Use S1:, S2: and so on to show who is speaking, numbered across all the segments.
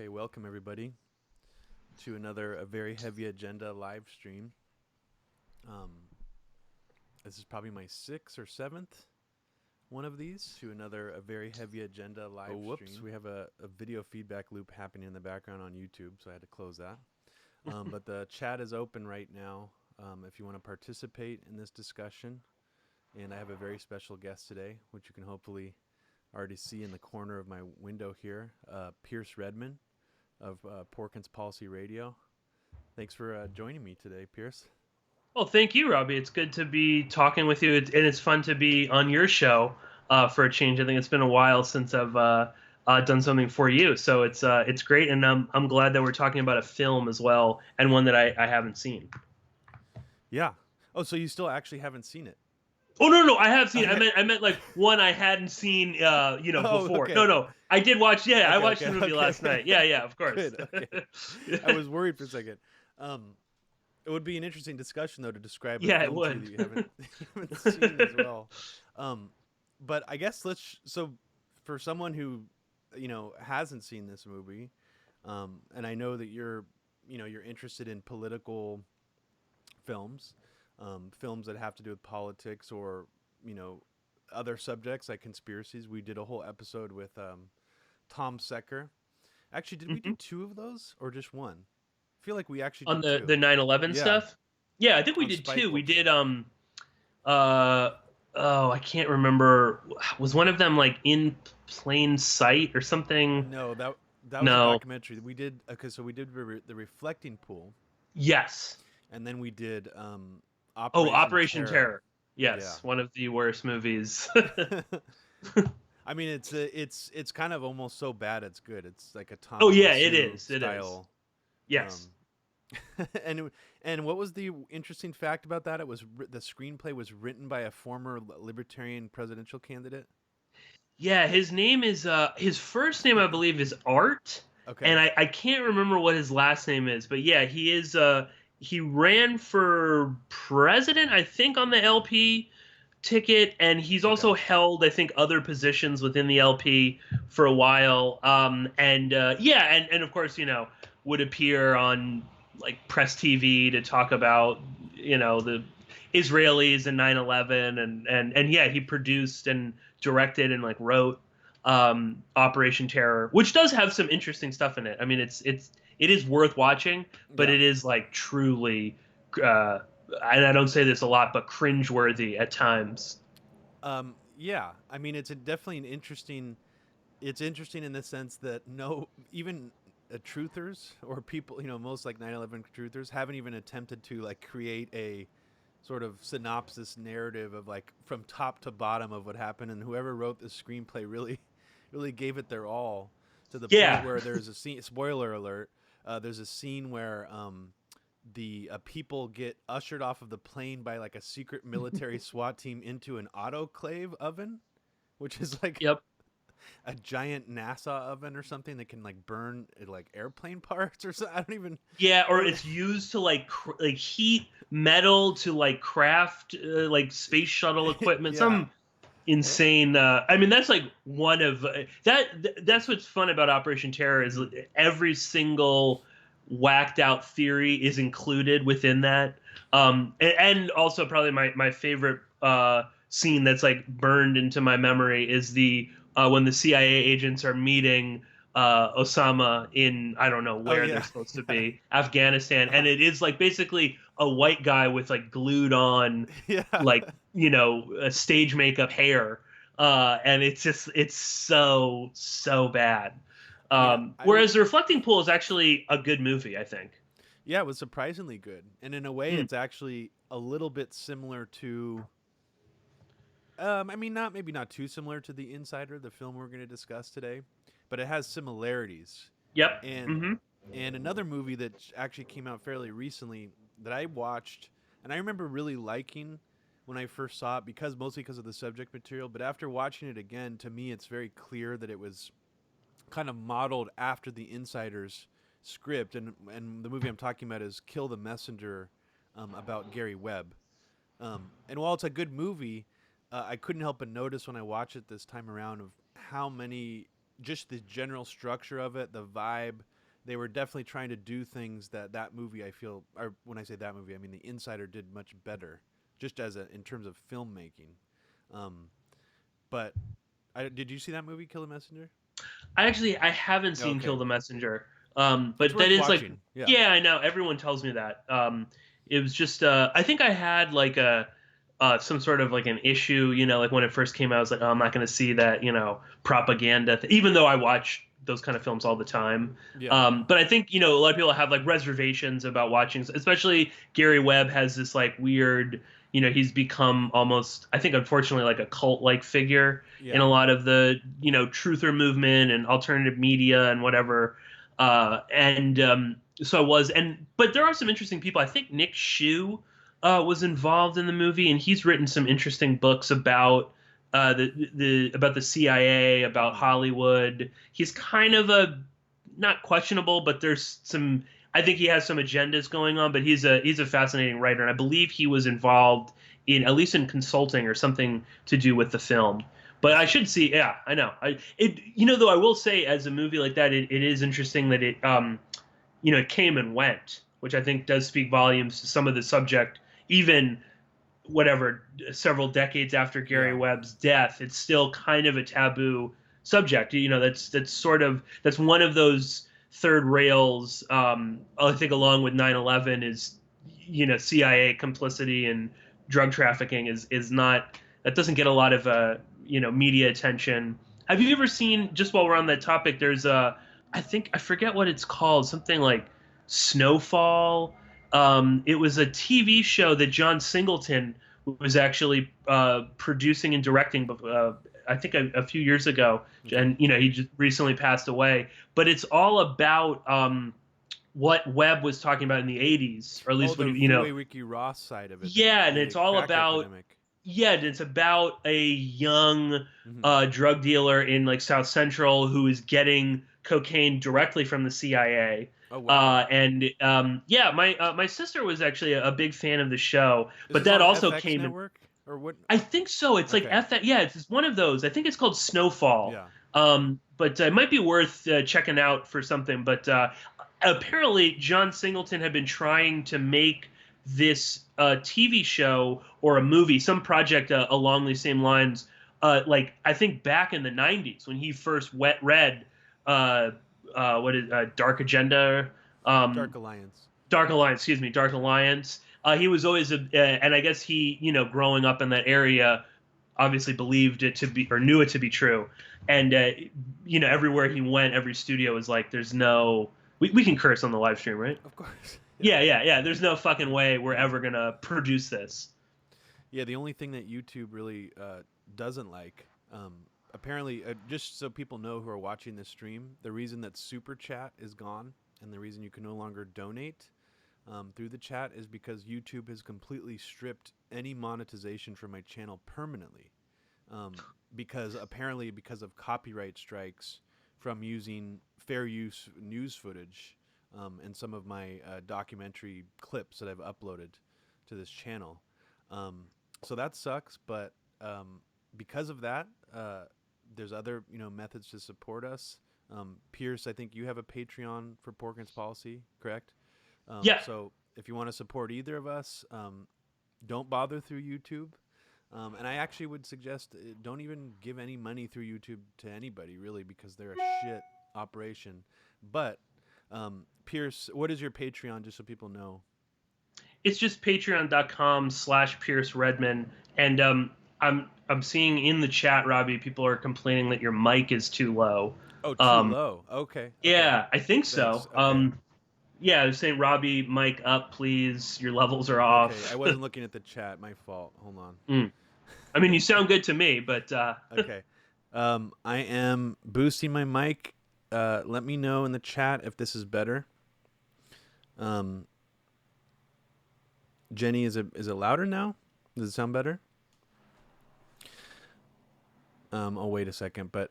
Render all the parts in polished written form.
S1: Okay, welcome everybody to another a very heavy agenda live stream. Um, this is probably my sixth or seventh one of these to another a very heavy agenda live stream. We have a video feedback loop happening in the background on YouTube, so I had to close that. But the chat is open right now if you want to participate in this discussion. And I have a very special guest today, which you can hopefully already see in the corner of my window here, Pearse Redmond of Porkins Policy Radio. Thanks for joining me today, Pearse.
S2: Well, thank you, Robbie. It's good to be talking with you, and it's fun to be on your show for a change. I think it's been a while since I've done something for you, so it's great, and I'm glad that we're talking about a film as well, and one that I haven't seen.
S1: Yeah. Oh, so you still actually haven't seen it?
S2: Oh no, I have seen it. I meant like one I hadn't seen, before.
S1: Okay.
S2: No, I did watch. Yeah,
S1: okay,
S2: I watched the movie last night. Yeah, of course.
S1: Good. Okay. I was worried for a second. It would be an interesting discussion though to describe.
S2: Yeah,
S1: a
S2: it
S1: film
S2: would.
S1: that you haven't seen as well. But I guess so for someone who hasn't seen this movie, and I know that you're interested in political films. Films that have to do with politics or other subjects like conspiracies. We did a whole episode with Tom Secker. Actually, did we do two of those or just one? I feel like we actually
S2: On
S1: did
S2: the
S1: two.
S2: 9/11
S1: Yeah.
S2: stuff. Yeah, I think we
S1: On
S2: did
S1: Spike
S2: two. We
S1: Books.
S2: did I can't remember. Was one of them like In Plain Sight or something?
S1: No, that was a
S2: No.
S1: documentary. We did so we did the Reflecting Pool,
S2: Yes.
S1: and then we did
S2: Operation
S1: Terror.
S2: Terror. Yes, one of the worst movies.
S1: I mean, it's kind of almost so bad it's good. It's like a Tom.
S2: Oh yeah, it
S1: Wiseau
S2: is. It
S1: style.
S2: is. Yes.
S1: And what was the interesting fact about that? It was the screenplay was written by a former libertarian presidential candidate.
S2: Yeah, his name is his first name I believe is Art.
S1: Okay.
S2: And I can't remember what his last name is, but yeah, he is he ran for president, I think, on the LP ticket, and he's also held, I think, other positions within the LP for a while. And of course, would appear on like press TV to talk about, the Israelis and 9/11, and yeah, he produced and directed and like wrote Operation Terror, which does have some interesting stuff in it. I mean, it is worth watching, but it is like truly, and I don't say this a lot, but cringeworthy at times.
S1: Yeah, I mean, it's definitely an interesting. It's interesting in the sense that even truthers or people, most like 9/11 truthers haven't even attempted to like create a sort of synopsis narrative of like from top to bottom of what happened, and whoever wrote this screenplay really gave it their all to the point where there's a scene. Spoiler alert! There's a scene where the people get ushered off of the plane by like a secret military SWAT team into an autoclave oven, which is like a giant NASA oven or something that can like burn like airplane parts or something. I don't even.
S2: Yeah, or it's used to like heat metal to like craft like space shuttle equipment. Some insane. I mean, that's like one of that's what's fun about Operation Terror is every single whacked out theory is included within that. And also probably my favorite scene that's like burned into my memory is the when the CIA agents are meeting Osama in, I don't know where they're supposed to be, Afghanistan, and it is like basically a white guy with like glued on like a stage makeup hair, and it's so bad. Whereas The Reflecting Pool is actually a good movie, I think.
S1: Yeah, it was surprisingly good, and in a way, it's actually a little bit similar to. I mean, maybe not too similar to The Insider, the film we're going to discuss today, but it has similarities.
S2: Yep.
S1: And another movie that actually came out fairly recently that I watched, and I remember really liking when I first saw it mostly because of the subject material. But after watching it again, to me, it's very clear that it was kind of modeled after The Insider's script, and the movie I'm talking about is Kill the Messenger, about Gary Webb. And while it's a good movie, I couldn't help but notice when I watched it this time around of how many just the general structure of it, the vibe. They were definitely trying to do things that movie, I feel, or when I say that movie, I mean The Insider did much better, just in terms of filmmaking. Um, but did you see that movie, Kill the Messenger?
S2: I haven't seen Kill
S1: Okay,
S2: the Messenger.
S1: it's
S2: But
S1: worth
S2: that is like,
S1: watching. Yeah.
S2: yeah, I know. Everyone tells me that. It was just, I think I had like some sort of like an issue, like when it first came out, I was like, oh, I'm not going to see that, propaganda, even though I watch those kind of films all the time.
S1: Yeah.
S2: But I think, a lot of people have like reservations about watching, especially Gary Webb has this like weird, he's become almost, I think, unfortunately, like a cult like figure in
S1: Yeah.
S2: a lot of the, truther movement and alternative media and whatever. So I was, but there are some interesting people. I think Nick Shue was involved in the movie, and he's written some interesting books about about the CIA, about Hollywood. He's kind of a not questionable, but there's some. I think he has some agendas going on, but he's a fascinating writer, and I believe he was involved in at least in consulting or something to do with the film. But I should see. Yeah, I know. Though I will say, as a movie like that, it is interesting that it came and went, which I think does speak volumes to some of the subject, even whatever several decades after Gary
S1: Yeah.
S2: Webb's death. It's still kind of a taboo subject. That's one of those third rails. I think along with 9/11 is CIA complicity and drug trafficking is not that doesn't get a lot of media attention. Have you ever seen, just while we're on that topic, there's I forget what it's called, something like Snowfall. It was a TV show that John Singleton was actually producing and directing. I think a few years ago, and he just recently passed away. But it's all about what Webb was talking about in the '80s, or at least
S1: the Freeway Ricky Ross side of it.
S2: Yeah, and
S1: the
S2: it's all
S1: crack
S2: about
S1: epidemic.
S2: yeah, it's about a young
S1: Mhm.
S2: drug dealer in like South Central who is getting cocaine directly from the CIA.
S1: Oh wow.
S2: Yeah, my sister was actually a big fan of the show,
S1: Is
S2: but
S1: this
S2: that
S1: on
S2: also
S1: FX
S2: came in.
S1: network or what?
S2: I think so. It's like
S1: Okay.
S2: Yeah, it's one of those. I think it's called Snowfall.
S1: Yeah.
S2: But it might be worth checking out for something. But apparently, John Singleton had been trying to make this TV show or a movie, some project along these same lines. Like I think back in the '90s when he first read what is Dark Agenda.
S1: Dark Alliance.
S2: Dark Alliance, excuse me, Dark Alliance. He was always and I guess he, growing up in that area, obviously believed it to be or knew it to be true. And everywhere he went, every studio was like, "There's no, we can curse on the live stream, right?
S1: Of course.
S2: Yeah. There's no fucking way we're ever gonna produce this."
S1: Yeah, the only thing that YouTube really doesn't like, apparently, just so people know who are watching this stream, the reason that Super Chat is gone and the reason you can no longer donate through the chat is because YouTube has completely stripped any monetization from my channel permanently. Because apparently, because of copyright strikes from using fair use news footage and some of my documentary clips that I've uploaded to this channel. So that sucks, but because of that, there's other methods to support us. Pearse, I think you have a Patreon for Pork and Policy, correct?
S2: Yeah.
S1: So if you want to support either of us, don't bother through YouTube. And I actually would suggest don't even give any money through YouTube to anybody, really, because they're a shit operation. But Pearse, what is your Patreon, just so people know?
S2: It's just patreon.com/Pearse Redmond. And I'm seeing in the chat, Robbie, people are complaining that your mic is too low.
S1: Oh, too low. Okay.
S2: Yeah, I think so.
S1: Thanks. Okay.
S2: Yeah, I was saying, Robbie, mic up, please. Your levels are off.
S1: Okay, I wasn't looking at the chat. My fault. Hold on.
S2: I mean, you sound good to me, but
S1: Okay. I am boosting my mic. Let me know in the chat if this is better. Jenny, is it louder now? Does it sound better? I'll wait a second, but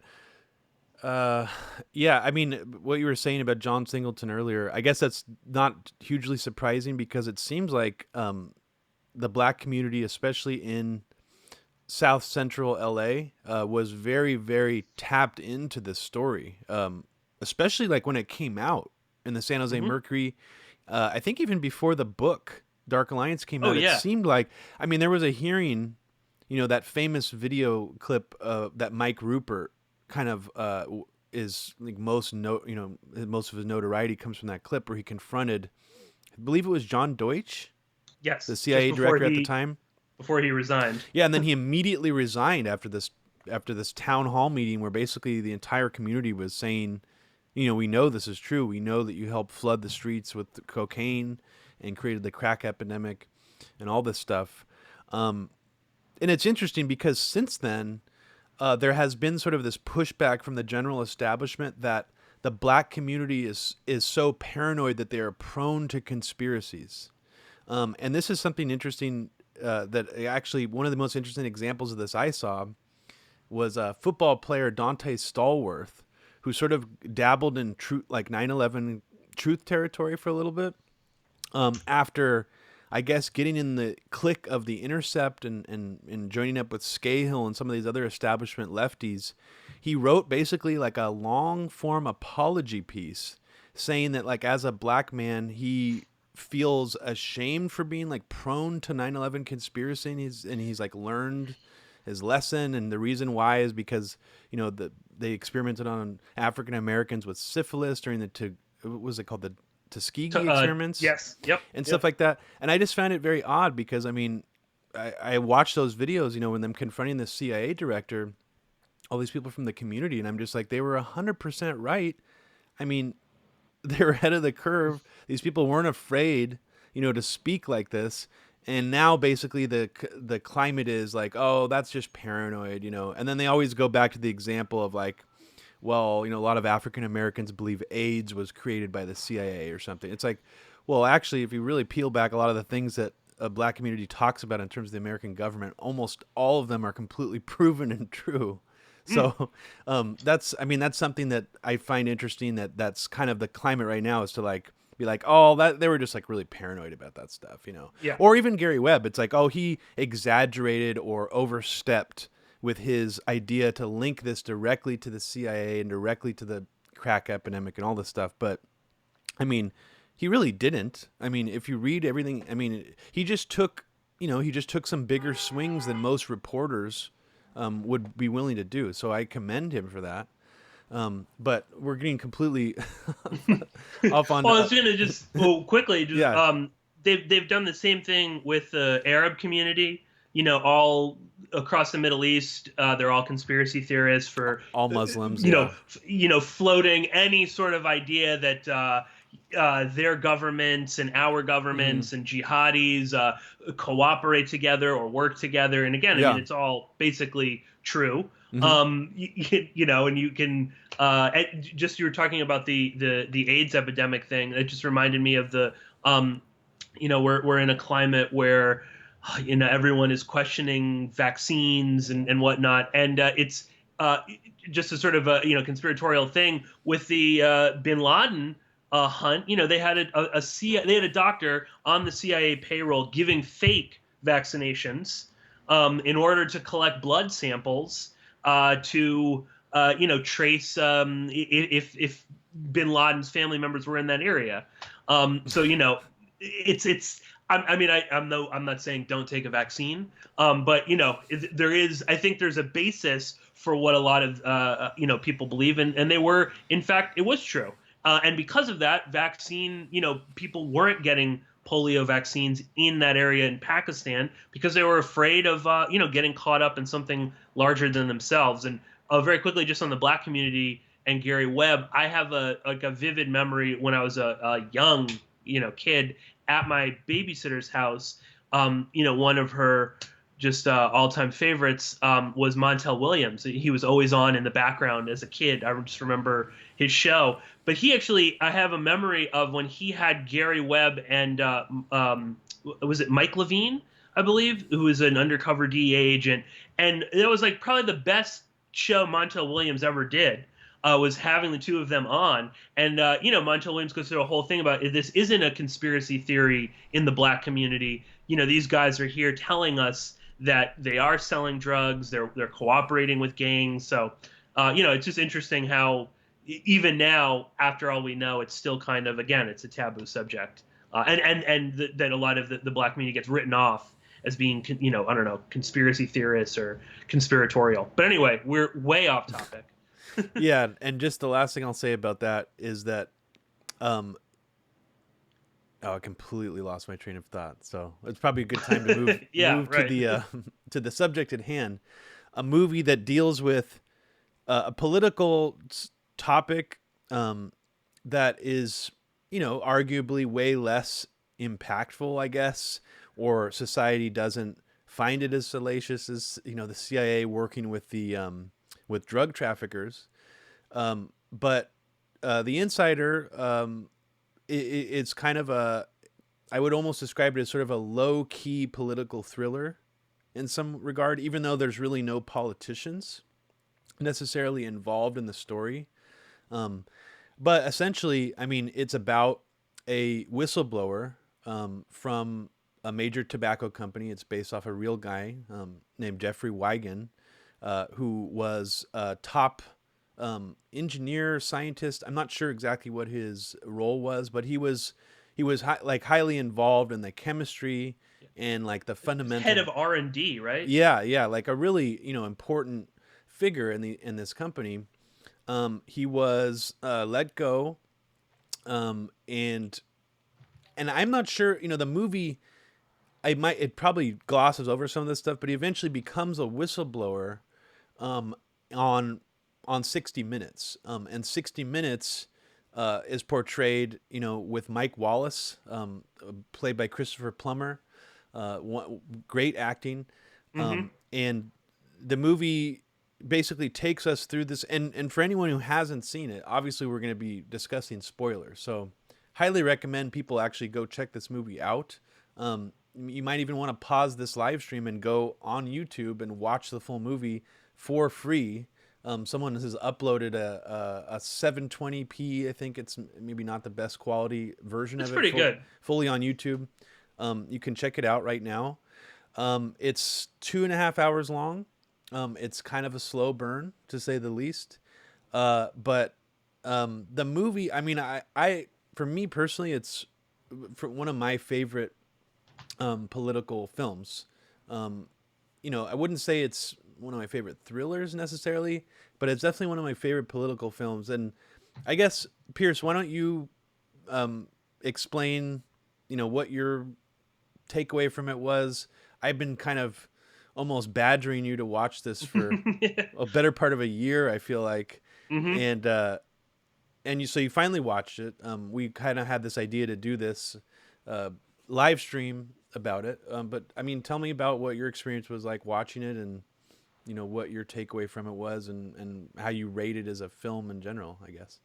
S1: yeah, I mean, what you were saying about John Singleton earlier, I guess that's not hugely surprising because it seems like the black community, especially in South Central LA was very, very tapped into this story, especially like when it came out in the San Jose
S2: Hmm.
S1: Mercury. I think even before the book Dark Alliance came
S2: Oh
S1: out, it
S2: yeah.
S1: seemed like, I mean, there was a hearing, that famous video clip that Mike Rupert kind of is like most of his notoriety comes from that clip where he confronted, I believe it was John Deutsch, the
S2: Yes. Just
S1: CIA director at the time.
S2: before he resigned.
S1: Yeah, and then he immediately resigned after this town hall meeting where basically the entire community was saying, we know this is true. We know that you helped flood the streets with cocaine and created the crack epidemic and all this stuff. And it's interesting because since then, there has been sort of this pushback from the general establishment that the black community is so paranoid that they are prone to conspiracies. And this is something interesting that actually one of the most interesting examples of this I saw was a football player, Dante Stallworth, who sort of dabbled in truth, like 9/11 truth territory for a little bit. After, I guess, getting in the clique of The Intercept and joining up with Scahill and some of these other establishment lefties, he wrote basically like a long form apology piece saying that, like, as a black man, he feels ashamed for being like prone to 9/11 conspiracy, and he's like learned his lesson, and the reason why is because they experimented on African Americans with syphilis during what was it called, the Tuskegee experiments?
S2: Yes. Yep.
S1: And stuff like that. And I just found it very odd because, I mean, I watched those videos, when them confronting the CIA director, all these people from the community, and I'm just like, they were 100% right. I mean, they were ahead of the curve. These people weren't afraid, to speak like this. And now basically the climate is like, oh, that's just paranoid, And then they always go back to the example of like, well, a lot of African Americans believe AIDS was created by the CIA or something. It's like, well, actually, if you really peel back a lot of the things that a black community talks about in terms of the American government, almost all of them are completely proven and true. So that's something that I find interesting, that's kind of the climate right now, is to like be like, oh, that they were just like really paranoid about that stuff,
S2: Yeah.
S1: Or even Gary Webb. It's like, oh, he exaggerated or overstepped with his idea to link this directly to the CIA and directly to the crack epidemic and all this stuff. But I mean, he really didn't. I mean, if you read everything, I mean, he just took some bigger swings than most reporters would be willing to do. So I commend him for that. But we're getting completely off on.
S2: Well, I was gonna just quickly just
S1: Yeah.
S2: They've done the same thing with the Arab community. All across the Middle East, they're all conspiracy theorists for
S1: All Muslims.
S2: Floating any sort of idea that their governments and our governments and jihadis cooperate together or work together. And again, I mean, it's all basically true. And you can just, you were talking about the AIDS epidemic thing. It just reminded me of the we're in a climate where everyone is questioning vaccines and whatnot, and it's just a sort of a conspiratorial thing with the Bin Laden hunt. They had they had a doctor on the CIA payroll giving fake vaccinations in order to collect blood samples to trace if Bin Laden's family members were in that area. So it's. I'm not saying don't take a vaccine, but there is. I think there's a basis for what a lot of people believe, and they were, in fact, it was true. And because of that, people weren't getting polio vaccines in that area in Pakistan because they were afraid of getting caught up in something larger than themselves. And very quickly, just on the black community and Gary Webb, I have a vivid memory when I was a young kid at my babysitter's house. One of her just all-time favorites was Montel Williams. He was always on in the background as a kid. I just remember his show. But I have a memory of when he had Gary Webb and was it Mike Levine, I believe, who was an undercover DEA agent. And it was like probably the best show Montel Williams ever did. Was having the two of them on. And, Montel Williams goes through a whole thing about this isn't a conspiracy theory in the black community. These guys are here telling us that they are selling drugs. They're cooperating with gangs. So, it's just interesting how even now, after all we know, it's still kind of, again, it's a taboo subject, that a lot of the black media gets written off as being, I don't know, conspiracy theorists or conspiratorial. But anyway, we're way off topic.
S1: Yeah, and just the last thing I'll say about that is that, oh, I completely lost my train of thought. So it's probably a good time to move
S2: right.
S1: to the to the subject at hand. A movie that deals with a political topic that is, arguably way less impactful, I guess, or society doesn't find it as salacious as, the CIA working with the with drug traffickers. But The Insider, it's kind of I would almost describe it as sort of a low key political thriller in some regard, even though there's really no politicians necessarily involved in the story. But essentially, I mean, it's about a whistleblower from a major tobacco company. It's based off a real guy named Jeffrey Wigan, who was a top engineer, scientist. I'm not sure exactly what his role was, but he was highly involved in the chemistry and like the fundamental
S2: head of R&D, right?
S1: Yeah, like a really important figure in this company. He was let go, and I'm not sure. The movie, it probably glosses over some of this stuff, but he eventually becomes a whistleblower on 60 Minutes, and 60 Minutes is portrayed, with Mike Wallace, played by Christopher Plummer, great acting, and the movie basically takes us through this. And for anyone who hasn't seen it, obviously we're going to be discussing spoilers, so highly recommend people actually go check this movie out. You might even want to pause this live stream and go on YouTube and watch the full movie for free. Someone has uploaded a 720p. I think it's maybe not the best quality version of it.
S2: It's pretty good.
S1: Fully on YouTube. You can check it out right now. It's 2.5 hours long. It's kind of a slow burn, to say the least. But the movie, I mean, I for me personally, it's one of my favorite political films. I wouldn't say it's one of my favorite thrillers necessarily, but it's definitely one of my favorite political films. And I guess, Pearse, why don't you explain, what your takeaway from it was? I've been kind of almost badgering you to watch this for a better part of a year, I feel like. And so you finally watched it. We kind of had this idea to do this live stream about it. But I mean, tell me about what your experience was like watching it, and what your takeaway from it was, and how you rate it as a film in general, I guess.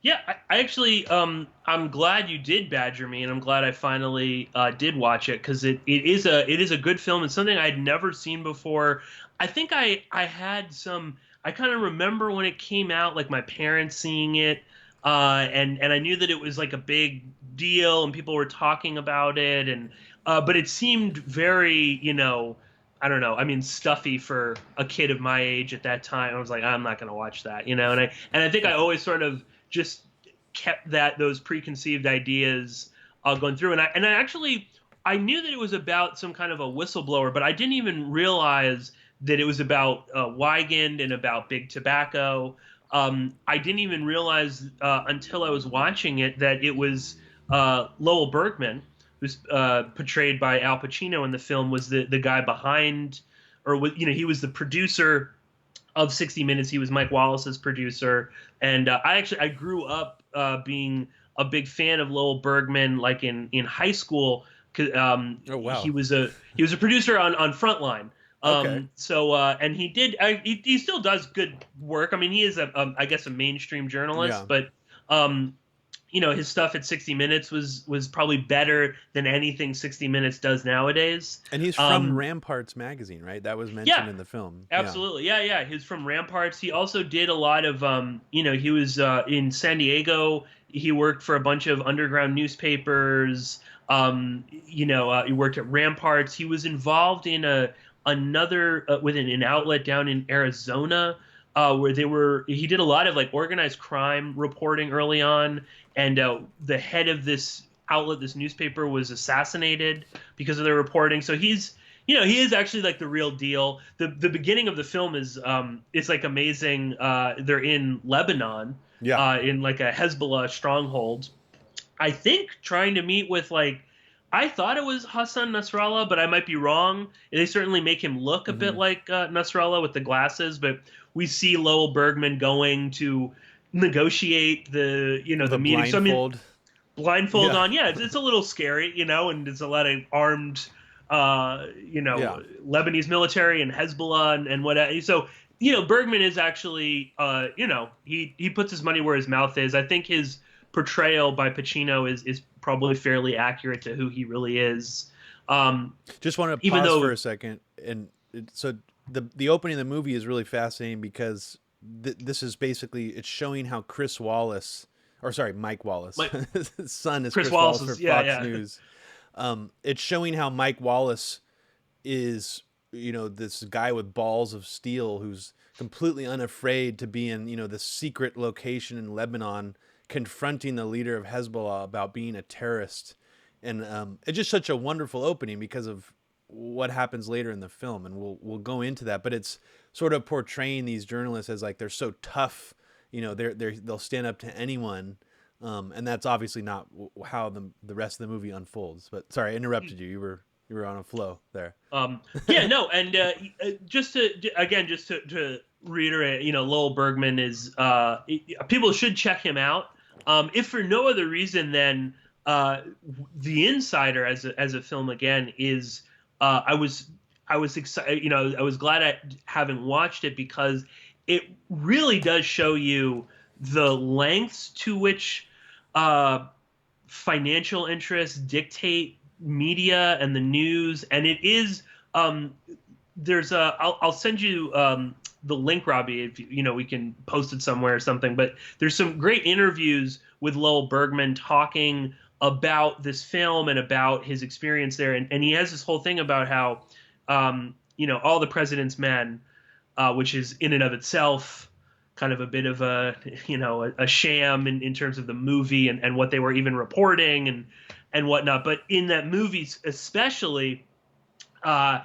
S2: Yeah, I actually, I'm glad you did badger me, and I'm glad I finally did watch it, because it is a good film. It's something I'd never seen before. I think I kind of remember when it came out, like my parents seeing it, and I knew that it was like a big deal and people were talking about it, and but it seemed very, I don't know, I mean, stuffy for a kid of my age at that time. I was like, I'm not going to watch that, and I think I always sort of just kept those preconceived ideas going through. And I knew that it was about some kind of a whistleblower, but I didn't even realize that it was about Wigand and about big tobacco. I didn't even realize until I was watching it that it was Lowell Bergman, who's portrayed by Al Pacino in the film, was the guy behind, he was the producer of 60 Minutes. He was Mike Wallace's producer. And I grew up being a big fan of Lowell Bergman, like in high school.
S1: Oh, wow.
S2: He was a producer on Frontline.
S1: Okay.
S2: So and he still does good work. I mean, he is I guess a mainstream journalist,
S1: Yeah.
S2: but his stuff at 60 Minutes was probably better than anything 60 Minutes does nowadays.
S1: And he's from Ramparts magazine, right? That was mentioned in the film.
S2: Absolutely. Yeah. He's from Ramparts. He also did a lot of, he was in San Diego. He worked for a bunch of underground newspapers. He worked at Ramparts. He was involved in a another with an outlet down in Arizona where he did a lot of like organized crime reporting early on, and the head of this outlet, this newspaper, was assassinated because of their reporting. So he is actually like the real deal. The beginning of the film is it's like amazing. They're in Lebanon, in like a Hezbollah stronghold, I think, trying to meet with like, I thought it was Hassan Nasrallah, but I might be wrong. They certainly make him look a bit like Nasrallah with the glasses, but we see Lowell Bergman going to negotiate the the meeting.
S1: Blindfold.
S2: So blindfold on. Yeah, it's a little scary, and it's a lot of armed Lebanese military and Hezbollah and whatever. So, Bergman is actually, he puts his money where his mouth is. I think his portrayal by Pacino is probably fairly accurate to who he really is.
S1: Just want to pause for a second. And so the opening of the movie is really fascinating because this is basically, it's showing how Mike Wallace, his son is Chris Wallace for Fox News. It's showing how Mike Wallace is, this guy with balls of steel who's completely unafraid to be in, this secret location in Lebanon, confronting the leader of Hezbollah about being a terrorist. And it's just such a wonderful opening because of what happens later in the film. And we'll go into that, but it's sort of portraying these journalists as like, they're so tough, they'll stand up to anyone. And that's obviously not how the rest of the movie unfolds. But sorry, I interrupted you. You were on a flow there. And
S2: just to reiterate, Lowell Bergman is people should check him out. If for no other reason than The Insider as a film again is I was excited. I was glad I haven't watched it because it really does show you the lengths to which financial interests dictate media and the news, and it is there's I'll send you the link, Robbie, if we can post it somewhere or something, but there's some great interviews with Lowell Bergman talking about this film and about his experience there, and he has this whole thing about how All the President's Men, which is in and of itself kind of a bit of a sham in terms of the movie and what they were even reporting and whatnot. But in that movie especially, the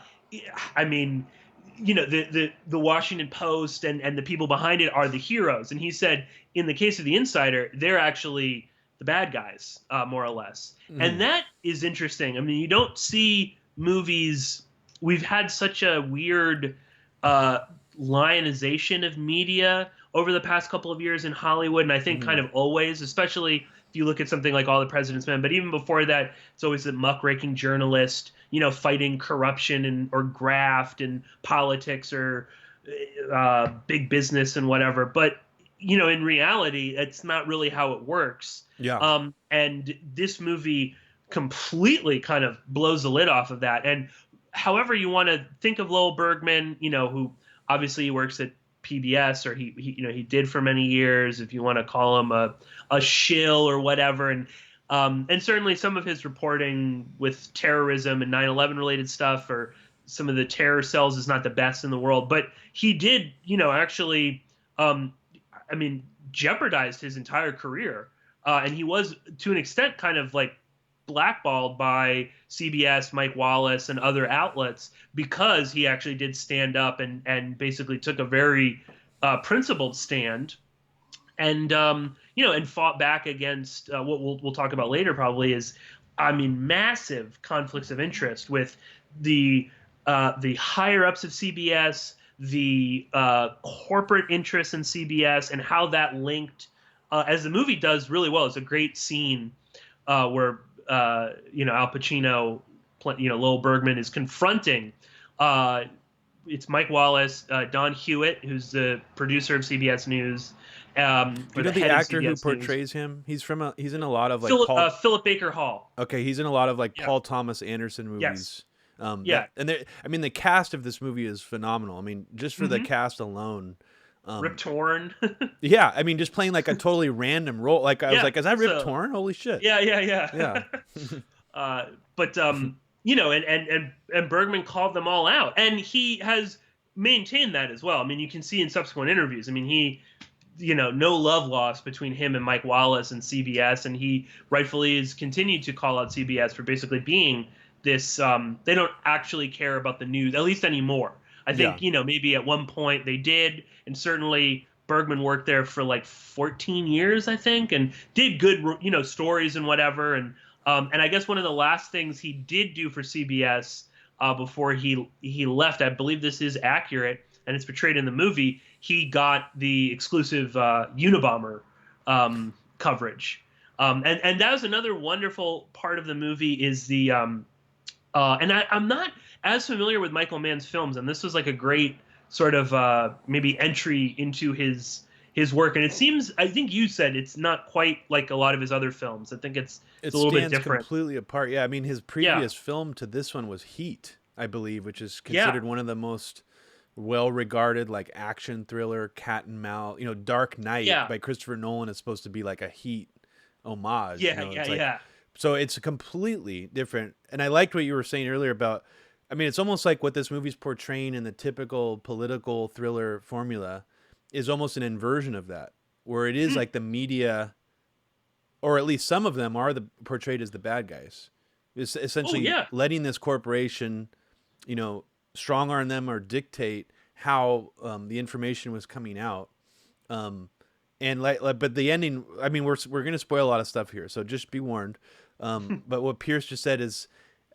S2: Washington Post and the people behind it are the heroes. And he said, in the case of The Insider, they're actually the bad guys, more or less. And that is interesting. I mean, you don't see movies. We've had such a weird lionization of media over the past couple of years in Hollywood, and I think kind of always, especially if you look at something like All the President's Men. But even before that, it's always the muckraking journalist, fighting corruption or graft and politics or big business and whatever. But in reality, it's not really how it works.
S1: Yeah.
S2: And this movie completely kind of blows the lid off of that. And however you want to think of Lowell Bergman, who obviously he works at PBS, or he did for many years, if you want to call him a shill or whatever, and certainly some of his reporting with terrorism and 9/11 related stuff, or some of the terror cells, is not the best in the world. But he did, actually, jeopardized his entire career, and he was to an extent kind of like blackballed by CBS, Mike Wallace, and other outlets because he actually did stand up and basically took a very principled stand, and and fought back against what we'll talk about later. Probably is, massive conflicts of interest with the higher ups of CBS, the corporate interests in CBS, and how that linked, as the movie does really well. It's a great scene where Al Pacino, Lowell Bergman is confronting. It's Mike Wallace, Don Hewitt, who's the producer of CBS News.
S1: The actor who portrays him? He's in a lot of like
S2: Philip Baker Hall.
S1: Okay, he's in a lot of like Paul Thomas Anderson movies. Yes. The cast of this movie is phenomenal. Just for the cast alone.
S2: Rip Torn.
S1: Yeah, just playing like a totally random role. Like I was like, is that Rip Torn? Holy shit.
S2: Yeah. But and Bergman called them all out, and he has maintained that as well. I mean, you can see in subsequent interviews. I mean, no love lost between him and Mike Wallace and CBS, and he rightfully has continued to call out CBS for basically being this. They don't actually care about the news, at least anymore. I think maybe at one point they did, and certainly Bergman worked there for like 14 years, I think, and did good stories and whatever. And I guess one of the last things he did do for CBS before he left, I believe this is accurate, and it's portrayed in the movie. He got the exclusive Unabomber coverage, and that was another wonderful part of the movie. Is the and I'm not as familiar with Michael Mann's films, and this was like a great sort of maybe entry into his work. And it seems, I think you said it's not quite like a lot of his other films. I think it's a little bit different. It stands
S1: completely apart. Yeah, I mean, his previous film to this one was Heat, I believe, which is considered one of the most well-regarded like action thriller, cat and mouse. Dark Knight by Christopher Nolan is supposed to be like a Heat homage. So it's completely different. And I liked what you were saying earlier about, I mean, it's almost like what this movie's portraying in the typical political thriller formula is almost an inversion of that, where it is like the media, or at least some of them are portrayed as the bad guys. It's essentially letting this corporation, strong arm them or dictate how the information was coming out. But the ending, I mean, we're going to spoil a lot of stuff here, so just be warned. But what Pearse just said is,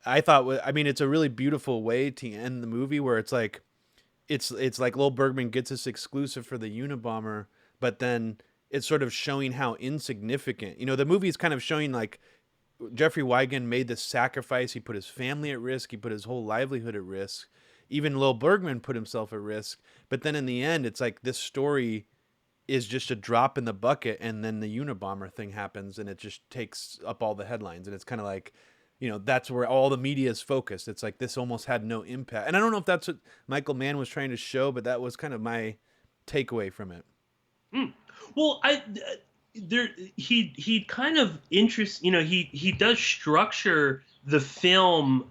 S1: I thought, I mean, it's a really beautiful way to end the movie, where it's like Lil Bergman gets this exclusive for the Unabomber, but then it's sort of showing how insignificant, the movie is kind of showing like Jeffrey Wigand made this sacrifice. He put his family at risk. He put his whole livelihood at risk. Even Lil Bergman put himself at risk. But then in the end, it's like this story is just a drop in the bucket, and then the Unabomber thing happens, and it just takes up all the headlines. And it's kind of like, that's where all the media is focused. It's like this almost had no impact. And I don't know if that's what Michael Mann was trying to show, but that was kind of my takeaway from it.
S2: Well, he kind of he does structure the film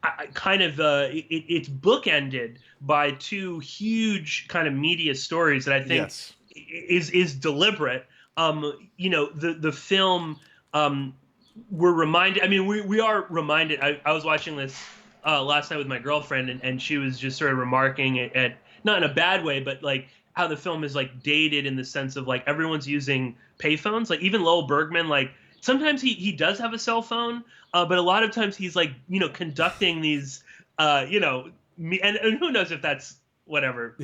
S2: it's bookended by two huge kind of media stories that I think is deliberate. The film, we're reminded, I mean, we are reminded. I was watching this last night with my girlfriend, and she was just sort of remarking at not in a bad way, but like how the film is like dated in the sense of like everyone's using payphones. Like even Lowell Bergman, like sometimes he does have a cell phone, but a lot of times he's like, conducting these, and who knows if that's whatever,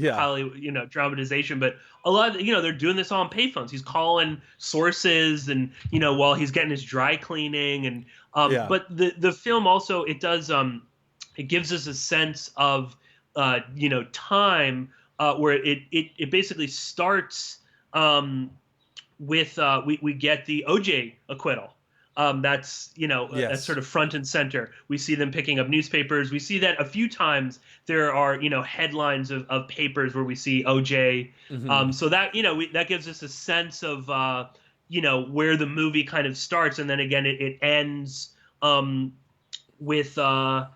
S2: dramatization, but a lot of, they're doing this all on payphones. He's calling sources and, while he's getting his dry cleaning and, but the film also, it does, it gives us a sense of, time, where it basically starts, with, we get the OJ acquittal. That's that's sort of front and center. We see them picking up newspapers. We see that a few times. There are headlines of papers where we see OJ. So that that gives us a sense of where the movie kind of starts, and then again it ends with so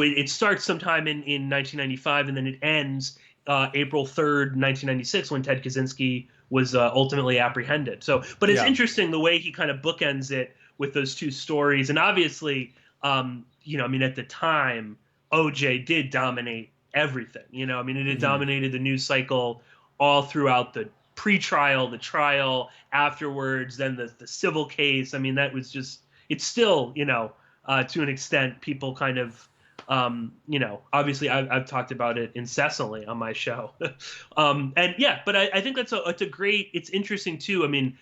S2: it starts sometime in 1995, and then it ends April 3rd, 1996, when Ted Kaczynski was ultimately apprehended. So, but it's interesting the way he kind of bookends it with those two stories. And obviously, I mean, at the time, OJ did dominate everything. I mean, it had dominated the news cycle all throughout the pre-trial, the trial, afterwards, then the civil case. I mean, that was just, it's still, to an extent, people kind of, obviously I've talked about it incessantly on my show. But I think it's a great, it's interesting too. I mean,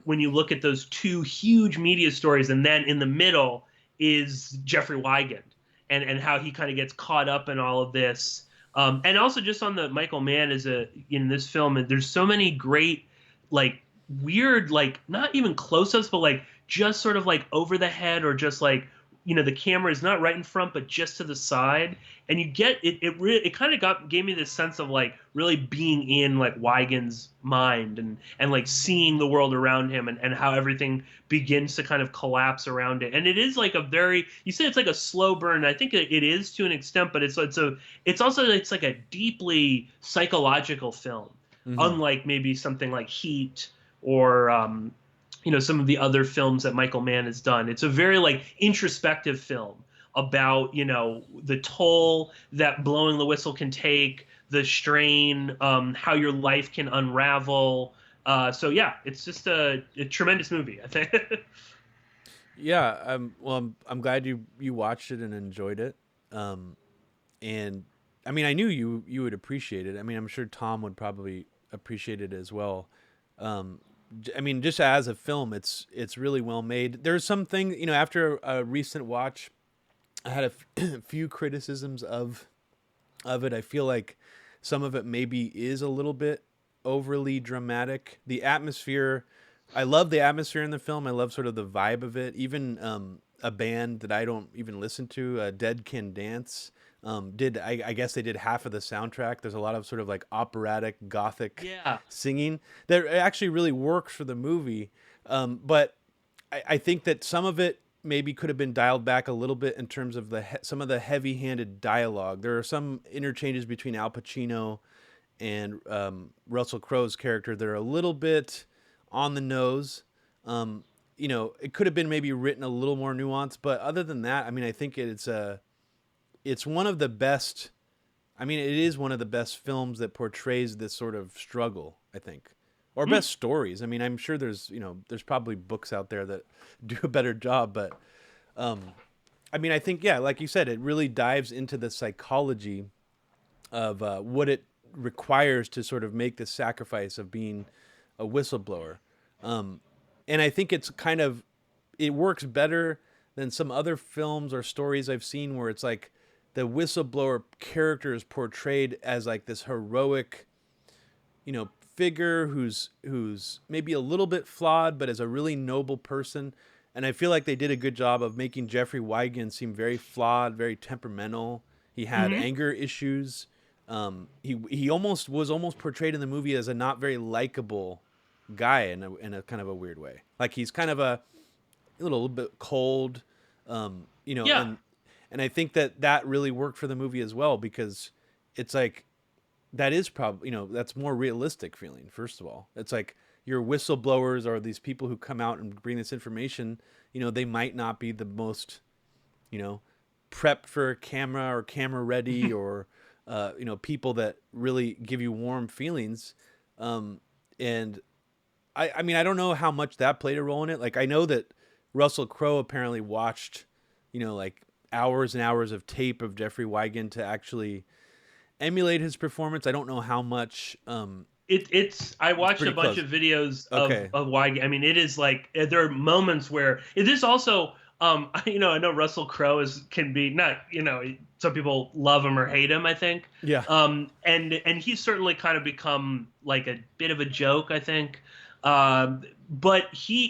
S2: when you look at those two huge media stories, and then in the middle is Jeffrey Wigand and how he kind of gets caught up in all of this. And also just on the Michael Mann in this film, and there's so many great, like weird, like not even close-ups, but like just sort of like over the head or just like the camera is not right in front, but just to the side, and you get it. It kind of gave me this sense of like really being in like Huygens' mind and like seeing the world around him and how everything begins to kind of collapse around it. And it is like you say it's like a slow burn. I think it is to an extent, but it's like a deeply psychological film, unlike maybe something like Heat or some of the other films that Michael Mann has done. It's a very like introspective film about the toll that blowing the whistle can take, the strain, how your life can unravel. So yeah, it's just a tremendous movie, I think.
S1: Yeah, well, I'm glad you watched it and enjoyed it. And I mean, I knew you would appreciate it. I mean, I'm sure Tom would probably appreciate it as well. I mean, just as a film, it's really well made. There's something, after a recent watch, I had a few criticisms of it. I feel like some of it maybe is a little bit overly dramatic. The atmosphere, I love the atmosphere in the film. I love sort of the vibe of it. Even a band that I don't even listen to, Dead Can Dance, I guess they did half of the soundtrack. There's a lot of sort of like operatic gothic singing that actually really works for the movie. But I think that some of it maybe could have been dialed back a little bit in terms of some of the heavy-handed dialogue. There are some interchanges between Al Pacino and Russell Crowe's character that are a little bit on the nose. It could have been maybe written a little more nuanced, but other than that, I mean, I think it's one of the best. I mean, it is one of the best films that portrays this sort of struggle, I think, or best stories. I mean, I'm sure there's probably books out there that do a better job, but I mean, I think, yeah, like you said, it really dives into the psychology of what it requires to sort of make the sacrifice of being a whistleblower. And I think it works better than some other films or stories I've seen where it's like the whistleblower character is portrayed as like this heroic, figure who's maybe a little bit flawed, but is a really noble person. And I feel like they did a good job of making Jeffrey Huygens seem very flawed, very temperamental. He had anger issues. He was almost portrayed in the movie as a not very likable guy in a kind of a weird way. Like he's kind of a little bit cold, and I think that really worked for the movie as well, because it's like that is probably, that's more realistic feeling. First of all, it's like your whistleblowers or these people who come out and bring this information, they might not be the most, prepped for camera or camera ready or, people that really give you warm feelings. And I mean, I don't know how much that played a role in it. Like, I know that Russell Crowe apparently watched, like hours and hours of tape of Jeffrey Huygens to actually emulate his performance. I don't know how much.
S2: I watched a bunch of videos of Huygens. I mean, it is like there are moments where it is also. I know Russell Crowe can be not. Some people love him or hate him, I think.
S1: Yeah.
S2: And he's certainly kind of become like a bit of a joke, I think. But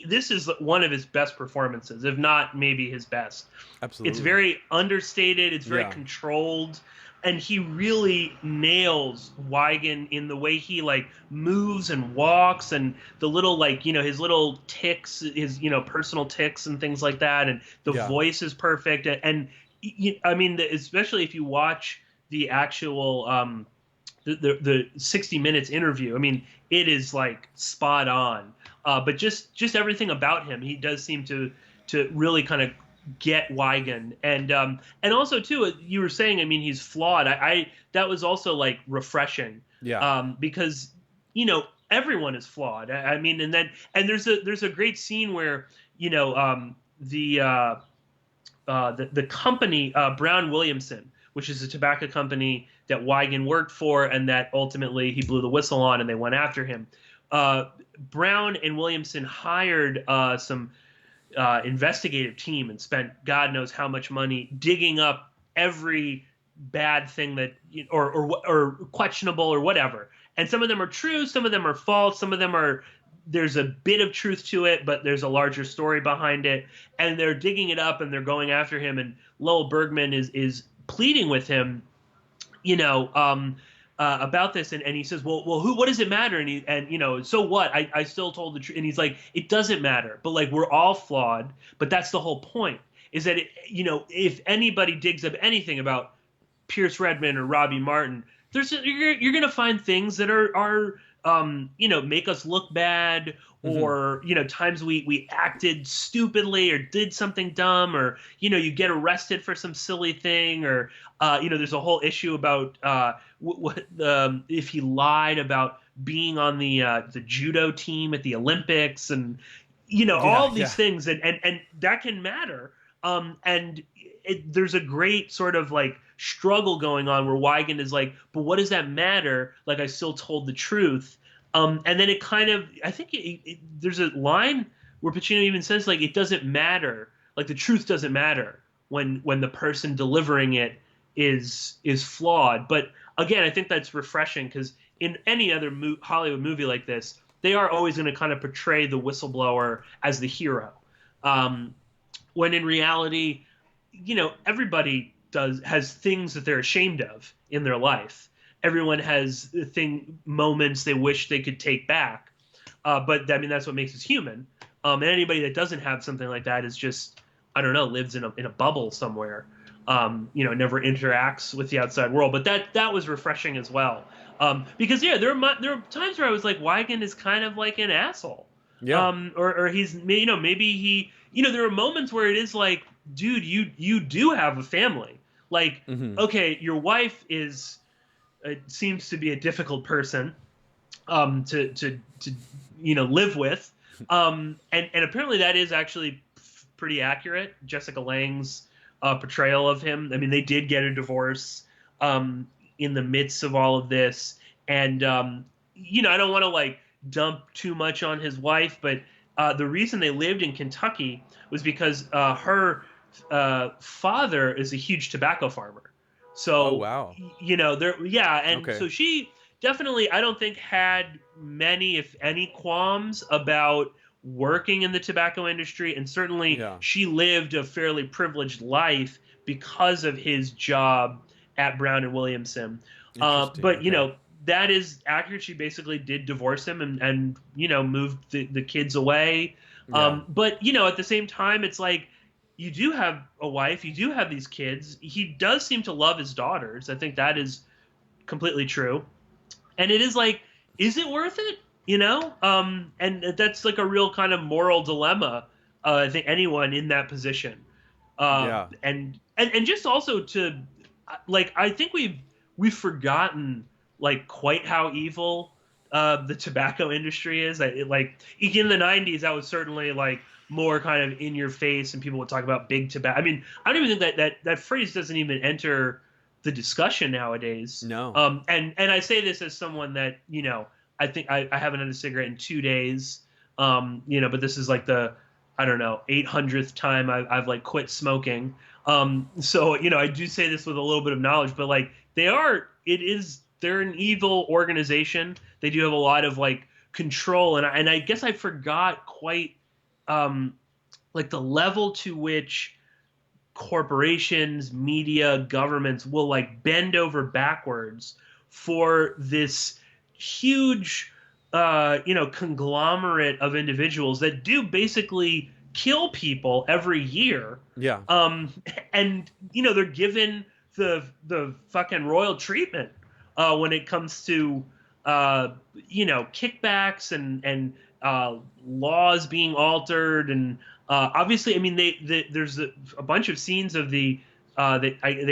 S2: this is one of his best performances, if not maybe his best.
S1: Absolutely.
S2: It's very understated. It's very controlled. And he really nails Huygens in the way he like moves and walks, and the little like his little ticks, his personal ticks and things like that, and the voice is perfect. And I mean, especially if you watch the actual the 60 Minutes interview, I mean, it is like spot on. But just everything about him, he does seem to really kind of get Huygens. And also too, you were saying, I mean, he's flawed. That was also like refreshing.
S1: Yeah.
S2: Because everyone is flawed. I mean, and there's a great scene where the company Brown Williamson, which is a tobacco company that Huygens worked for, and that ultimately he blew the whistle on, and they went after him. Brown and Williamson hired some investigative team and spent God knows how much money digging up every bad thing that or questionable or whatever. And some of them are true, some of them are false, some of them are there's a bit of truth to it, but there's a larger story behind it, and they're digging it up and they're going after him. And Lowell Bergman is pleading with him, about this, and he says, well, what does it matter? And so what? I still told the truth, and he's like, it doesn't matter, but like we're all flawed, but that's the whole point, is that if anybody digs up anything about Pearse Redmond or Robbie Martin, you're gonna find things that are make us look bad, or times we acted stupidly or did something dumb, or you get arrested for some silly thing, or there's a whole issue about if he lied about being on the judo team at the Olympics, and all of these things, and that can matter. And there's a great sort of like struggle going on where Wigand is like, but what does that matter? Like, I still told the truth. And then it kind of, I think there's a line where Pacino even says, like, it doesn't matter. Like, the truth doesn't matter when the person delivering it is flawed. But again, I think that's refreshing, because in any other Hollywood movie like this, they are always going to kind of portray the whistleblower as the hero. When in reality, everybody has things that they're ashamed of in their life. Everyone has moments they wish they could take back. But I mean, that's what makes us human. And anybody that doesn't have something like that is just, I don't know, lives in a bubble somewhere. Never interacts with the outside world. But that was refreshing as well. Because there are times where I was like, Wigand is kind of like an asshole.
S1: Yeah.
S2: Or he's, maybe he, there are moments where it is like, dude, you do have a family. Like, okay, your wife seems to be a difficult person to live with. And apparently that is actually pretty accurate. Jessica Lange's portrayal of him. I mean, they did get a divorce in the midst of all of this. And, I don't want to like dump too much on his wife, but the reason they lived in Kentucky was because her father is a huge tobacco farmer. So,
S1: oh, wow.
S2: So she definitely, I don't think, had many, if any, qualms about working in the tobacco industry, and certainly she lived a fairly privileged life because of his job at Brown and Williamson. But that is accurate. She basically did divorce him and moved the kids away. But at the same time, it's like, you do have a wife, you do have these kids. He does seem to love his daughters. I think that is completely true. And it is like, is it worth it? And that's like a real kind of moral dilemma. I think anyone in that position. And just also to, like, I think we've forgotten like quite how evil the tobacco industry is. In the 90s, that was certainly like more kind of in your face, and people would talk about big tobacco. I mean, I don't even think that phrase doesn't even enter the discussion nowadays.
S1: No.
S2: And I say this as someone that, I think I haven't had a cigarette in 2 days. But this is like the, I don't know, 800th time I've like quit smoking. So, I do say this with a little bit of knowledge, but like they're an evil organization. They do have a lot of like control. And I guess I forgot quite, like the level to which corporations, media, governments will like bend over backwards for this huge, conglomerate of individuals that do basically kill people every year.
S1: Yeah.
S2: And they're given the fucking royal treatment when it comes to kickbacks and laws being altered, and obviously, I mean, there's a bunch of scenes of they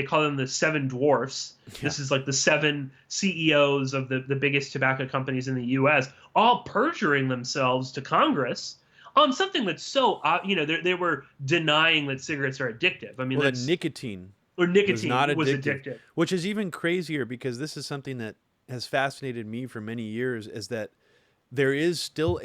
S2: call them the Seven Dwarfs. Yeah. This is like the 7 CEOs of the biggest tobacco companies in the U.S. all perjuring themselves to Congress on something that's so they were denying that cigarettes are addictive. I mean,
S1: well, nicotine
S2: was not addictive,
S1: which is even crazier, because this is something that has fascinated me for many years, is that there is still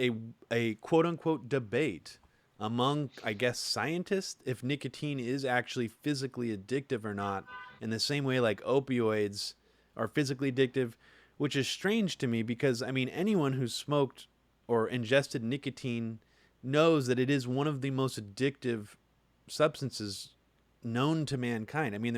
S1: a quote unquote debate among, I guess, scientists if nicotine is actually physically addictive or not, in the same way like opioids are physically addictive, which is strange to me, because I mean, anyone who's smoked or ingested nicotine knows that it is one of the most addictive substances known to mankind. I mean,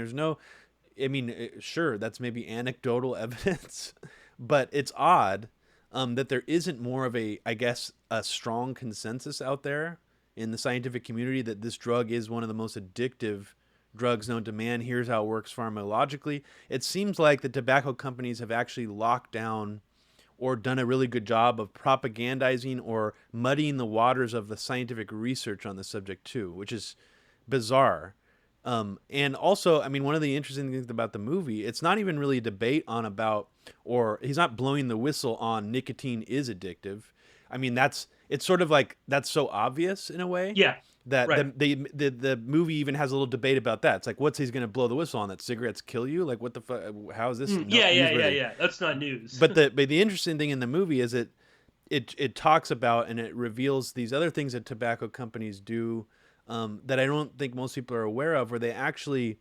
S1: sure, that's maybe anecdotal evidence, but it's odd that there isn't more of I guess, a strong consensus out there in the scientific community that this drug is one of the most addictive drugs known to man. Here's how it works pharmacologically. It seems like the tobacco companies have actually locked down or done a really good job of propagandizing or muddying the waters of the scientific research on the subject too, which is bizarre. And also, I mean, one of the interesting things about the movie, it's not even really a debate or he's not blowing the whistle on nicotine is addictive. I mean, it's sort of like, that's so obvious in a way.
S2: Yeah.
S1: That
S2: right.
S1: the movie even has a little debate about that. It's like, what's he's going to blow the whistle on? That cigarettes kill you? Like, what the fuck? How is this?
S2: Yeah. That's not news.
S1: But the interesting thing in the movie is it talks about and it reveals these other things that tobacco companies do that I don't think most people are aware of, where they actually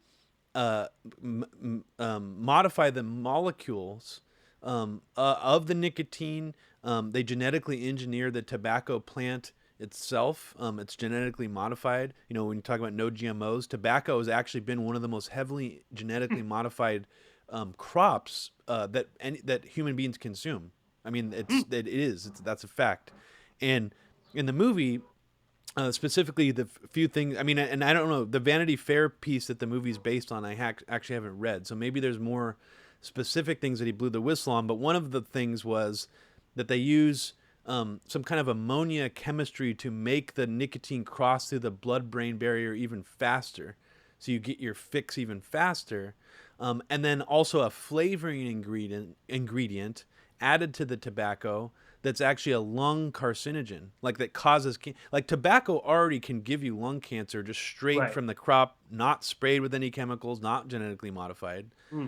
S1: modify the molecules of the nicotine. They genetically engineer the tobacco plant itself. It's genetically modified. You know, when you talk about no GMOs, tobacco has actually been one of the most heavily genetically modified crops that human beings consume. I mean, that's a fact. And in the movie, specifically the few things, I mean, and I don't know, the Vanity Fair piece that the movie's based on, I actually haven't read. So maybe there's more specific things that he blew the whistle on. But one of the things was that they use some kind of ammonia chemistry to make the nicotine cross through the blood-brain barrier even faster. So you get your fix even faster. And then also a flavoring ingredient added to the tobacco that's actually a lung carcinogen, like that causes, like tobacco already can give you lung cancer just straight from the crop, not sprayed with any chemicals, not genetically modified.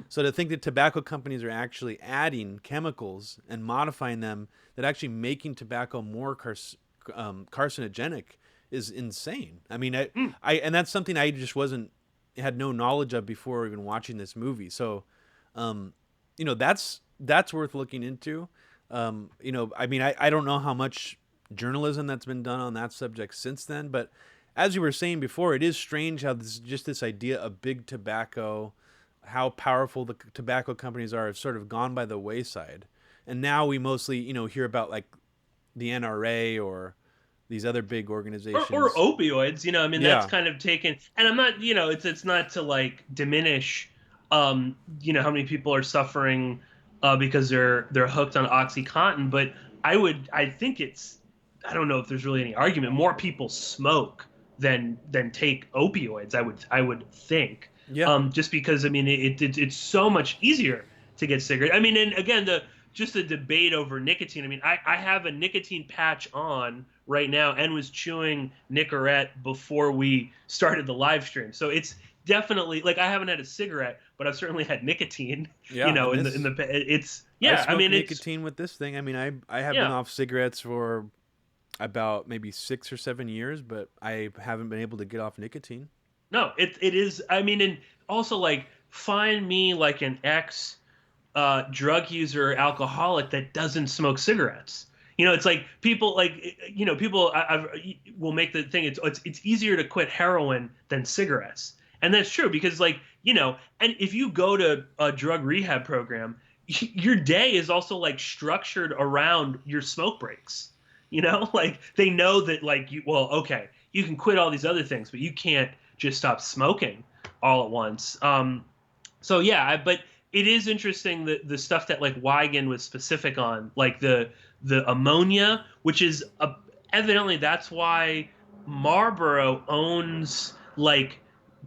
S1: So to think that tobacco companies are actually adding chemicals and modifying them, that actually making tobacco more carcinogenic is insane. I mean, and that's something I just had no knowledge of before even watching this movie. So, you know, that's worth looking into. You know, I mean, I don't know how much journalism that's been done on that subject since then, but as you were saying before, it is strange how this idea of big tobacco, how powerful the tobacco companies are, have sort of gone by the wayside. And now we mostly, you know, hear about like the NRA or these other big organizations.
S2: Or opioids, you know, I mean, that's kind of taken, and I'm not, you know, it's not to like diminish, you know, how many people are suffering because they're hooked on OxyContin, but I think I don't know if there's really any argument. More people smoke than take opioids. I would think. Yeah. Just because, I mean, it's so much easier to get cigarettes. I mean, and again, just the debate over nicotine. I mean, I have a nicotine patch on right now and was chewing Nicorette before we started the live stream. So it's definitely, like, I haven't had a cigarette, but I've certainly had nicotine. Yeah, you know, I mean,
S1: nicotine with this thing. I mean, I have been off cigarettes for about maybe 6 or 7 years, but I haven't been able to get off nicotine.
S2: No, it is. I mean, and also, like, find me like an ex drug user, alcoholic that doesn't smoke cigarettes. You know, it's like people like, you know, people will make the thing. It's easier to quit heroin than cigarettes. And that's true because, like, you know, and if you go to a drug rehab program, your day is also like structured around your smoke breaks. You know, like they know that, like, okay, you can quit all these other things, but you can't just stop smoking all at once. So yeah, but it is interesting that the stuff that like Wigan was specific on, like the ammonia, which is evidently that's why Marlboro owns like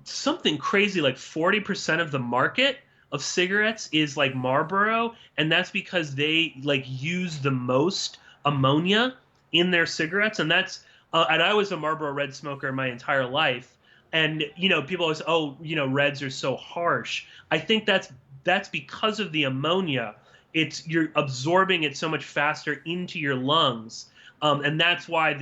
S2: something crazy, like 40% of the market of cigarettes is like Marlboro, and that's because they like use the most ammonia in their cigarettes, and that's and I was a Marlboro Red smoker my entire life, and you know, people always, oh, you know, Reds are so harsh. I think that's because of the ammonia. You're absorbing it so much faster into your lungs. And that's why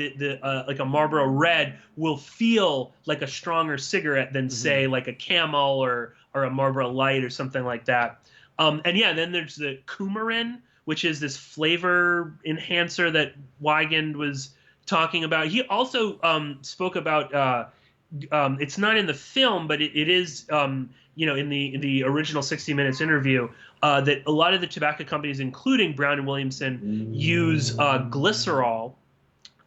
S2: like a Marlboro Red will feel like a stronger cigarette than say like a Camel or a Marlboro Light or something like that. And yeah, then there's the coumarin, which is this flavor enhancer that Weigand was talking about. He also spoke about it's not in the film, but it is in the original 60 Minutes interview that a lot of the tobacco companies, including Brown and Williamson, use glycerol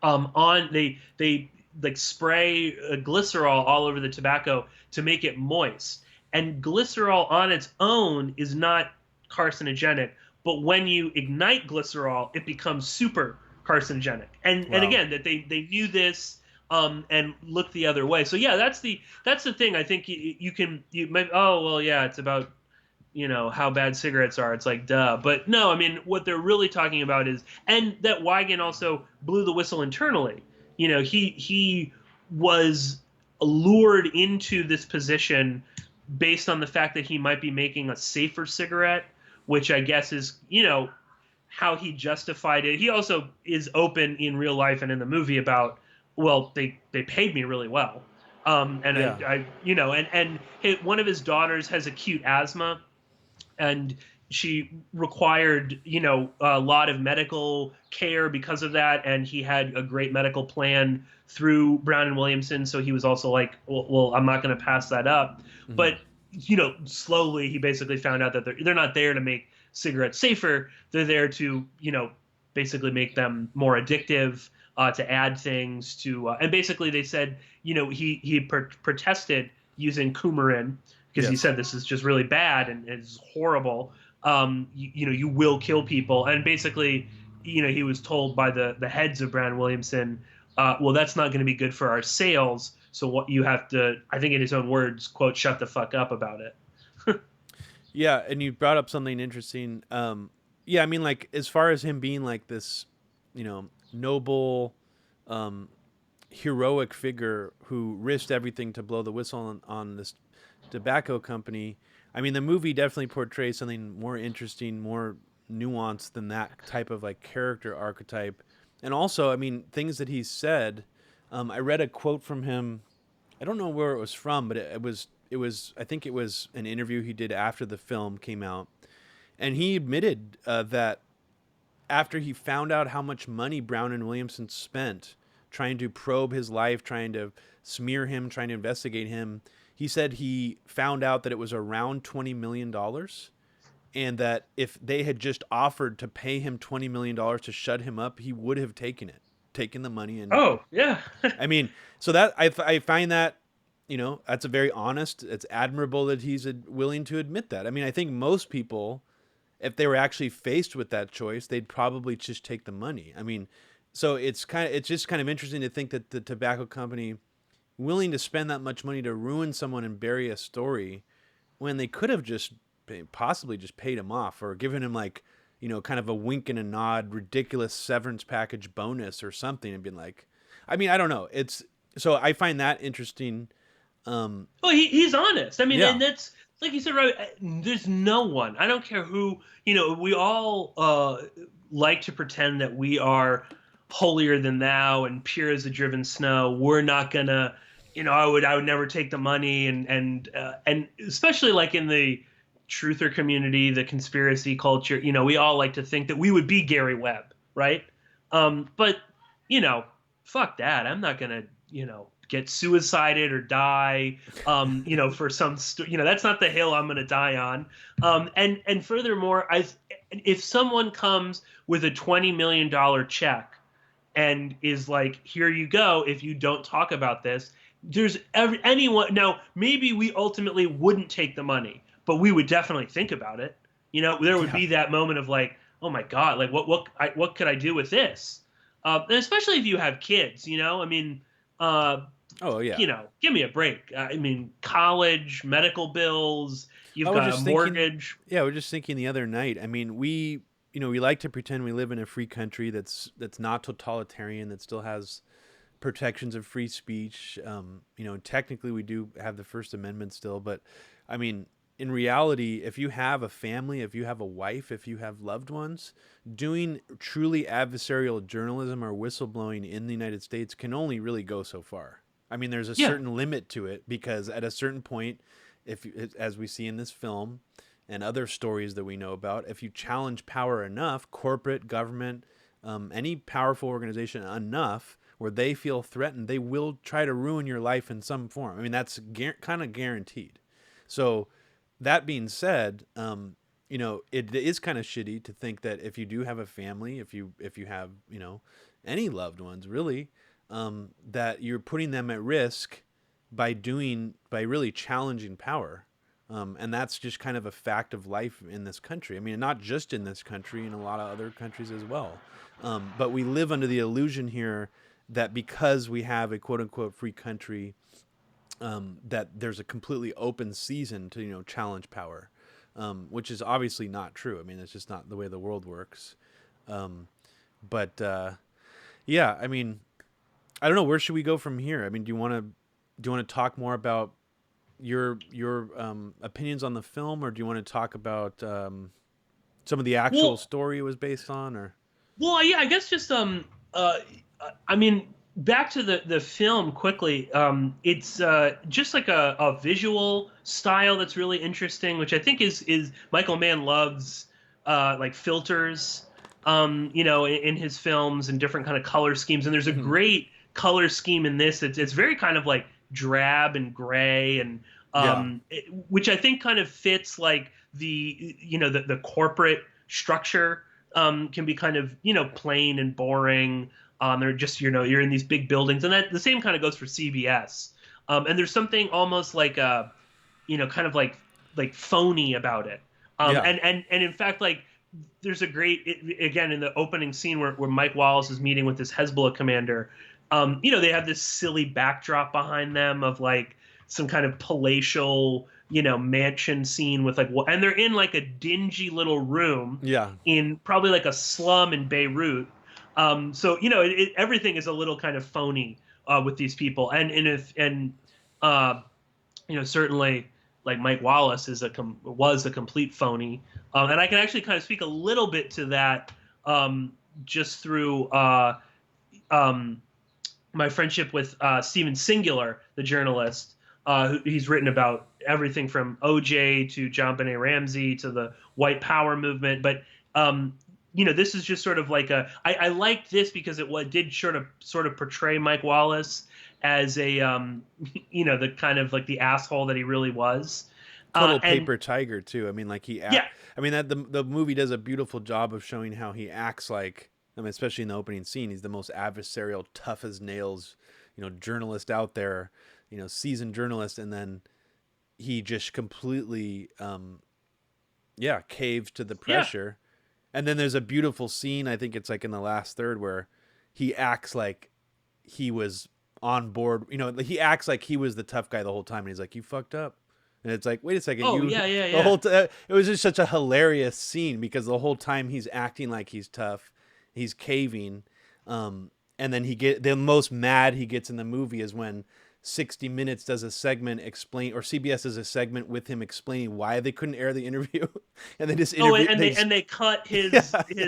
S2: they like spray glycerol all over the tobacco to make it moist. And glycerol on its own is not carcinogenic, but when you ignite glycerol, it becomes super carcinogenic. And again, that they knew this and looked the other way. So yeah, that's the thing. I think you might, oh well, yeah, it's about how bad cigarettes are. It's like, duh. But no, I mean, what they're really talking about is, and that Weigand also blew the whistle internally. He was lured into this position based on the fact that he might be making a safer cigarette, which I guess is, how he justified it. He also is open in real life and in the movie about, well, they paid me really well. One of his daughters has acute asthma, and she required, a lot of medical care because of that. And he had a great medical plan through Brown and Williamson. So he was also like, well, I'm not going to pass that up. Mm-hmm. But, slowly he basically found out that they're not there to make cigarettes safer. They're there to, basically make them more addictive, to add things to, and basically they said, he protested using coumarin because he said this is just really bad and it's horrible. You will kill people. And basically, he was told by the heads of Brown Williamson, well, that's not going to be good for our sales. So what you have to, I think in his own words, quote, shut the fuck up about it.
S1: Yeah. And you brought up something interesting. I mean, like, as far as him being like this, noble, heroic figure who risked everything to blow the whistle on this tobacco company. I mean, the movie definitely portrays something more interesting, more nuanced than that type of like character archetype. And also, I mean, things that he said. I read a quote from him. I don't know where it was from, but it was. I think it was an interview he did after the film came out, and he admitted that after he found out how much money Brown and Williamson spent trying to probe his life, trying to smear him, trying to investigate him, he said he found out that it was around $20 million, and that if they had just offered to pay him $20 million to shut him up, he would have taken the money. And
S2: oh yeah.
S1: I mean, so that I find that, that's a very honest, it's admirable that he's willing to admit that. I mean, I think most people, if they were actually faced with that choice, they'd probably just take the money. I mean, so it's just kind of interesting to think that the tobacco company willing to spend that much money to ruin someone and bury a story when they could have just possibly just paid him off or given him like, kind of a wink and a nod, ridiculous severance package bonus or something, and been like, I mean, I don't know. So I find that interesting.
S2: Well, he's honest. I mean, and that's, like you said, right, there's no one, I don't care who, we all like to pretend that we are holier than thou and pure as the driven snow. We're not gonna, I would never take the money, and especially like in the truther community, the conspiracy culture, we all like to think that we would be Gary Webb, right? But fuck that. I'm not gonna, get suicided or die, for some, that's not the hill I'm going to die on. And furthermore, if someone comes with a $20 million check and is like, here you go, if you don't talk about this, there's anyone. Now, maybe we ultimately wouldn't take the money, but we would definitely think about it. There would be that moment of like, oh my God, like what could I do with this? And especially if you have kids, I mean,
S1: oh yeah.
S2: Give me a break. I mean, college, medical bills, you've got a mortgage.
S1: We're just thinking the other night. I mean, we like to pretend we live in a free country that's not totalitarian, that still has protections of free speech. Technically we do have the First Amendment still, but I mean, in reality, if you have a family, if you have a wife, if you have loved ones, doing truly adversarial journalism or whistleblowing in the United States can only really go so far. I mean, there's a certain limit to it, because at a certain point, as we see in this film, and other stories that we know about, if you challenge power enough, corporate, government, any powerful organization enough where they feel threatened, they will try to ruin your life in some form. I mean, that's kind of guaranteed. So that being said, it is kind of shitty to think that if you do have a family, if you have, any loved ones really, that you're putting them at risk by really challenging power. And that's just kind of a fact of life in this country. I mean, not just in this country, in a lot of other countries as well. But we live under the illusion here that because we have a quote unquote free country, that there's a completely open season to, challenge power, which is obviously not true. I mean, it's just not the way the world works. Yeah, I mean, I don't know. Where should we go from here? I mean, do you want to talk more about your opinions on the film, or do you want to talk about some of the actual story it was based on, or?
S2: Well, yeah, I guess just I mean, back to the film quickly. It's just like a visual style that's really interesting, which I think is Michael Mann loves like filters, in his films and different kind of color schemes. And there's a great color scheme in this. It's very kind of like drab and gray, and which I think kind of fits like the corporate structure. Can be kind of plain and boring. They're just you're in these big buildings, and that the same kind of goes for CBS. And there's something almost like kind of like phony about it. And in fact, like there's a great again in the opening scene where Mike Wallace is meeting with this Hezbollah commander. They have this silly backdrop behind them of like some kind of palatial, mansion scene with like, and they're in like a dingy little room, in probably like a slum in Beirut. So everything is a little kind of phony with these people, and certainly like Mike Wallace was a complete phony, and I can actually kind of speak a little bit to that just through my friendship with Steven Singular, the journalist. He's written about everything from OJ to John Benet Ramsey to the white power movement. But, this is just sort of like I liked this because it did sort of portray Mike Wallace as a, the kind of like the asshole that he really was.
S1: Total paper tiger too. I mean, like I mean, that the movie does a beautiful job of showing how he acts like, I mean, especially in the opening scene, he's the most adversarial, tough as nails, journalist out there, seasoned journalist, and then he just completely caves to the pressure. And then there's a beautiful scene, I think it's like in the last third, where he acts like he was on board, he acts like he was the tough guy the whole time, and he's like, you fucked up. And it's like, wait a second, the whole it was just such a hilarious scene because the whole time he's acting like he's tough, he's caving, and then the most mad he gets in the movie is when 60 Minutes does a segment or CBS does a segment with him explaining why they couldn't air the interview, and they just
S2: they cut his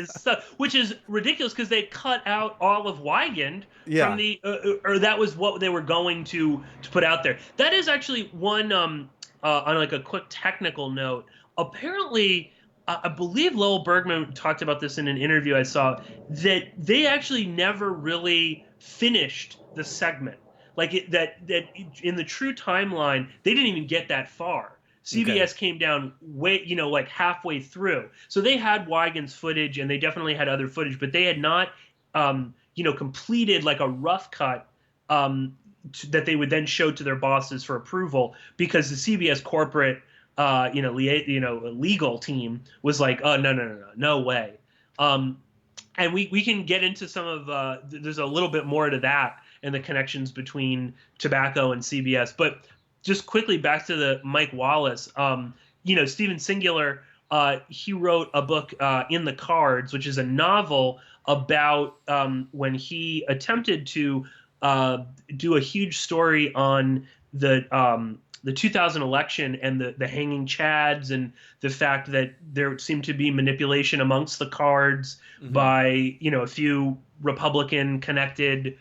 S2: stuff, which is ridiculous because they cut out all of Weigand from the or that was what they were going to put out there. That is actually one on like a quick technical note. Apparently, I believe Lowell Bergman talked about this in an interview I saw, that they actually never really finished the segment. Like that in the true timeline, they didn't even get that far. CBS came down way, like halfway through. So they had Weigand's footage, and they definitely had other footage, but they had not, completed like a rough cut that they would then show to their bosses for approval, because the CBS corporate, legal team was like, oh, no way. And we can get into some of there's a little bit more to that and the connections between tobacco and CBS. But just quickly back to the Mike Wallace, Steven Singular, he wrote a book, In the Cards, which is a novel about when he attempted to do a huge story on the 2000 election and the hanging chads, and the fact that there seemed to be manipulation amongst the cards by, a few Republican connected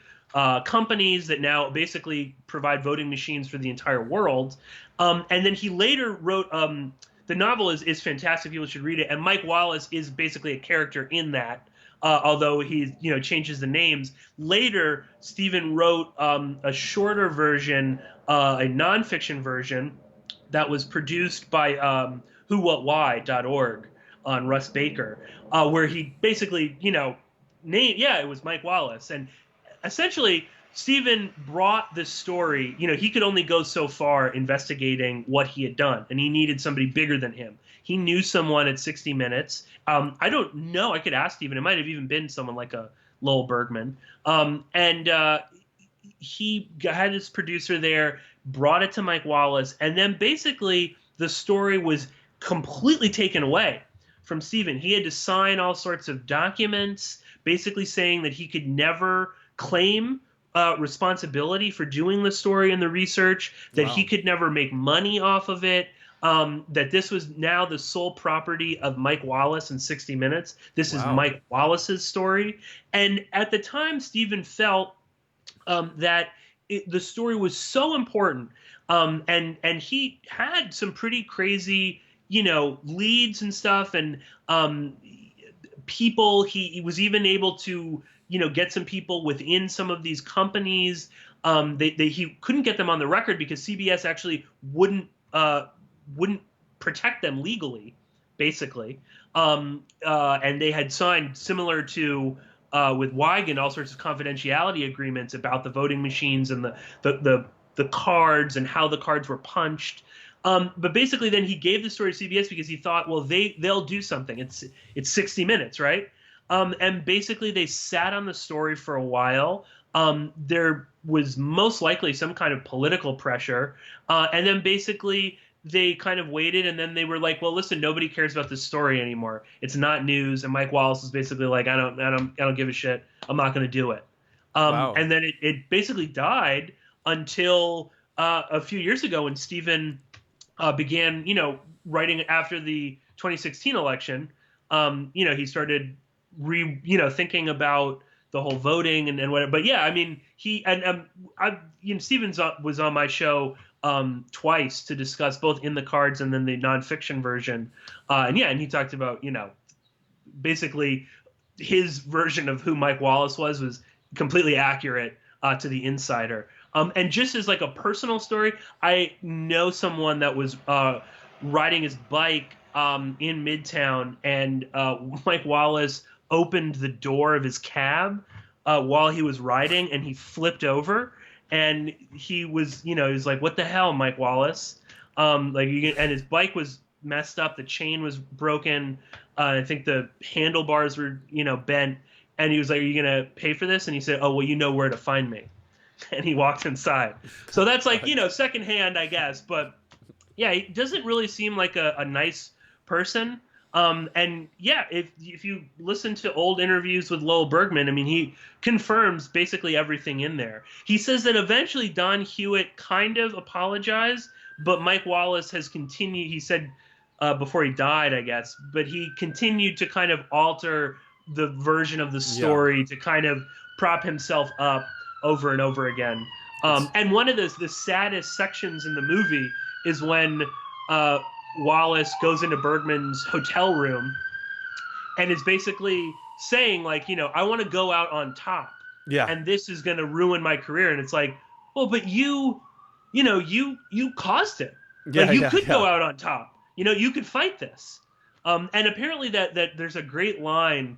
S2: companies that now basically provide voting machines for the entire world. And then he later wrote the novel is fantastic. People should read it. And Mike Wallace is basically a character in that. Although he, changes the names. Later, Stephen wrote a shorter version, a nonfiction version, that was produced by whowhatwhy.org on Russ Baker, where he basically, it was Mike Wallace. And essentially, Stephen brought this story, he could only go so far investigating what he had done, and he needed somebody bigger than him. He knew someone at 60 Minutes. I don't know. I could ask Stephen. It might have even been someone like a Lowell Bergman. He had his producer there, brought it to Mike Wallace, and then basically the story was completely taken away from Stephen. He had to sign all sorts of documents, basically saying that he could never claim responsibility for doing the story and the research, that he could never make money off of it, that this was now the sole property of Mike Wallace and 60 Minutes. This is Mike Wallace's story. And at the time, Stephen felt that the story was so important, and he had some pretty crazy, leads and stuff, and people. He was even able to, get some people within some of these companies. He couldn't get them on the record because CBS actually wouldn't protect them legally, basically. And they had signed, similar to with Wiegand, all sorts of confidentiality agreements about the voting machines and the cards and how the cards were punched. But basically, then he gave the story to CBS because he thought, well, they'll do something. It's 60 Minutes, right? And basically, they sat on the story for a while. There was most likely some kind of political pressure, and then basically they kind of waited, and then they were like, well, listen, nobody cares about this story anymore. It's not news. And Mike Wallace was basically like, I don't give a shit. I'm not going to do it. And then it basically died until a few years ago when Stephen began, writing after the 2016 election. He started thinking about the whole voting and whatever. But yeah, I mean, Stephen was on my show twice to discuss both In the Cards and then the nonfiction version. And he talked about, basically his version of who Mike Wallace was completely accurate to the insider. And just as like a personal story, I know someone that was riding his bike in Midtown, and Mike Wallace opened the door of his cab while he was riding, and he flipped over. And he was, he was like, "What the hell, Mike Wallace?" And his bike was messed up. The chain was broken. I think the handlebars were, bent. And he was like, "Are you gonna pay for this?" And he said, "Oh, well, you know where to find me." And he walked inside. So that's like, secondhand, I guess. But yeah, he doesn't really seem like a nice person. If you listen to old interviews with Lowell Bergman, I mean, he confirms basically everything in there. He says that eventually Don Hewitt kind of apologized, but Mike Wallace has continued, he said before he died, I guess, but he continued to kind of alter the version of the story to kind of prop himself up over and over again. And one of the saddest sections in the movie is when Wallace goes into Bergman's hotel room and is basically saying, like, I want to go out on top. Yeah. And this is going to ruin my career. And it's like, well, but you caused it. Yeah, like, you could go out on top. You could fight this. And apparently that there's a great line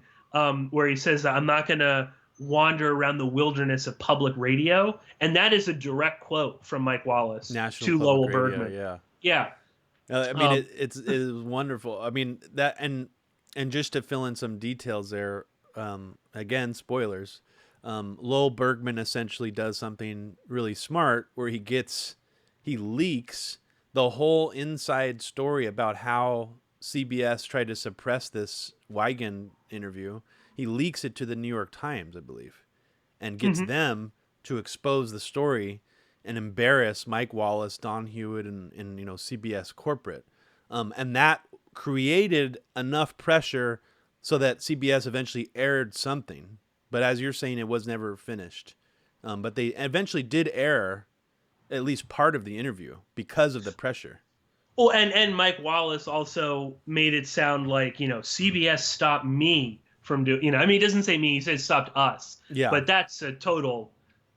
S2: where he says that I'm not going to wander around the wilderness of public radio. And that is a direct quote from Mike Wallace to Lowell Bergman.
S1: Yeah.
S2: Yeah.
S1: I mean, it was wonderful. I mean, that and just to fill in some details there, again, spoilers. Lowell Bergman essentially does something really smart where he leaks the whole inside story about how CBS tried to suppress this Wiegand interview. He leaks it to the New York Times, I believe, and gets them to expose the story and embarrass Mike Wallace, Don Hewitt, and CBS corporate. And that created enough pressure so that CBS eventually aired something. But as you're saying, it was never finished. But they eventually did air at least part of the interview because of the pressure.
S2: Well, and Mike Wallace also made it sound like, CBS stopped me from doing, I mean, he doesn't say me, he says stopped us.
S1: Yeah.
S2: But that's a total,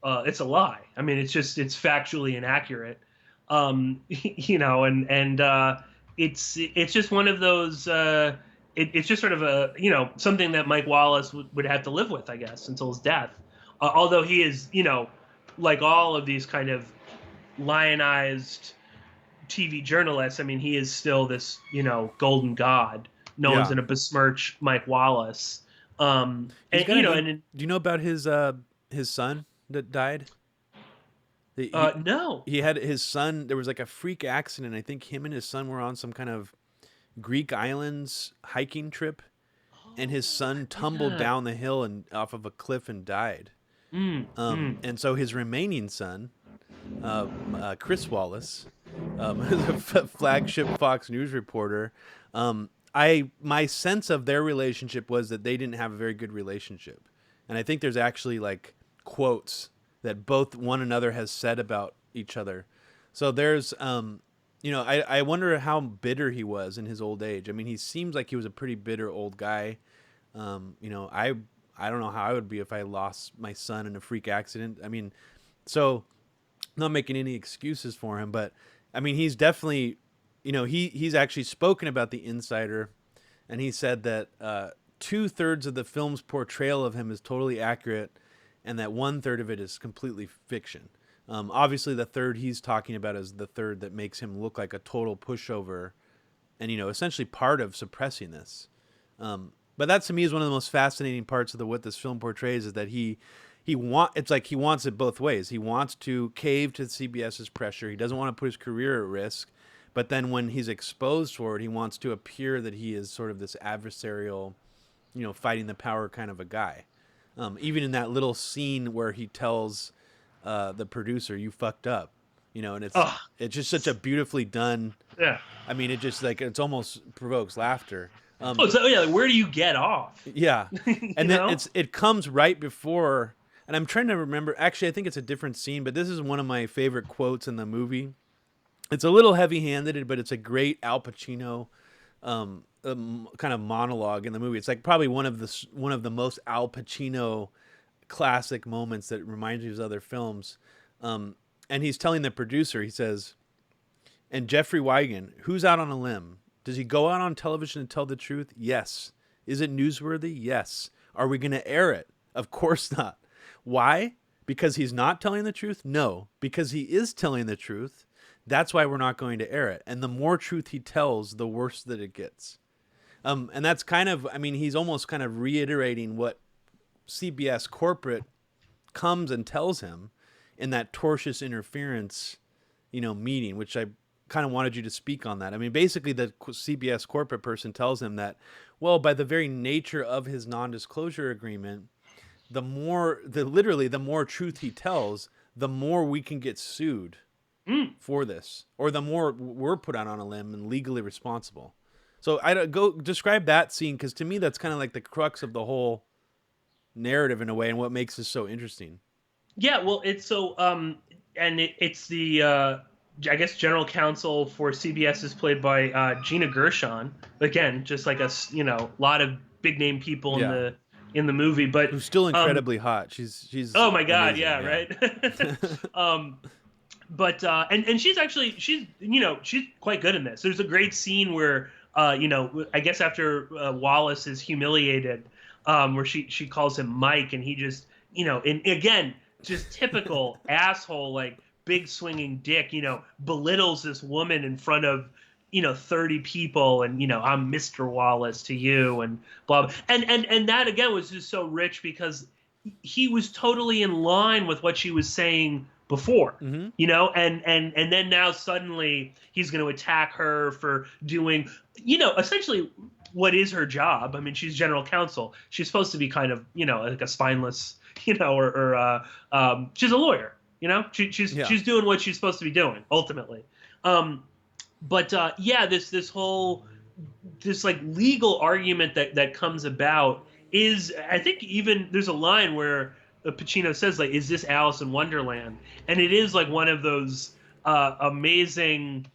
S2: it's a lie. I mean, it's factually inaccurate. It's just one of those, it's just sort of something that Mike Wallace would have to live with, I guess, until his death. Although he is, like all of these kind of lionized TV journalists, I mean, he is still this, golden god. No one's going to besmirch Mike Wallace. Do
S1: you know about his son that died?
S2: No.
S1: He had his son. There was like a freak accident. I think him and his son were on some kind of Greek islands hiking trip, and his son tumbled down the hill and off of a cliff and died. And so his remaining son, Chris Wallace, a flagship Fox News reporter. My sense of their relationship was that they didn't have a very good relationship, and I think there's actually like quotes that both one another has said about each other. So there's, I wonder how bitter he was in his old age. I mean, he seems like he was a pretty bitter old guy. I don't know how I would be if I lost my son in a freak accident. I mean, so not making any excuses for him, but I mean, he's definitely, he's actually spoken about The Insider, and he said that 2/3 of the film's portrayal of him is totally accurate, and that 1/3 of it is completely fiction. Obviously, the third he's talking about is the third that makes him look like a total pushover, and essentially part of suppressing this. But that to me is one of the most fascinating parts of what this film portrays, is that it's like he wants it both ways. He wants to cave to CBS's pressure. He doesn't want to put his career at risk. But then when he's exposed for it, he wants to appear that he is sort of this adversarial, fighting the power kind of a guy. Even in that little scene where he tells the producer, "You fucked up," and it's just such a beautifully done.
S2: Yeah.
S1: I mean, it just it almost provokes laughter.
S2: Where do you get off?
S1: Yeah, and then it comes right before, and I'm trying to remember. Actually, I think it's a different scene, but this is one of my favorite quotes in the movie. It's a little heavy-handed, but it's a great Al Pacino kind of monologue in the movie. It's like probably one of the most Al Pacino classic moments that reminds me of his other films. And he's telling the producer, he says, "And Jeffrey Wigand, who's out on a limb? Does he go out on television and tell the truth? Yes. Is it newsworthy? Yes. Are we going to air it? Of course not. Why? Because he's not telling the truth? No. Because he is telling the truth. That's why we're not going to air it. And the more truth he tells, the worse that it gets." And that's kind of, I mean, he's almost kind of reiterating what CBS corporate comes and tells him in that tortious interference, meeting, which I kind of wanted you to speak on that. I mean, basically the CBS corporate person tells him that, well, by the very nature of his non-disclosure agreement, the more truth he tells, the more we can get sued for this, or the more we're put out on a limb and legally responsible. So go describe that scene, because to me that's kind of like the crux of the whole narrative in a way, and what makes this so interesting.
S2: Yeah, well, it's so it's the I guess general counsel for CBS is played by Gina Gershon. Again, just like a lot of big name people in the movie, but
S1: who's still incredibly hot. She's
S2: oh my god,
S1: amazing,
S2: right. But and she's quite good in this. There's a great scene where I guess after Wallace is humiliated, where she calls him Mike, and he just and again, just typical asshole, like big swinging dick, belittles this woman in front of 30 people, and I'm Mr. Wallace to you, and blah, blah. And that again was just so rich, because he was totally in line with what she was saying before, and then now suddenly he's going to attack her for doing, essentially what is her job. I mean, she's general counsel. She's supposed to be kind of, like a spineless, or she's a lawyer, she's doing what she's supposed to be doing ultimately. This whole, like legal argument that comes about is, I think even there's a line where Pacino says, like, is this Alice in Wonderland? And it is like one of those amazing,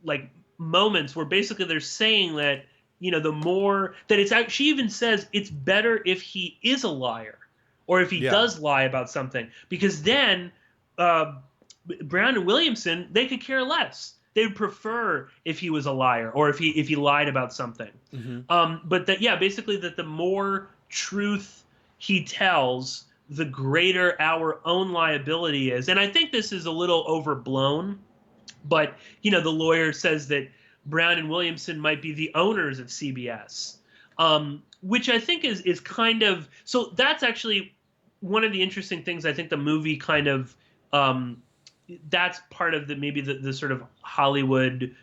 S2: like, moments where basically they're saying that, the more that it's out, she even says it's better if he is a liar or if he does lie about something, because then Brown and Williamson, they could care less. They would prefer if he was a liar or if he lied about something. But that, basically that the more truth he tells, the greater our own liability is. And I think this is a little overblown, but the lawyer says that Brown and Williamson might be the owners of CBS, which I think is kind of, so that's actually one of the interesting things. I think the movie kind of, that's part of maybe the sort of Hollywood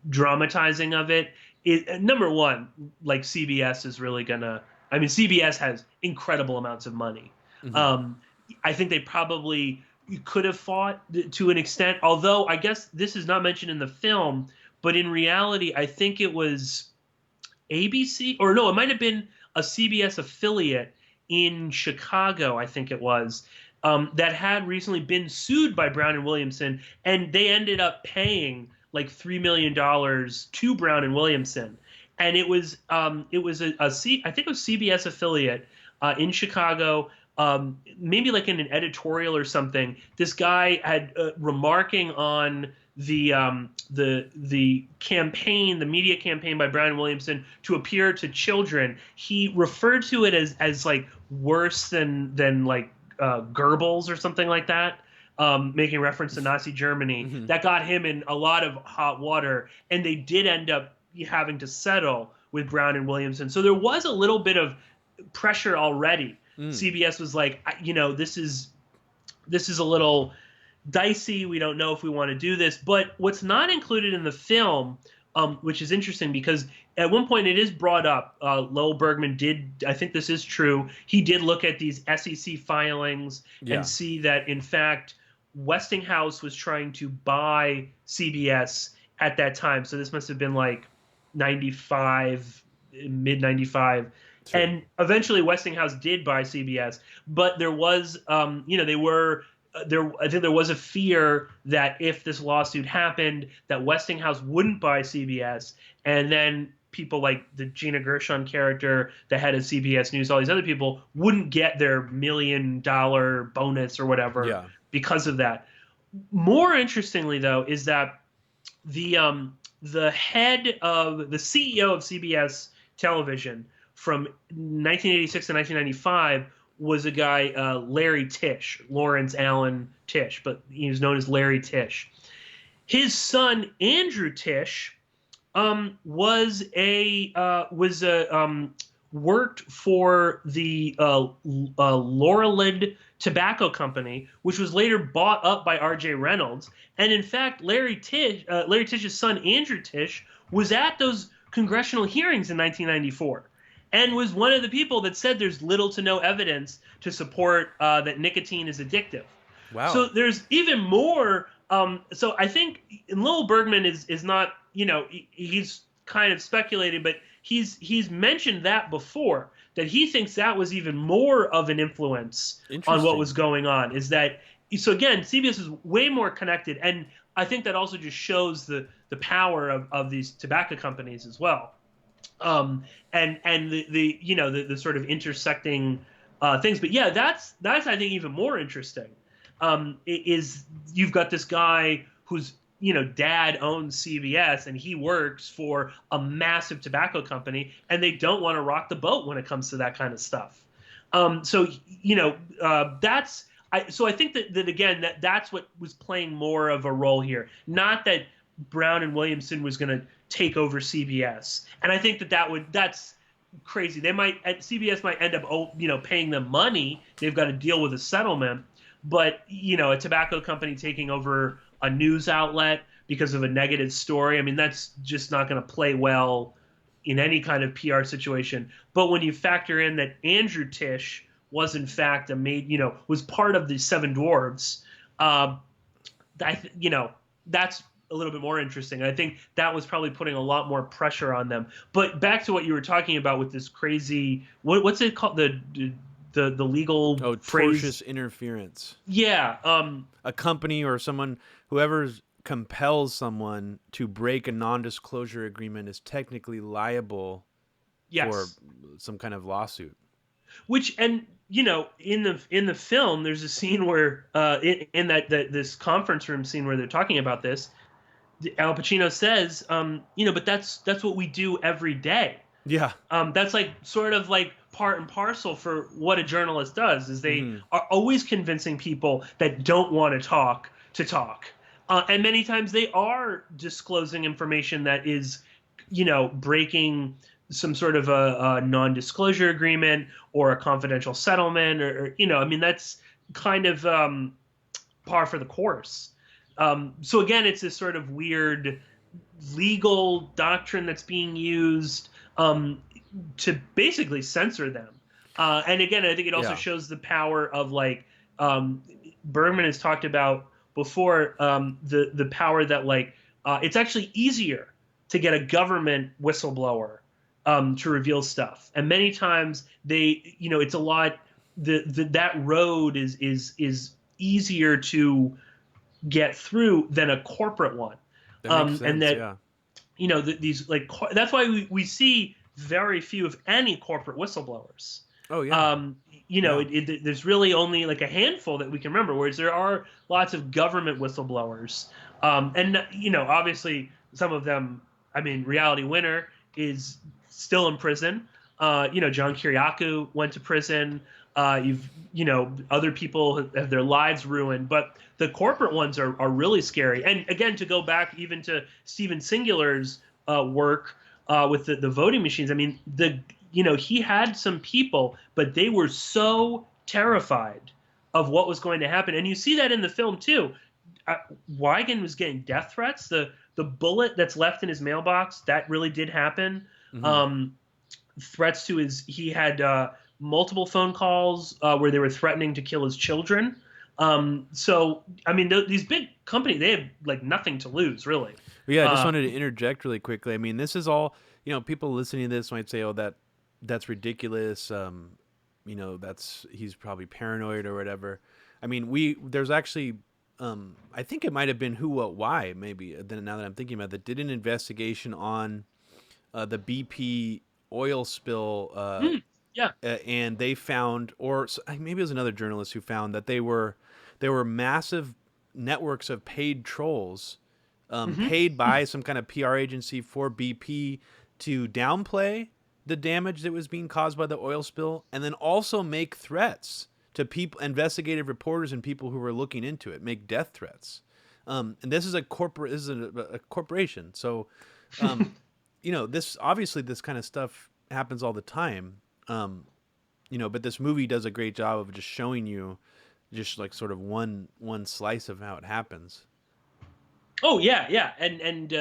S2: dramatizing of it. Number one, like CBS is really gonna, CBS has incredible amounts of money. I think they probably could have fought to an extent, although I guess this is not mentioned in the film, but in reality, I think it was ABC, or no, it might have been a CBS affiliate in Chicago, I think it was, that had recently been sued by Brown and Williamson, and they ended up paying like $3 million to Brown and Williamson. And it was I think it was CBS affiliate in Chicago, maybe like in an editorial or something. This guy had remarking on the campaign, the media campaign by Brown and Williamson to appear to children. He referred to it as like worse than like Goebbels or something like that, making reference to Nazi Germany. That got him in a lot of hot water, and they did end up having to settle with Brown and Williamson. So there was a little bit of pressure already. CBS was like, this is a little dicey. We don't know if we want to do this. But what's not included in the film, which is interesting because at one point it is brought up, Lowell Bergman did, I think this is true, he did look at these SEC filings and see that, in fact, Westinghouse was trying to buy CBS at that time. So this must have been like 95, mid 95. Sure. And eventually Westinghouse did buy CBS, but there was, they were there. I think there was a fear that if this lawsuit happened, that Westinghouse wouldn't buy CBS, and then people like the Gina Gershon character, the head of CBS News, all these other people wouldn't get their $1 million bonus or whatever because of that. More interestingly, though, is that the head of the CEO of CBS Television from 1986 to 1995 was a guy, Larry Tisch, Lawrence Allen Tisch, but he was known as Larry Tisch. His son, Andrew Tisch, worked for the Laurelid Tobacco Company, which was later bought up by R.J. Reynolds. And in fact, Larry Tisch's son, Andrew Tisch, was at those congressional hearings in 1994. And was one of the people that said there's little to no evidence to support that nicotine is addictive. Wow. So there's even more. So I think Lowell Bergman is not, he's kind of speculated, but he's mentioned that before, that he thinks that was even more of an influence on what was going on. Is that, so again, CBS is way more connected. And I think that also just shows the power of these tobacco companies as well. And the sort of intersecting things, but that's I think even more interesting. Is you've got this guy whose dad owns CBS and he works for a massive tobacco company, and they don't want to rock the boat when it comes to that kind of stuff. So I think that again that's what was playing more of a role here. Not that Brown and Williamson was going to take over CBS, and I think that's crazy. CBS might end up paying them money. They've got to deal with a settlement, but a tobacco company taking over a news outlet because of a negative story, I mean, that's just not going to play well in any kind of PR situation. But when you factor in that Andrew Tisch was in fact was part of the Seven Dwarves, that's a little bit more interesting. I think that was probably putting a lot more pressure on them. But back to what you were talking about with this crazy, what's it called? The legal phrase?
S1: Tortious interference.
S2: Yeah.
S1: A company or someone, whoever's compels someone to break a non-disclosure agreement is technically liable for
S2: Yes.
S1: some kind of lawsuit.
S2: Which, and in the film, there's a scene where in that this conference room scene where they're talking about this, Al Pacino says, but that's what we do every day.
S1: Yeah.
S2: That's like sort of like part and parcel for what a journalist does, is they
S1: Mm-hmm.
S2: are always convincing people that don't want to talk. And many times they are disclosing information that is, breaking some sort of a non-disclosure agreement or a confidential settlement, or I mean, that's kind of par for the course. So again, it's this sort of weird legal doctrine that's being used to basically censor them. And again, I think it also
S1: Yeah.
S2: shows the power of like Bergman has talked about before, the power that like it's actually easier to get a government whistleblower to reveal stuff, and many times they, it's a lot. That road is easier to get through than a corporate one,
S1: That makes
S2: and
S1: sense.
S2: that
S1: Yeah.
S2: these like that's why we see very few, if any, corporate whistleblowers.
S1: Oh yeah.
S2: um
S1: Yeah.
S2: there's really only like a handful that we can remember, whereas there are lots of government whistleblowers. And obviously some of them, I mean, Reality Winner is still in prison. John Kiriakou went to prison. You've other people have their lives ruined, but the corporate ones are really scary. And again, to go back even to Steven Singular's work with the voting machines, I mean, he had some people, but they were so terrified of what was going to happen, and you see that in the film too. Weigand was getting death threats. The bullet that's left in his mailbox, that really did happen.
S1: Mm-hmm.
S2: Threats to he had multiple phone calls where they were threatening to kill his children. So I mean, these big companies, they have like nothing to lose, really.
S1: But yeah, I just
S2: Uh,
S1: wanted to interject really quickly. I mean, this is all, people listening to this might say, "Oh, that's ridiculous." That's he's probably paranoid or whatever. I mean, there's actually, I think it might have been Who What Why, maybe. Then now that I'm thinking about it, that did an investigation on the BP oil spill,
S2: yeah.
S1: and they found, or maybe it was another journalist who found that there were massive networks of paid trolls,
S2: Hmm.
S1: paid by some kind of PR agency for BP to downplay the damage that was being caused by the oil spill, and then also make threats to people, investigative reporters, and people who were looking into it, make death threats. And this is a corporate, this is a corporation. So, um, this obviously this kind of stuff happens all the time. But this movie does a great job of just showing you just like sort of one slice of how it happens.
S2: Oh yeah, yeah, and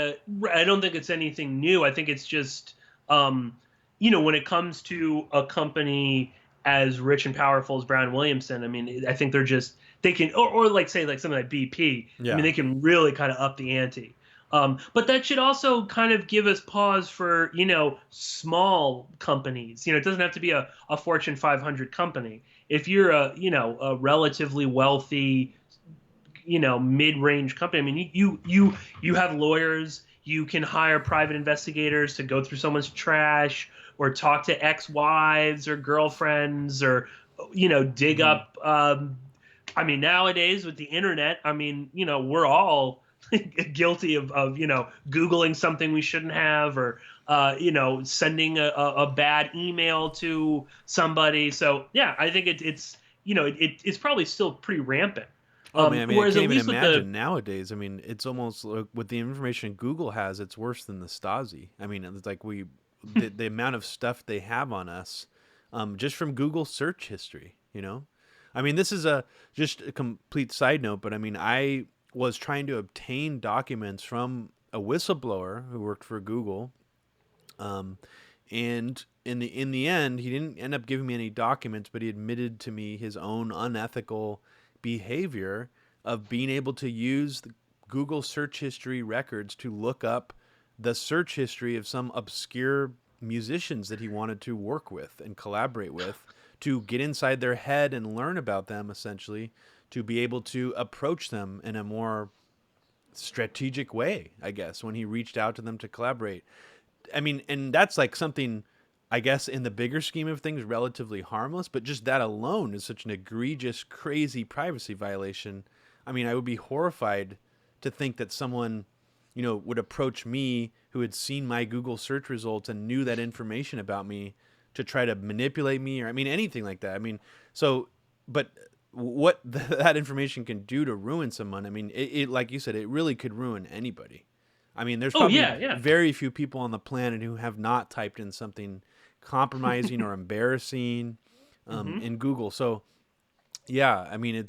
S2: I don't think it's anything new. I think it's just, when it comes to a company as rich and powerful as Brown Williamson, I mean, I think they can, or like say like something like BP. I mean,
S1: Yeah.
S2: they can really kind of up the ante. But that should also kind of give us pause for small companies. It doesn't have to be a Fortune 500 company. If you're a relatively wealthy mid-range company. I mean, you have lawyers. You can hire private investigators to go through someone's trash or talk to ex-wives or girlfriends or dig
S1: Mm-hmm.
S2: up. I mean, nowadays with the internet, I mean, we're all guilty of Googling something we shouldn't have, or sending a bad email to somebody. So yeah, I think it's probably still pretty rampant.
S1: Oh man, I mean, I
S2: Whereas
S1: can't
S2: at
S1: even
S2: least with the
S1: imagine nowadays. I mean, it's almost like with the information Google has, it's worse than the Stasi. I mean, it's like the amount of stuff they have on us, just from Google search history. I mean, this is just a complete side note, but I mean, I was trying to obtain documents from a whistleblower who worked for Google, um, and in the end, he didn't end up giving me any documents, but he admitted to me his own unethical behavior of being able to use the Google search history records to look up the search history of some obscure musicians that he wanted to work with and collaborate with, to get inside their head and learn about them, essentially, to be able to approach them in a more strategic way, I guess, when he reached out to them to collaborate. I mean, and that's like something, I guess, in the bigger scheme of things, relatively harmless, but just that alone is such an egregious, crazy privacy violation. I mean, I would be horrified to think that someone, would approach me who had seen my Google search results and knew that information about me to try to manipulate me, or, I mean, anything like that. I mean, so, but what that information can do to ruin someone, I mean, it like you said, it really could ruin anybody. I mean, there's
S2: Oh
S1: probably
S2: yeah, yeah.
S1: very few people on the planet who have not typed in something compromising or embarrassing
S2: Hmm.
S1: in Google. So yeah, I mean,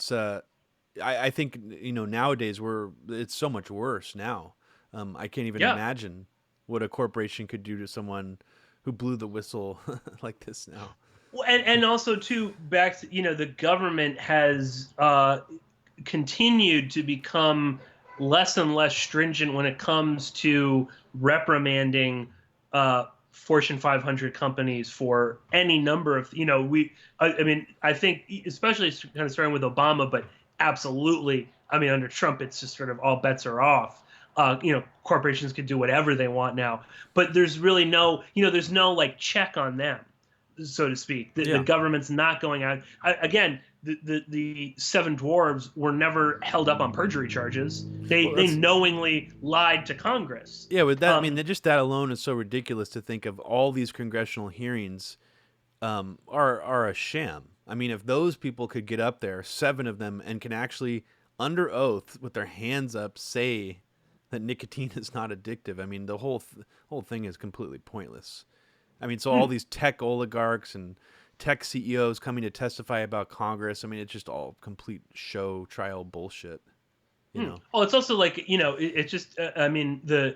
S1: I think nowadays it's so much worse now. I can't even
S2: Yeah.
S1: imagine what a corporation could do to someone who blew the whistle like this now.
S2: Well, and also too, back to, the government has continued to become less and less stringent when it comes to reprimanding Fortune 500 companies for any number of, I mean, I think especially kind of starting with Obama, but absolutely, I mean, under Trump, it's just sort of all bets are off. Corporations can do whatever they want now, but there's really no, there's no like check on them, so to speak. The
S1: Yeah.
S2: government's not going out. Again, the seven dwarves were never held up on perjury charges.
S1: Well,
S2: They
S1: that's
S2: knowingly lied to Congress.
S1: yeah. With that, I mean, just that alone is so ridiculous to think of all these congressional hearings are a sham. I mean, if those people could get up there, 7 of them, and can actually, under oath, with their hands up, say that nicotine is not addictive, I mean, the whole thing is completely pointless. I mean, so all these tech oligarchs and tech CEOs coming to testify about Congress, I mean, it's just all complete show trial bullshit, you know?
S2: Oh, it's also like, it's just I mean, the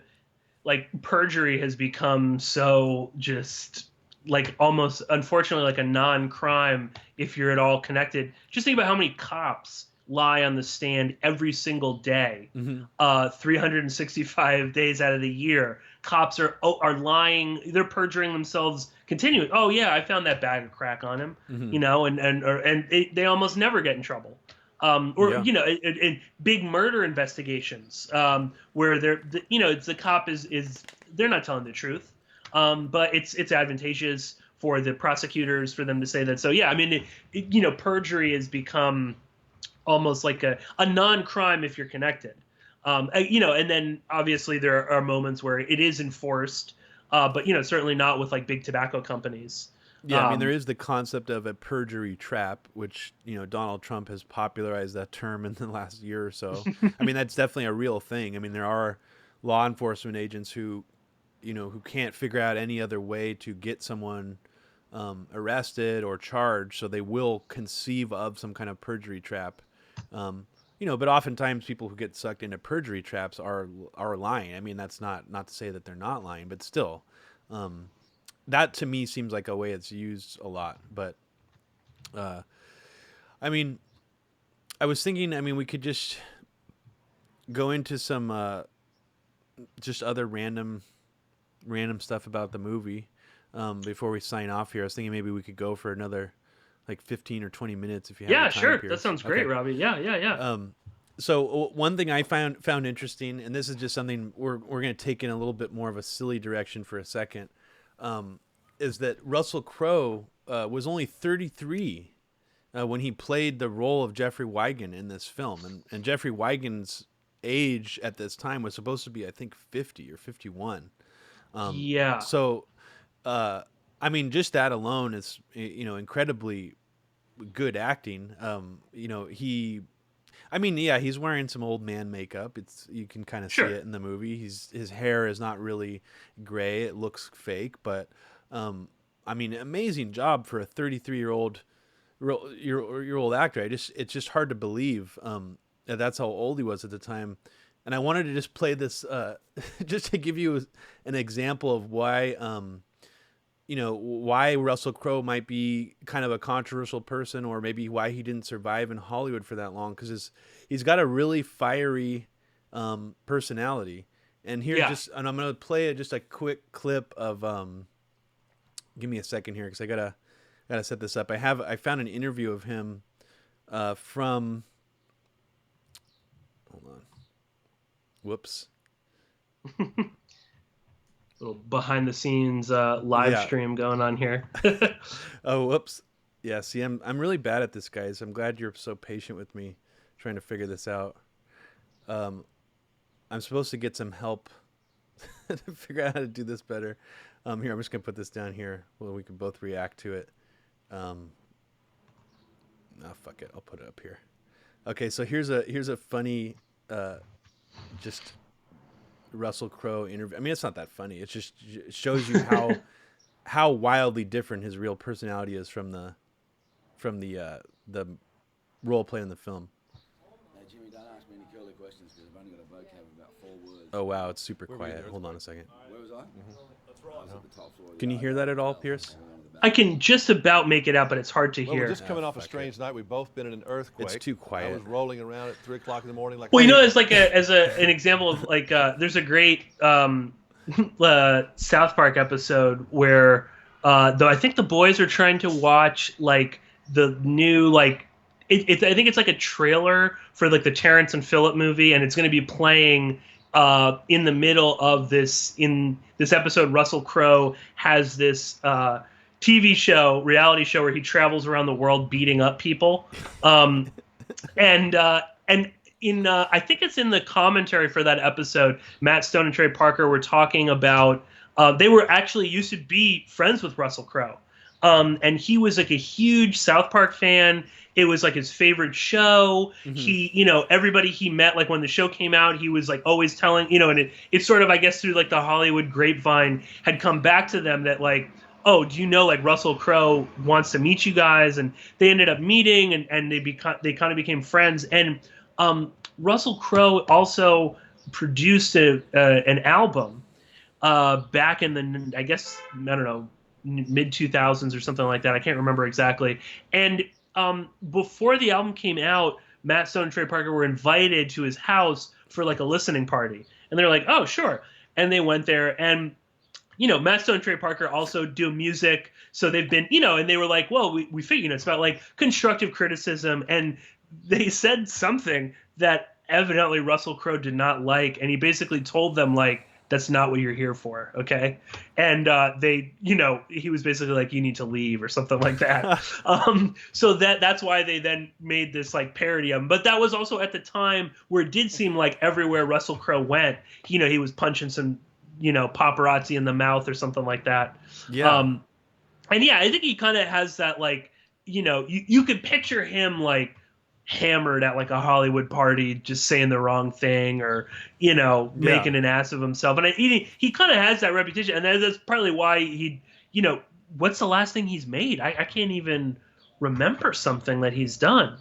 S2: like perjury has become so just like almost unfortunately like a non-crime if you're at all connected. Just think about how many cops lie on the stand every single day, 365 days out of the year. Cops are lying, they're perjuring themselves continuing. Oh yeah, I found that bag of crack on him, and they almost never get in trouble. Or
S1: Yeah.
S2: in big murder investigations, where it's the cop is they're not telling the truth, but it's advantageous for the prosecutors for them to say that. So yeah, I mean, perjury has become almost like a non-crime if you're connected. And then obviously there are moments where it is enforced, but certainly not with like big tobacco companies.
S1: Yeah, I mean, there is the concept of a perjury trap, which, Donald Trump has popularized that term in the last year or so. I mean, that's definitely a real thing. I mean, there are law enforcement agents who, who can't figure out any other way to get someone arrested or charged, so they will conceive of some kind of perjury trap. But oftentimes people who get sucked into perjury traps are lying. I mean, that's not to say that they're not lying, but still, that to me seems like a way it's used a lot. But I mean, I was thinking, I mean, we could just go into some just other random stuff about the movie before we sign off here. I was thinking maybe we could go for another like 15 or 20 minutes if you have
S2: Yeah,
S1: the time,
S2: sure.
S1: Pierce.
S2: That sounds great,
S1: Okay.
S2: Robbie. Yeah.
S1: So one thing I found interesting, and this is just something we're going to take in a little bit more of a silly direction for a second, is that Russell Crowe was only 33 when he played the role of Jeffrey Wigand in this film, and Jeffrey Wigand's age at this time was supposed to be, I think, 50 or 51.
S2: Yeah.
S1: So, I mean, just that alone is, incredibly good acting. I mean, yeah, he's wearing some old man makeup. You can kind of see
S2: Sure.
S1: it in the movie. His hair is not really gray; it looks fake. But I mean, amazing job for a 33-year-old year old actor. It's just hard to believe that that's how old he was at the time. And I wanted to just play this just to give you an example of why why Russell Crowe might be kind of a controversial person, or maybe why he didn't survive in Hollywood for that long, because he's got a really fiery personality. And and I'm gonna play just a quick clip of give me a second here, because I gotta set this up. I found an interview of him from, hold on. Whoops.
S2: Little behind the scenes live stream going on here.
S1: Oh, whoops. Yeah, see, I'm really bad at this, guys. I'm glad you're so patient with me trying to figure this out. I'm supposed to get some help to figure out how to do this better. Here, I'm just gonna put this down here where we can both react to it. Fuck it, I'll put it up here. Okay, so here's a funny, just Russell Crowe interview. I mean, it's not that funny. It just shows you how wildly different his real personality is from the role played in the film.
S3: Now, Jimmy, don't ask me any curly questions because I've only got a vocab of about 4 words.
S1: Oh wow, it's super quiet. Hold on a second.
S3: Where was I? I was at the top floor.
S1: Can you hear that at all, Pearse?
S2: I can just about make it out, but it's hard to
S4: Well,
S2: hear.
S4: we're just coming off a strange night. We've both been in an earthquake.
S1: It's too quiet.
S4: I was rolling around at 3 o'clock in the morning. Like,
S2: Well, you know, as like an example of like, there's a great South Park episode where, though I think the boys are trying to watch like the new like, I think it's like a trailer for like the Terrence and Phillip movie, and it's going to be playing in the middle of this. In this episode, Russell Crowe has this TV show, reality show, where he travels around the world beating up people, and in I think it's in the commentary for that episode, Matt Stone and Trey Parker were talking about they were actually used to be friends with Russell Crowe, and he was like a huge South Park fan. It was like his favorite show. Mm-hmm. He, you know, everybody he met, like when the show came out, he was like always telling, you know, and it sort of, I guess, through like the Hollywood grapevine had come back to them that like, oh, do you know, like Russell Crowe wants to meet you guys, and they ended up meeting, and they kind of became friends. And Russell Crowe also produced an album back in the, I guess, I don't know, mid 2000s or something like that. I can't remember exactly. And before the album came out, Matt Stone and Trey Parker were invited to his house for like a listening party, and they're like, oh, sure. And they went there, and you know, Matt Stone and Trey Parker also do music, so they've been, you know, and they were like, well, we figure, you know, it's about like constructive criticism, and they said something that evidently Russell Crowe did not like, and he basically told them like, that's not what you're here for, okay? And they, you know, he was basically like, you need to leave or something like that. So that's why they then made this like parody of him. But that was also at the time where it did seem like everywhere Russell Crowe went, you know, he was punching some, you know, paparazzi in the mouth or something like that.
S1: Yeah.
S2: And yeah, I think he kind of has that like, you know, you could picture him like hammered at like a Hollywood party, just saying the wrong thing, or, you know, making an ass of himself. And he kind of has that reputation, and that's partly why he, you know, what's the last thing he's made? I can't even remember something that he's done.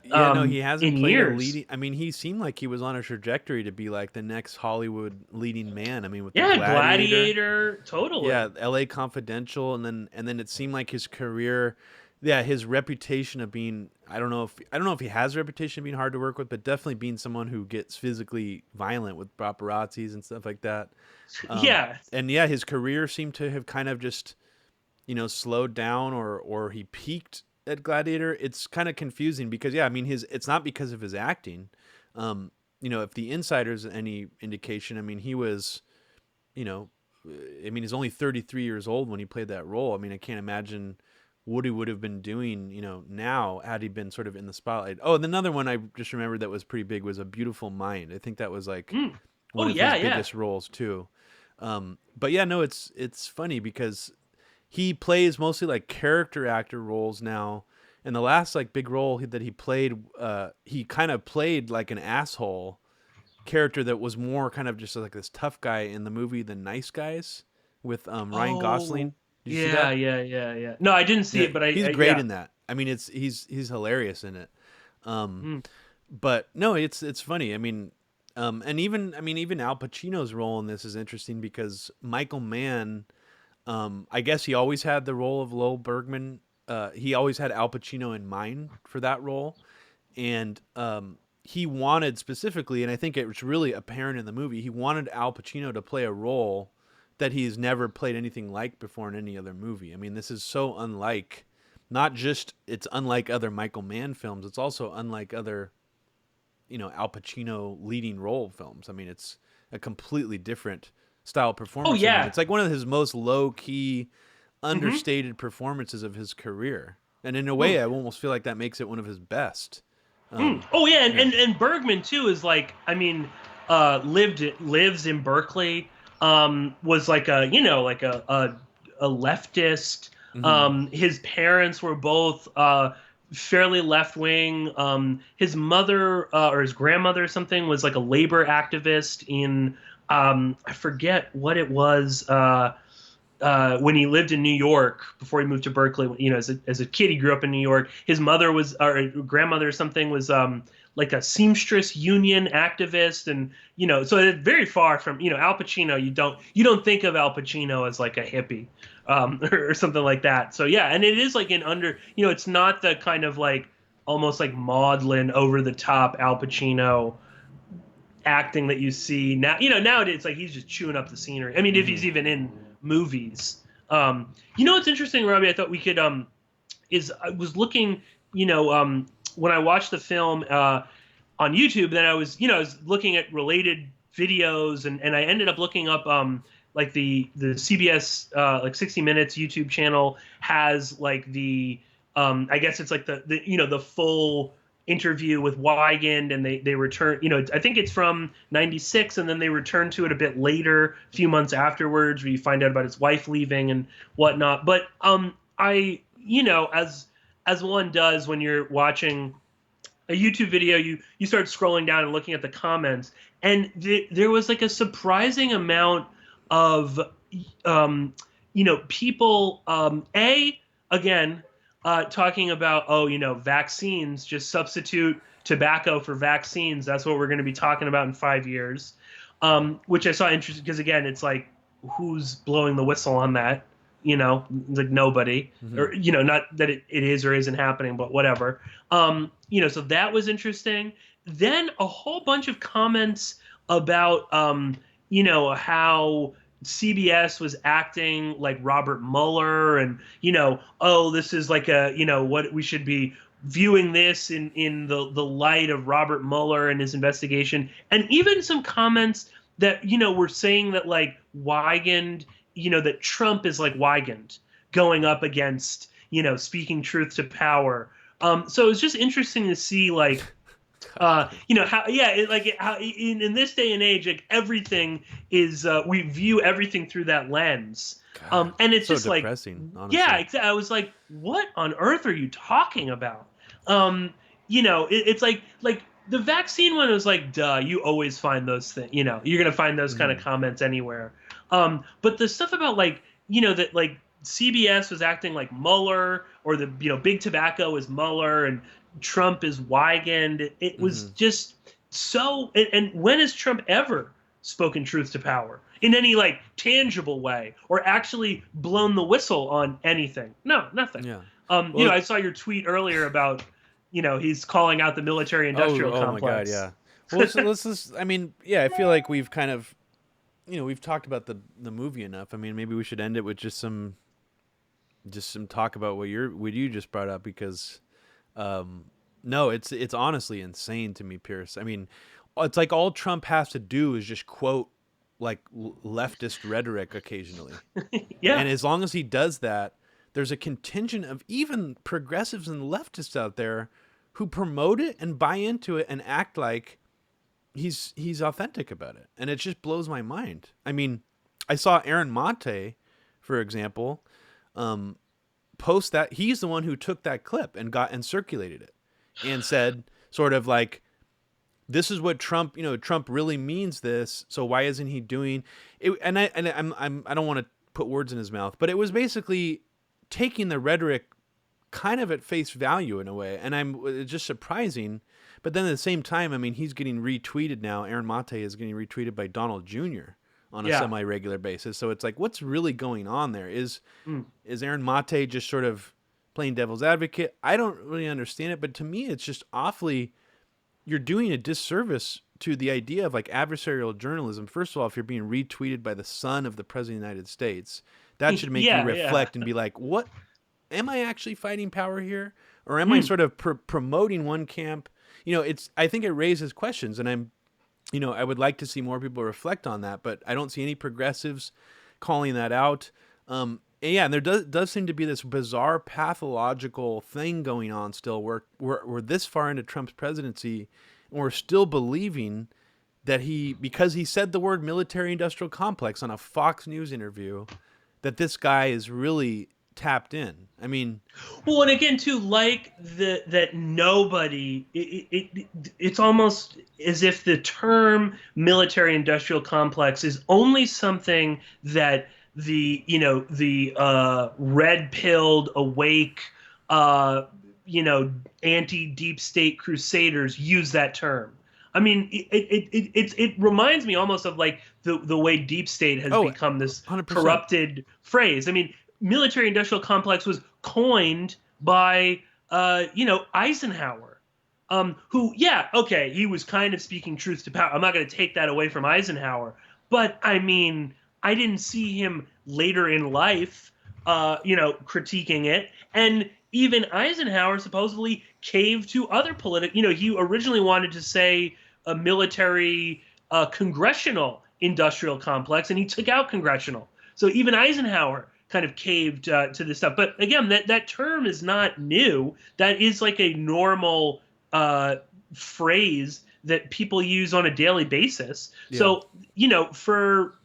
S1: Yeah, no, he hasn't played
S2: years.
S1: a leading. I mean, he seemed like he was on a trajectory to be like the next Hollywood leading man. I mean, with the
S2: Gladiator, totally.
S1: Yeah, L.A. Confidential, and then it seemed like his career, his reputation of being, I don't know if he has a reputation of being hard to work with, but definitely being someone who gets physically violent with paparazzis and stuff like that. And his career seemed to have kind of just, you know, slowed down, or he peaked at Gladiator. It's kind of confusing because I mean, it's not because of his acting. You know, if the Insider's any indication, I mean, he was, you know, I mean, he's only 33 years old when he played that role. I mean, I can't imagine what he would have been doing, you know, now had he been sort of in the spotlight. Oh, and another one I just remembered that was pretty big was A Beautiful Mind. I think that was like one of his biggest roles too. But yeah, no, it's funny because he plays mostly like character actor roles now. And the last like big role that he played, he kind of played like an asshole character that was more kind of just like this tough guy in the movie The Nice Guys with Ryan Gosling. Did you see that?
S2: Yeah. No, I didn't see it, but
S1: he's great in that. I mean, he's hilarious in it. But no, it's funny. I mean, and even Al Pacino's role in this is interesting because Michael Mann, I guess he always had the role of Lowell Bergman. He always had Al Pacino in mind for that role, and he wanted specifically, and I think it was really apparent in the movie, he wanted Al Pacino to play a role that he's never played anything like before in any other movie. I mean, this is so unlike, not just it's unlike other Michael Mann films, it's also unlike other Al Pacino leading role films. I mean, it's a completely different style performance.
S2: Oh yeah.
S1: It's like one of his most low key,
S2: Mm-hmm.
S1: understated performances of his career. And in a way, I almost feel like that makes it one of his best.
S2: Oh yeah, and Bergman too is like, I mean, lives in Berkeley. Was like a a leftist. His parents were both fairly left wing. His mother or his grandmother or something was like a labor activist in I forget what it was. When he lived in New York before he moved to Berkeley, as a kid, he grew up in New York. His mother was, or grandmother or something, was like a seamstress union activist, and so it's very far from Al Pacino. You don't think of Al Pacino as like a hippie, or something like that. So yeah, and it is like it's not the kind of like almost like maudlin, over the top Al Pacino acting that you see now. Nowadays it's like he's just chewing up the scenery. I mean, if he's even in movies. What's interesting, Robbie? I thought we could is I was looking, when I watched the film on YouTube, then I was looking at related videos, and I ended up looking up like the CBS like 60 Minutes YouTube channel has like the I guess it's like the full interview with Weigand, and they return, I think it's from 96, and then they return to it a bit later, a few months afterwards, where you find out about his wife leaving and whatnot. But I as one does when you're watching a YouTube video, you start scrolling down and looking at the comments, and there was like a surprising amount of people again talking about, vaccines, just substitute tobacco for vaccines. That's what we're going to be talking about in 5 years, which I saw interesting because, again, it's like, who's blowing the whistle on that? Like nobody, or, not that it is or isn't happening, but whatever. So that was interesting. Then a whole bunch of comments about, how CBS was acting like Robert Mueller, and this is like what we should be viewing this in the light of Robert Mueller and his investigation, and even some comments that were saying that like Weigand, that Trump is like Weigand going up against speaking truth to power. So it's just interesting to see like how in this day and age, like everything is we view everything through that lens. And it's
S1: so
S2: just
S1: depressing,
S2: like,
S1: honestly.
S2: yeah, exactly. I was like, what on earth are you talking about? It's like the vaccine one was like, duh, you always find those things, you're going to find those kind of comments anywhere. But the stuff about like, that like CBS was acting like Mueller, or the, big tobacco is Mueller and Trump is Weigand. It was just so, and when has Trump ever spoken truth to power in any like tangible way, or actually blown the whistle on anything? No, nothing.
S1: Yeah.
S2: I saw your tweet earlier about, he's calling out the military-industrial complex.
S1: Oh my God, yeah. Well, so let's just, I mean, yeah, I feel like we've kind of, we've talked about the movie enough. I mean, maybe we should end it with just some talk about what you just brought up, because no, it's honestly insane to me, Pierce. I mean, it's like all Trump has to do is just quote like leftist rhetoric occasionally.
S2: Yeah.
S1: And as long as he does that, there's a contingent of even progressives and leftists out there who promote it and buy into it and act like he's authentic about it. And it just blows my mind. I mean, I saw Aaron Mate, for example, post that. He's the one who took that clip and circulated it and said sort of like, this is what Trump, Trump really means this. So why isn't he doing it? And I don't want to put words in his mouth, but it was basically taking the rhetoric kind of at face value in a way. And it's just surprising. But then at the same time, I mean, he's getting retweeted now. Aaron Mate is getting retweeted by Donald Jr. on a semi-regular basis. So it's like, what's really going on there? Is Aaron Mate just sort of playing devil's advocate? I don't really understand it. But to me, it's just awfully, you're doing a disservice to the idea of like adversarial journalism. First of all, if you're being retweeted by the son of the president of the United States, that should make you reflect and be like, what, am I actually fighting power here? Or am I sort of promoting one camp I think it raises questions, and I would like to see more people reflect on that, but I don't see any progressives calling that out. And yeah, and there does seem to be this bizarre pathological thing going on still, where we're this far into Trump's presidency, and we're still believing that because he said the word military-industrial complex on a Fox News interview, that this guy is really tapped in. I mean,
S2: well, and again, too, like that nobody, it's almost as if the term military-industrial complex is only something that the red-pilled, awake, anti-deep state crusaders use that term. I mean, it reminds me almost of like the way deep state has become this
S1: 100%.
S2: corrupted phrase. I mean, military-industrial complex was coined by Eisenhower, who, he was kind of speaking truth to power. I'm not going to take that away from Eisenhower, but I mean, I didn't see him later in life, critiquing it. And even Eisenhower supposedly caved to other political. He originally wanted to say a military congressional industrial complex, and he took out congressional. So even Eisenhower kind of caved to this stuff. But again, that term is not new. That is like a normal phrase that people use on a daily basis. Yeah. So, for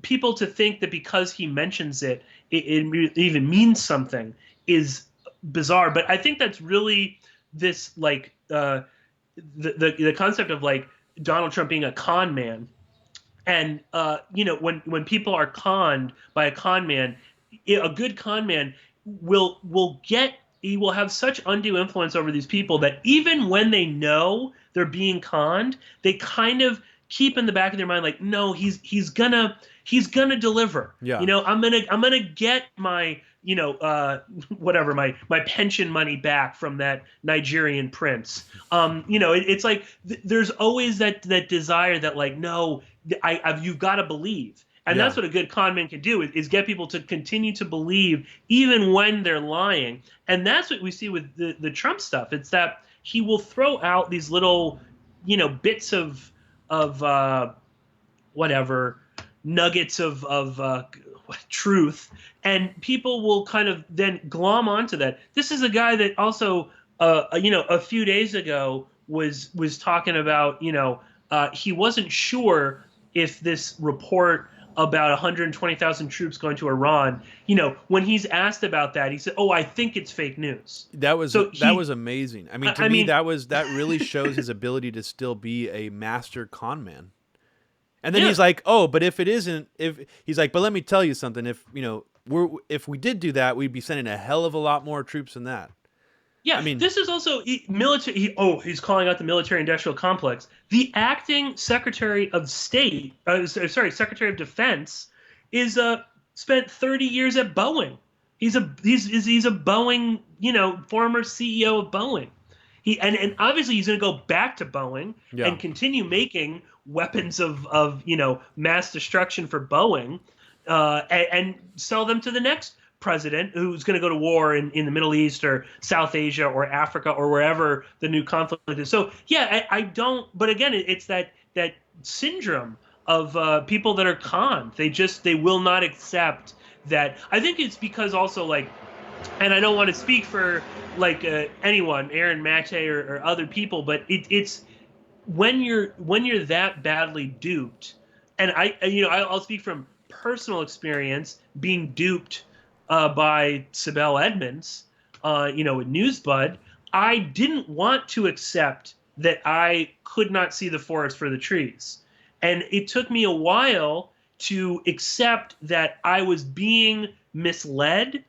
S2: people to think that because he mentions it even means something is bizarre. But I think that's really this, like, the concept of, like, Donald Trump being a con man. And, when people are conned by a con man, a good con man will have such undue influence over these people that even when they know they're being conned, they kind of keep in the back of their mind, like, no, he's gonna deliver. Yeah. I'm gonna get my, whatever, my pension money back from that Nigerian prince. It's like there's always that desire that, like, no, you've got to believe. And that's what a good con man can do, is get people to continue to believe even when they're lying. And that's what we see with the Trump stuff. It's that he will throw out these little, bits of whatever, nuggets of truth, and people will kind of then glom onto that. This is a guy that also, a few days ago was talking about, he wasn't sure if this report about 120,000 troops going to Iran, when he's asked about that, he said, "Oh, I think it's fake news."
S1: That was amazing. I mean, to me, that really shows his ability to still be a master con man. And then he's like, "Oh, but if it isn't, but let me tell you something. If we did do that, we'd be sending a hell of a lot more troops than that."
S2: Yeah, I mean, this is also military. He's calling out the military-industrial complex. The acting Secretary of State, Secretary of Defense, is spent 30 years at Boeing. He's a Boeing, former CEO of Boeing. And obviously he's going to go back to Boeing and continue making weapons of mass destruction for Boeing, and sell them to the next president who's going to go to war in the Middle East or South Asia or Africa or wherever the new conflict is. So I don't. But again, it's that syndrome of people that are conned. They will not accept that. I think it's because also, like, and I don't want to speak for like anyone, Aaron Mate or other people, but it's when you're that badly duped, and I'll speak from personal experience being duped by Sibel Edmonds, at Newsbud. I didn't want to accept that I could not see the forest for the trees. And it took me a while to accept that I was being misled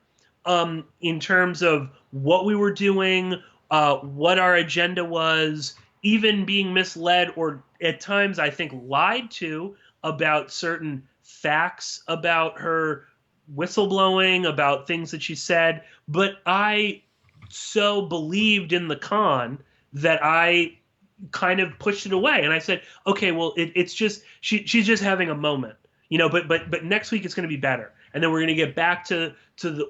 S2: in terms of what we were doing, what our agenda was, even being misled or at times I think lied to about certain facts about her whistleblowing, about things that she said. But I so believed in the con that I kind of pushed it away, and I said, okay, well, it's just she's just having a moment, but next week it's going to be better. and then we're going to get back to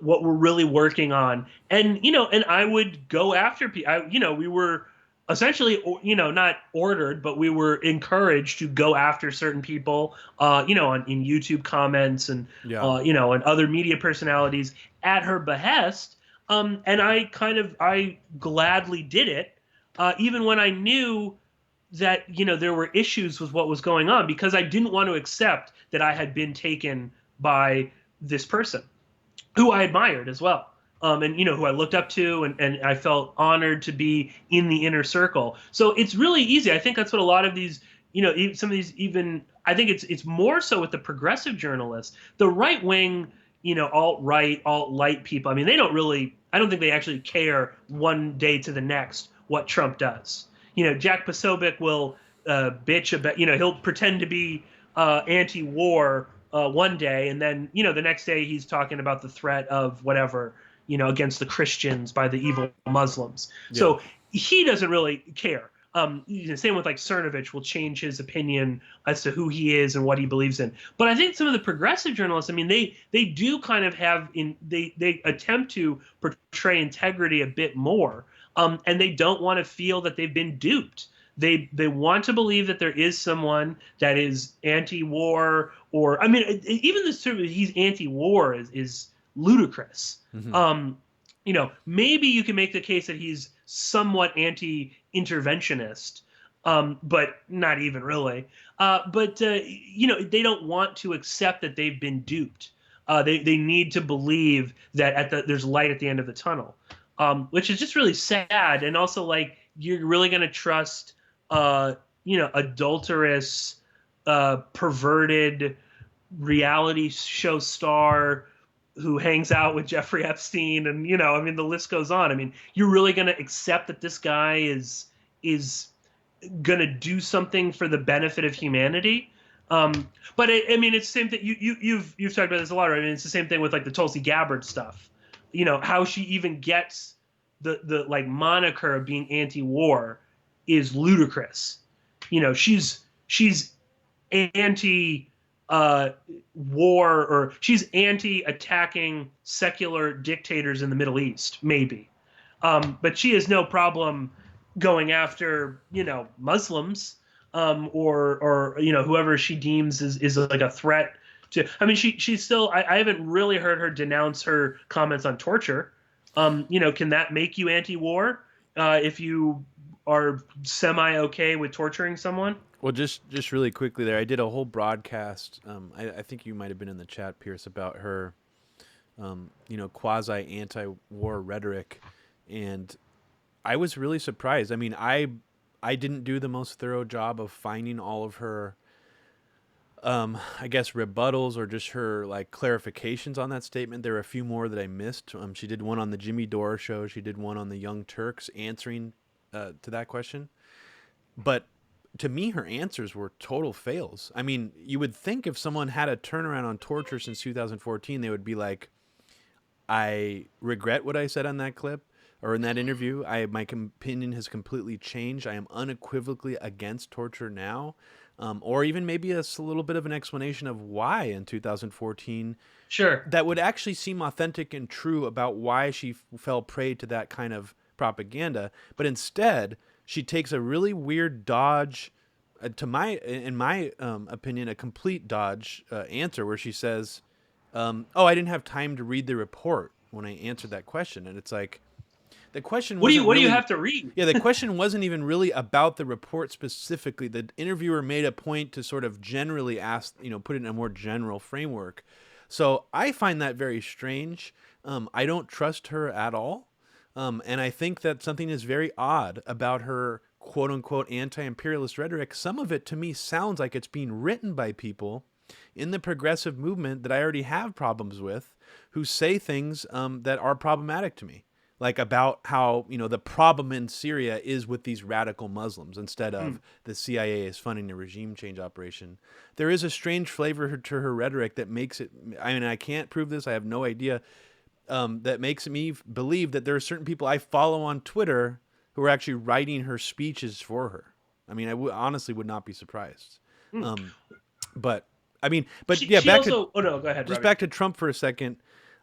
S2: what we're really working on. And and I would go after people. We were essentially, not ordered, but we were encouraged to go after certain people, in YouTube comments and, and other media personalities at her behest. And I gladly did it, even when I knew that, there were issues with what was going on, because I didn't want to accept that I had been taken by this person who I admired as well. And who I looked up to, and I felt honored to be in the inner circle. So it's really easy. I think that's what a lot of these, some of these, even I think it's more so with the progressive journalists, the right wing, alt-right, alt-light people. I mean, I don't think they actually care one day to the next what Trump does. Jack Posobiec will bitch about, he'll pretend to be anti-war one day, and then the next day he's talking about the threat of whatever, against the Christians by the evil Muslims. Yeah. So he doesn't really care. Same with like Cernovich will change his opinion as to who he is and what he believes in. But I think some of the progressive journalists, I mean, they do kind of have they attempt to portray integrity a bit more, and they don't want to feel that they've been duped. They want to believe that there is someone that is anti-war, or I mean, even this term he's anti-war is ludicrous. Mm-hmm. Maybe you can make the case that he's somewhat anti-interventionist, but not even really. But they don't want to accept that they've been duped. They need to believe that there's light at the end of the tunnel, which is just really sad. And also, like, you're really going to trust, adulterous, perverted reality show star who hangs out with Jeffrey Epstein, and the list goes on. I mean, you're really going to accept that this guy is going to do something for the benefit of humanity? But it's the same thing. You've talked about this a lot, right? I mean, it's the same thing with like the Tulsi Gabbard stuff. How she even gets the like moniker of being anti-war is ludicrous. She's anti war, or she's anti-attacking secular dictators in the Middle East, maybe. But she has no problem going after, Muslims, or whoever she deems is like a threat to. I mean, she's still. I haven't really heard her denounce her comments on torture. Can that make you anti-war if you are semi-okay with torturing someone?
S1: Well, just really quickly there, I did a whole broadcast. I think you might have been in the chat, Pearse, about her, quasi anti-war rhetoric, and I was really surprised. I mean, I didn't do the most thorough job of finding all of her, I guess, rebuttals or just her like clarifications on that statement. There are a few more that I missed. She did one on the Jimmy Dore show. She did one on the Young Turks answering to that question, but to me, her answers were total fails. I mean, you would think if someone had a turnaround on torture since 2014, they would be like, I regret what I said on that clip or in that interview. My opinion has completely changed. I am unequivocally against torture now. Or even maybe a little bit of an explanation of why in 2014.
S2: Sure.
S1: That would actually seem authentic and true about why she fell prey to that kind of propaganda. But instead, she takes a really weird dodge, in my opinion, a complete dodge answer where she says, I didn't have time to read the report when I answered that question. And it's like, the question
S2: what do you have to read?
S1: Yeah, the question wasn't even really about the report specifically. The interviewer made a point to sort of generally ask, put it in a more general framework. So I find that very strange. I don't trust her at all. And I think that something is very odd about her quote-unquote anti-imperialist rhetoric. Some of it to me sounds like it's being written by people in the progressive movement that I already have problems with, who say things that are problematic to me, like about how the problem in Syria is with these radical Muslims instead of the CIA is funding a regime change operation. There is a strange flavor to her rhetoric that makes it. I mean, I can't prove this. I have no idea. That makes me believe that there are certain people I follow on Twitter who are actually writing her speeches for her. I mean, I honestly would not be surprised. But I mean, but
S2: She
S1: back
S2: also,
S1: to
S2: oh no, go ahead,
S1: just
S2: Robbie.
S1: back to Trump for a second.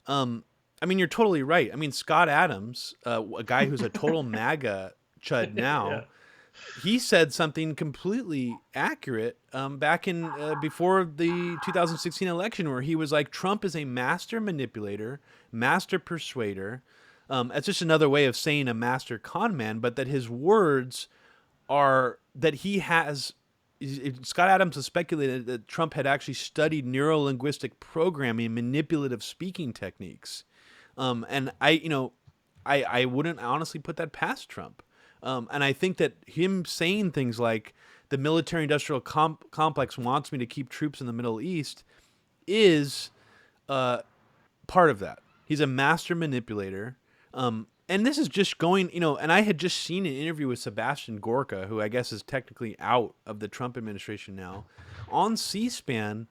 S1: I mean, you're totally right. I mean, Scott Adams, a guy who's a total MAGA chud now,
S2: Yeah.
S1: he said something completely accurate back in before the 2016 election, where he was like, Trump is a master manipulator, master persuader. It's just another way of saying a master con man, but that his words are that he has. Scott Adams has speculated that Trump had actually studied neuro-linguistic programming, manipulative speaking techniques. And I wouldn't honestly put that past Trump. And I think that him saying things like the military-industrial complex wants me to keep troops in the Middle East is part of that. He's a master manipulator. And this is just going, and I had just seen an interview with Sebastian Gorka, who I guess is technically out of the Trump administration now, on C-SPAN,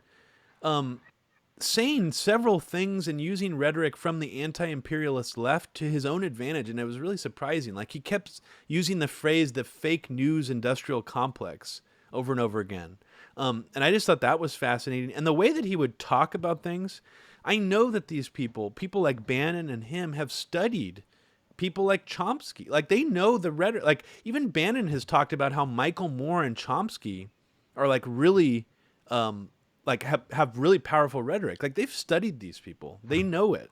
S1: saying several things and using rhetoric from the anti-imperialist left to his own advantage. And it was really surprising. Like, he kept using the phrase, the fake news industrial complex, over and over again. And I just thought that was fascinating. And the way that he would talk about things, I know that these people like Bannon and him, have studied people like Chomsky. Like, they know the rhetoric. Like, even Bannon has talked about how Michael Moore and Chomsky are like really, like have really powerful rhetoric. Like, they've studied these people. They know it.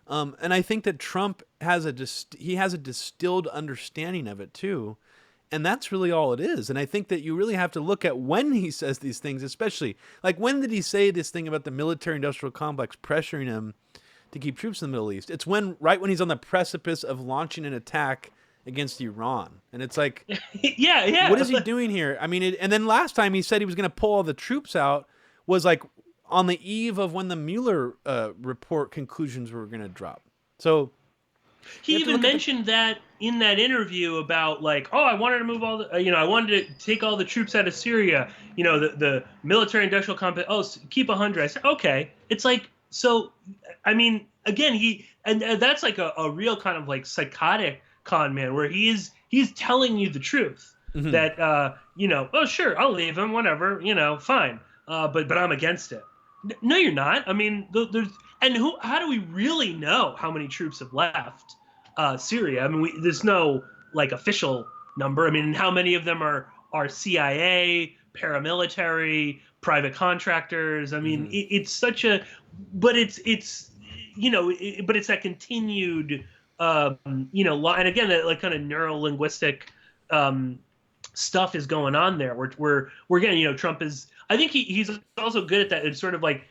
S1: And I think that Trump has a distilled understanding of it too. And that's really all it is. And I think that you really have to look at when he says these things, especially like, when did he say this thing about the military industrial complex pressuring him to keep troops in the Middle East? It's right when he's on the precipice of launching an attack against Iran. And it's like,
S2: yeah.
S1: What is he doing here? I mean, and then last time he said he was going to pull all the troops out was like on the eve of when the Mueller report conclusions were going to drop. So
S2: he even mentioned that in that interview about like, oh, I wanted to move all the, I wanted to take all the troops out of Syria. The military industrial complex. Oh, keep 100. I said, okay. It's like, so, I mean, again, and that's like a real kind of like psychotic con man, where he's telling you the truth. Mm-hmm. That oh, sure, I'll leave him, whatever, fine. But I'm against it. No, you're not. I mean, how do we really know how many troops have left Syria? I mean, there's no like official number. I mean, how many of them are CIA, paramilitary, private contractors? I mean, it's such a, but it's but it's that continued, and again, that like kind of neuro-linguistic stuff is going on there. We're again, Trump is. I think he's also good at that. It's sort of like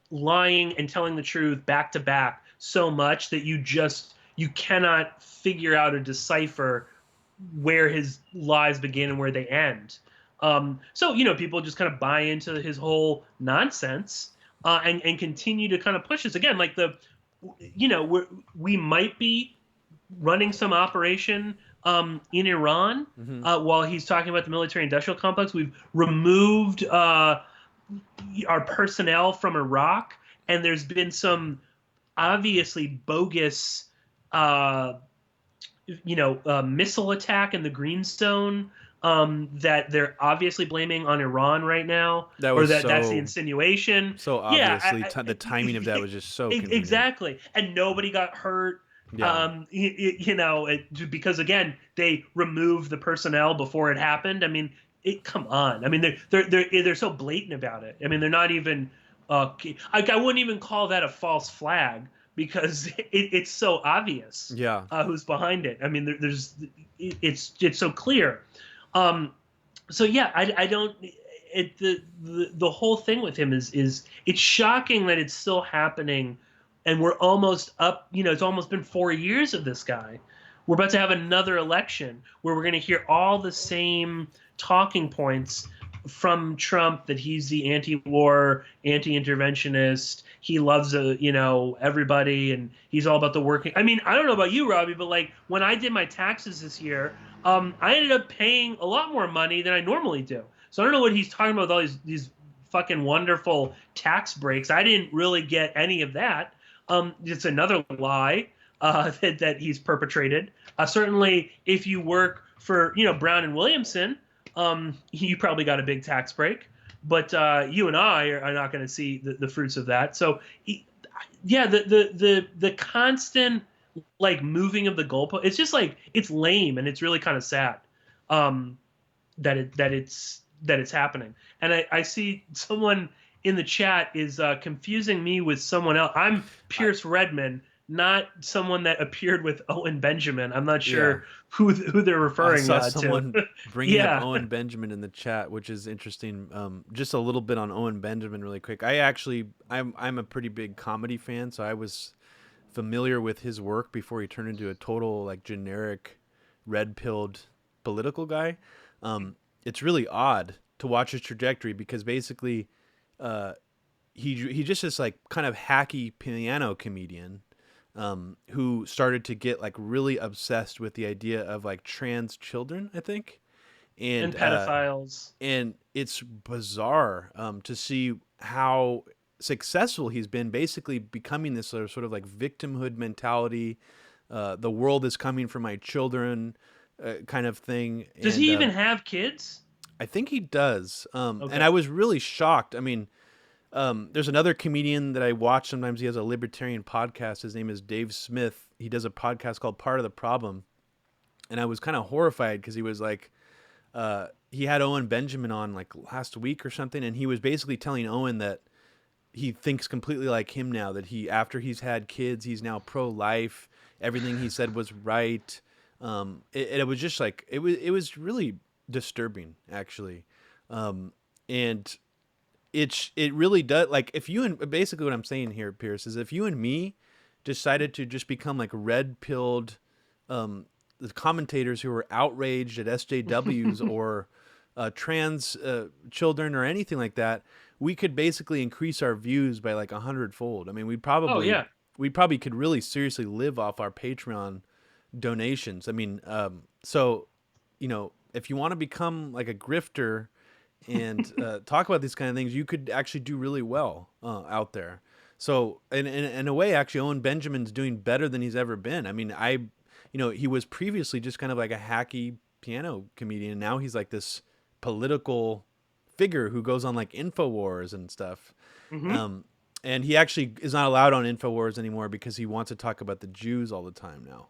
S2: lying and telling the truth back to back so much that you cannot figure out or decipher where his lies begin and where they end. So people just kind of buy into his whole nonsense and continue to kind of push this. Again, like we might be running some operation in Iran while he's talking about the military-industrial complex. We've removed our personnel from Iraq, and there's been some obviously bogus, missile attack in the Greenstone that they're obviously blaming on Iran right now, that's the insinuation.
S1: So obviously, the timing of that was just so convenient.
S2: Exactly, and nobody got hurt. Yeah. Because again, they removed the personnel before it happened. I mean, come on. I mean, they're so blatant about it. I mean, they're not even. I wouldn't even call that a false flag, because it's so obvious.
S1: Yeah.
S2: Who's behind it? I mean, it's so clear. So yeah, I don't. The whole thing with him is it's shocking that it's still happening. And we're almost up, it's almost been 4 years of this guy. We're about to have another election where we're going to hear all the same talking points from Trump, that he's the anti-war, anti-interventionist. He loves, everybody, and he's all about the working. I mean, I don't know about you, Robbie, but like when I did my taxes this year, I ended up paying a lot more money than I normally do. So I don't know what he's talking about with all these fucking wonderful tax breaks. I didn't really get any of that. It's another lie that he's perpetrated. Certainly, if you work for Brown and Williamson, you probably got a big tax break. but you and I are not going to see the fruits of that. So, yeah, the constant like moving of the goalpost, it's just like it's lame and it's really kind of sad that it's happening. And I see someone in the chat is confusing me with someone else. I'm Pearse Redmond, not someone that appeared with Owen Benjamin. I'm not sure who they're referring
S1: I saw someone
S2: to.
S1: bringing up Owen Benjamin in the chat, which is interesting. Just a little bit on Owen Benjamin really quick. I'm a pretty big comedy fan, so I was familiar with his work before he turned into a total like generic red-pilled political guy. It's really odd to watch his trajectory because basically he just this like kind of hacky piano comedian who started to get like really obsessed with the idea of like trans children, I think, and
S2: pedophiles.
S1: And it's bizarre to see how successful he's been, basically becoming this sort of like victimhood mentality. The world is coming for my children, kind of thing.
S2: Does he even have kids?
S1: I think he does. And I was really shocked. I mean, there's another comedian that I watch sometimes. He has a libertarian podcast. His name is Dave Smith. He does a podcast called Part of the Problem. And I was kind of horrified because he was like, he had Owen Benjamin on like last week or something. And he was basically telling Owen that he thinks completely like him now, that after he's had kids, he's now pro-life. Everything he said was right. It was just like, it was really disturbing actually. And it really does, like, if you, and basically what I'm saying here, Pearse, is if you and me decided to just become like red-pilled the commentators who were outraged at SJWs or trans children or anything like that, we could basically increase our views by like 100-fold. I mean, we probably could really seriously live off our Patreon donations. I mean, so, you know, if you want to become like a grifter and talk about these kind of things, you could actually do really well out there. So in a way, actually, Owen Benjamin's doing better than he's ever been. I mean, he was previously just kind of like a hacky piano comedian. And now he's like this political figure who goes on like InfoWars and stuff. Mm-hmm. And he actually is not allowed on InfoWars anymore because he wants to talk about the Jews all the time now.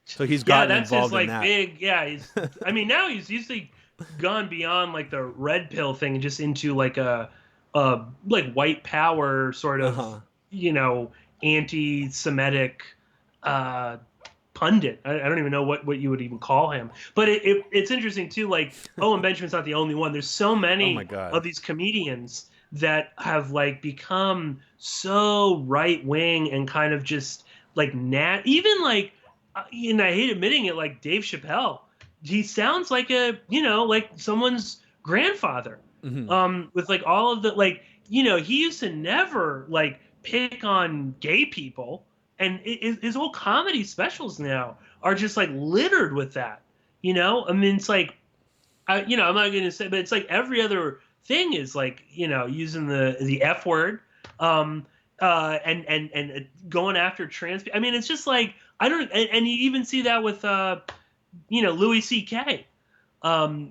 S1: So he's gotten involved in that.
S2: Big. Yeah, I mean, now he's usually gone beyond like the red pill thing and just into like a like white power sort of, anti-Semitic pundit. I don't even know what you would even call him. But it's interesting too. Like Owen Benjamin's not the only one. There's so many of these comedians that have like become so right wing and kind of just like even like, and I hate admitting it, like Dave Chappelle. He sounds like like someone's grandfather. Mm-hmm. With like all of the like, he used to never like pick on gay people, and his whole comedy specials now are just like littered with that. I mean, it's like, I'm not going to say, but it's like every other thing is like, using the F word, and going after trans. I mean, it's just like, I don't, and you even see that with, Louis C.K. Some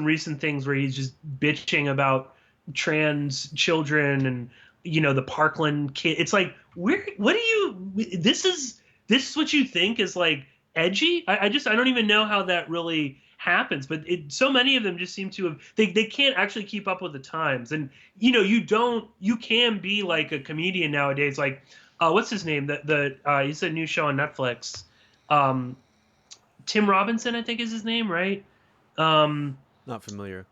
S2: recent things where he's just bitching about trans children and, the Parkland kid. It's like, this is what you think is like edgy? I don't even know how that really happens, but so many of them just seem to have, they can't actually keep up with the times. And, you can be like a comedian nowadays. Like, what's his name? He's a new show on Netflix. Tim Robinson, I think is his name, right?
S1: Not familiar.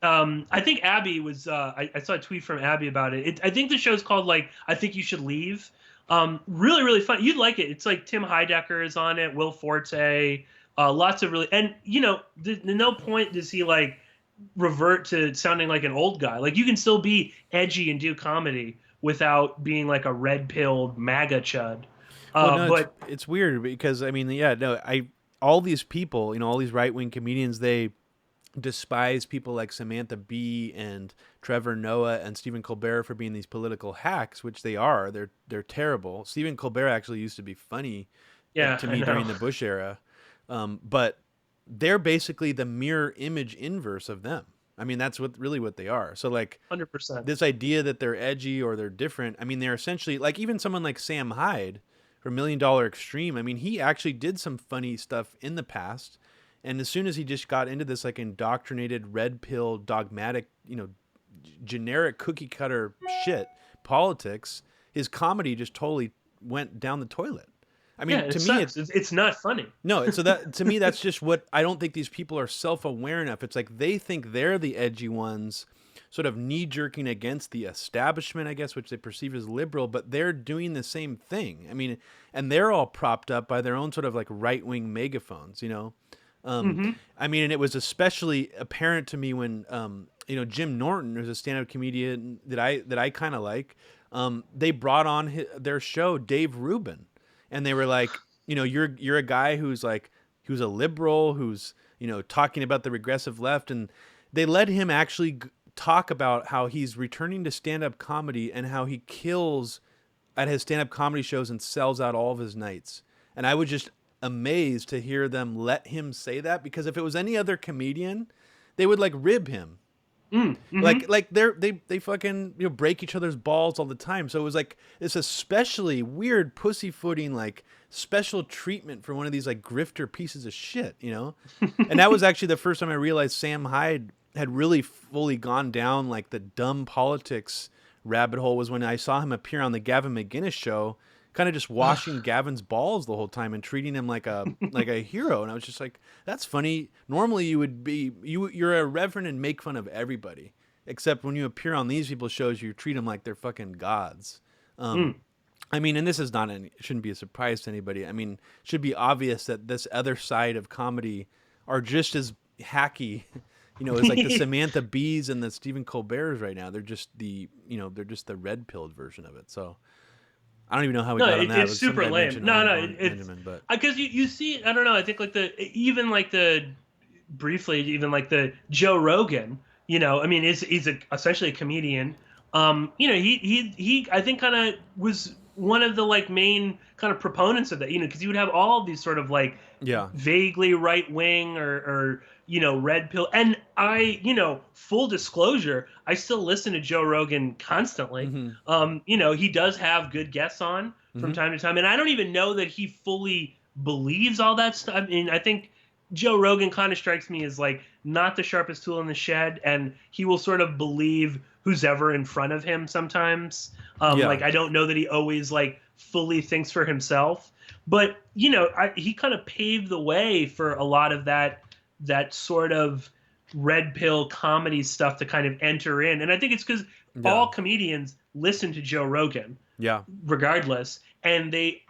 S2: I think Abby was. I saw a tweet from Abby about it. I think the show's called like I Think You Should Leave. Really, really fun. You'd like it. It's like Tim Heidecker is on it, Will Forte, lots of really, and no point does he like revert to sounding like an old guy. Like you can still be edgy and do comedy without being like a red-pilled MAGA chud.
S1: But it's weird because I mean, all these people, all these right-wing comedians, they despise people like Samantha Bee and Trevor Noah and Stephen Colbert for being these political hacks, which they are. They're terrible. Stephen Colbert actually used to be funny to me during the Bush era. But they're basically the mirror image inverse of them. I mean, that's what they are. So like
S2: 100%.
S1: this idea that they're edgy or they're different. I mean, they're essentially like even someone like Sam Hyde from $1 Million Extreme. I mean, he actually did some funny stuff in the past. And as soon as he just got into this like indoctrinated red pill dogmatic, generic cookie cutter shit politics, his comedy just totally went down the toilet. I mean,
S2: Yeah,
S1: to
S2: it
S1: me,
S2: sucks. It's not funny.
S1: no. So that to me, that's just what I don't think these people are self-aware enough. It's like they think they're the edgy ones, sort of knee-jerking against the establishment, I guess, which they perceive as liberal, but they're doing the same thing. I mean, and they're all propped up by their own sort of like right-wing megaphones, I mean, and it was especially apparent to me when, Jim Norton, who's a stand-up comedian that I kind of like, they brought on their show Dave Rubin, and they were like, you're a guy who's a liberal, who's talking about the regressive left, and they let him actually talk about how he's returning to stand-up comedy and how he kills at his stand-up comedy shows and sells out all of his nights. And I was just amazed to hear them let him say that, because if it was any other comedian, they would like rib him.
S2: Mm-hmm.
S1: Like they fucking break each other's balls all the time. So it was like this especially weird pussyfooting like special treatment for one of these like grifter pieces of shit, And that was actually the first time I realized Sam Hyde had really fully gone down like the dumb politics rabbit hole, was when I saw him appear on the Gavin McInnes show, kind of just washing Gavin's balls the whole time and treating him like a hero. And I was just like, that's funny. Normally you're a reverend and make fun of everybody, except when you appear on these people's shows, you treat them like they're fucking gods. I mean, and this is shouldn't be a surprise to anybody. I mean, it should be obvious that this other side of comedy are just as hacky, as like the Samantha Bees and the Stephen Colbert's right now. They're just they're just the red-pilled version of it. So I don't even know how we got on that.
S2: It's super lame. It's because you see, I don't know. I think like briefly, even like the Joe Rogan. I mean, he's essentially a comedian. He I think kind of was one of the like main kind of proponents of that. Because he would have all of these sort of like vaguely right wing or red pill. And I, full disclosure, I still listen to Joe Rogan constantly. Mm-hmm. He does have good guests on from time to time. And I don't even know that he fully believes all that stuff. I mean, I think Joe Rogan kind of strikes me as like not the sharpest tool in the shed. And he will sort of believe who's ever in front of him sometimes. Like, I don't know that he always like fully thinks for himself. But, he kind of paved the way for a lot of that sort of red pill comedy stuff to kind of enter in. And I think it's because all comedians listen to Joe Rogan. Regardless. And they,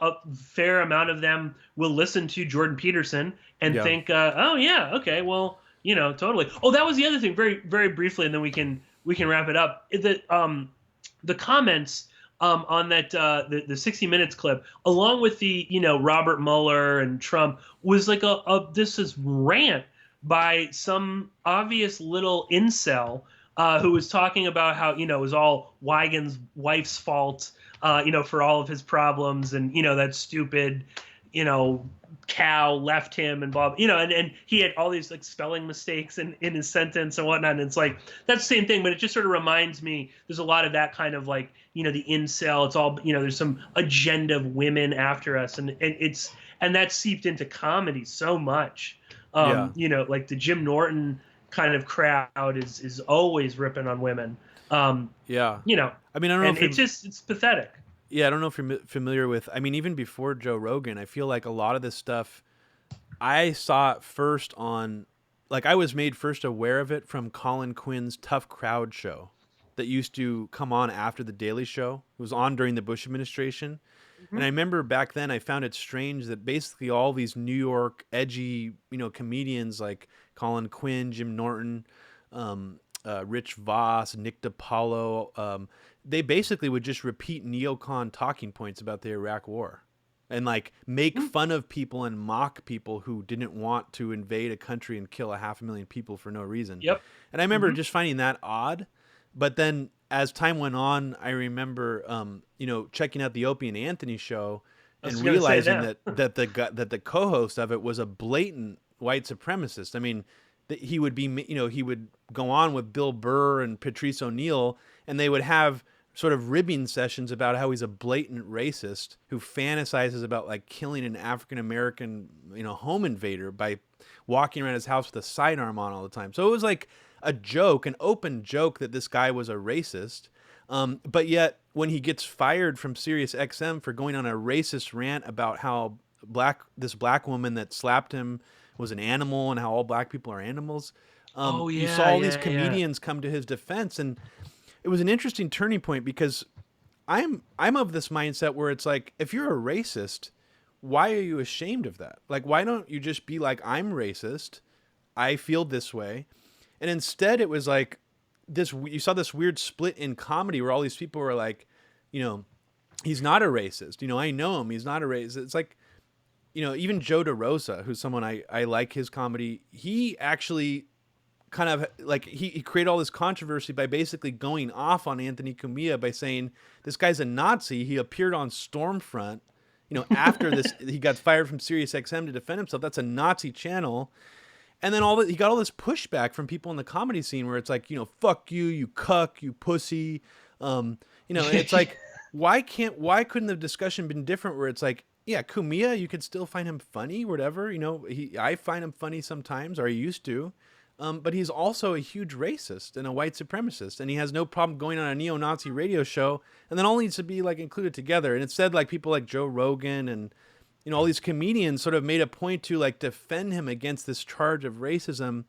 S2: a fair amount of them will listen to Jordan Peterson and think, oh yeah, okay, well, totally. Oh, that was the other thing, very, very briefly, and then we can wrap it up. The comments on that the 60 Minutes clip, along with the Robert Mueller and Trump, was like this is rant by some obvious little incel who was talking about how it was all Wygan's wife's fault for all of his problems, and that stupid cow left him and blah, and he had all these like spelling mistakes in his sentence and whatnot. And it's like, that's the same thing, but it just sort of reminds me, there's a lot of that kind of like, the incel, it's all, there's some agenda of women after us. And that seeped into comedy so much. Like the Jim Norton kind of crowd is always ripping on women.
S1: I mean, I don't know
S2: if it's pathetic.
S1: Yeah, I don't know if you're familiar with, I mean, even before Joe Rogan, I feel like a lot of this stuff, I saw it first on, like I was made first aware of it from Colin Quinn's Tough Crowd show that used to come on after The Daily Show. It was on during the Bush administration. Mm-hmm. And I remember back then I found it strange that basically all these New York edgy, comedians like Colin Quinn, Jim Norton, Rich Voss, Nick DiPaolo, they basically would just repeat neocon talking points about the Iraq War and like make fun of people and mock people who didn't want to invade a country and kill 500,000 people for no reason.
S2: Yep.
S1: And I remember just finding that odd. But then as time went on, I remember, checking out the Opie and Anthony show and realizing that the co-host of it was a blatant white supremacist. I mean, that he would be, he would go on with Bill Burr and Patrice O'Neill, and they would have sort of ribbing sessions about how he's a blatant racist who fantasizes about like killing an African American, home invader by walking around his house with a sidearm on all the time. So it was like a joke, an open joke that this guy was a racist. But yet when he gets fired from Sirius XM for going on a racist rant about how this black woman that slapped him was an animal and how all black people are animals, you saw all these comedians come to his defense, and it was an interesting turning point because I'm of this mindset where it's like, if you're a racist, why are you ashamed of that? Like, why don't you just be like, I'm racist, I feel this way, and instead it was like you saw this weird split in comedy where all these people were like, he's not a racist, I know him, he's not a racist. It's like, even Joe DeRosa, who's someone I like his comedy, he actually kind of like, he created all this controversy by basically going off on Anthony Cumia by saying, this guy's a Nazi. He appeared on Stormfront, after this, he got fired from Sirius XM to defend himself. That's a Nazi channel. And then he got all this pushback from people in the comedy scene where it's like, fuck you, you cuck, you pussy. And it's like, why couldn't the discussion been different where it's like, yeah, Cumia, you could still find him funny, whatever. I find him funny sometimes, or I used to. But he's also a huge racist and a white supremacist, and he has no problem going on a neo-Nazi radio show, and then all needs to be like included together. And instead, like people like Joe Rogan and all these comedians sort of made a point to like defend him against this charge of racism,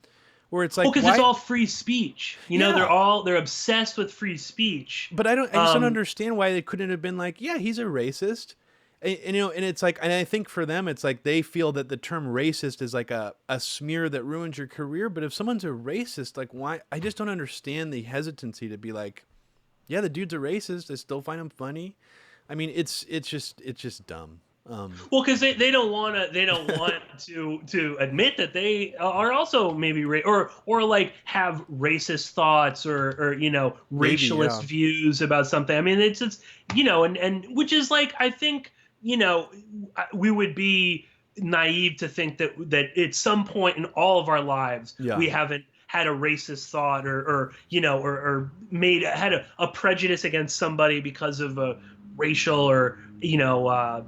S1: where it's like,
S2: because it's all free speech. They're obsessed with free speech.
S1: But I just don't understand why they couldn't have been like, yeah, he's a racist. And it's like, and I think for them, it's like they feel that the term racist is like a smear that ruins your career. But if someone's a racist, like, why? I just don't understand the hesitancy to be like, yeah, the dude's a racist, I still find him funny. I mean, it's just dumb.
S2: Well, because they don't want to admit that they are also maybe or like have racist thoughts or racialist views about something. I mean, it's and which is like, I think we would be naive to think that at some point in all of our lives we haven't had a racist thought or had a prejudice against somebody because of a racial or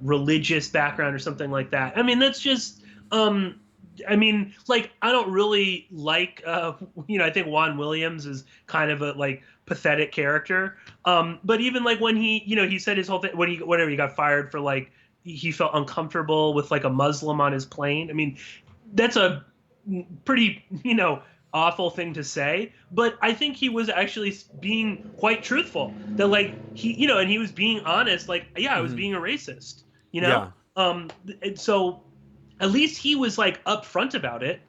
S2: religious background or something like that. I mean, that's just like, I don't really like I think Juan Williams is kind of a like pathetic character, but even like when he said his whole thing when he got fired for like he felt uncomfortable with like a Muslim on his plane. I mean, that's a pretty awful thing to say, but I think he was actually being quite truthful, that like he and he was being honest, like, yeah, I was being a racist, and so at least he was like upfront about it,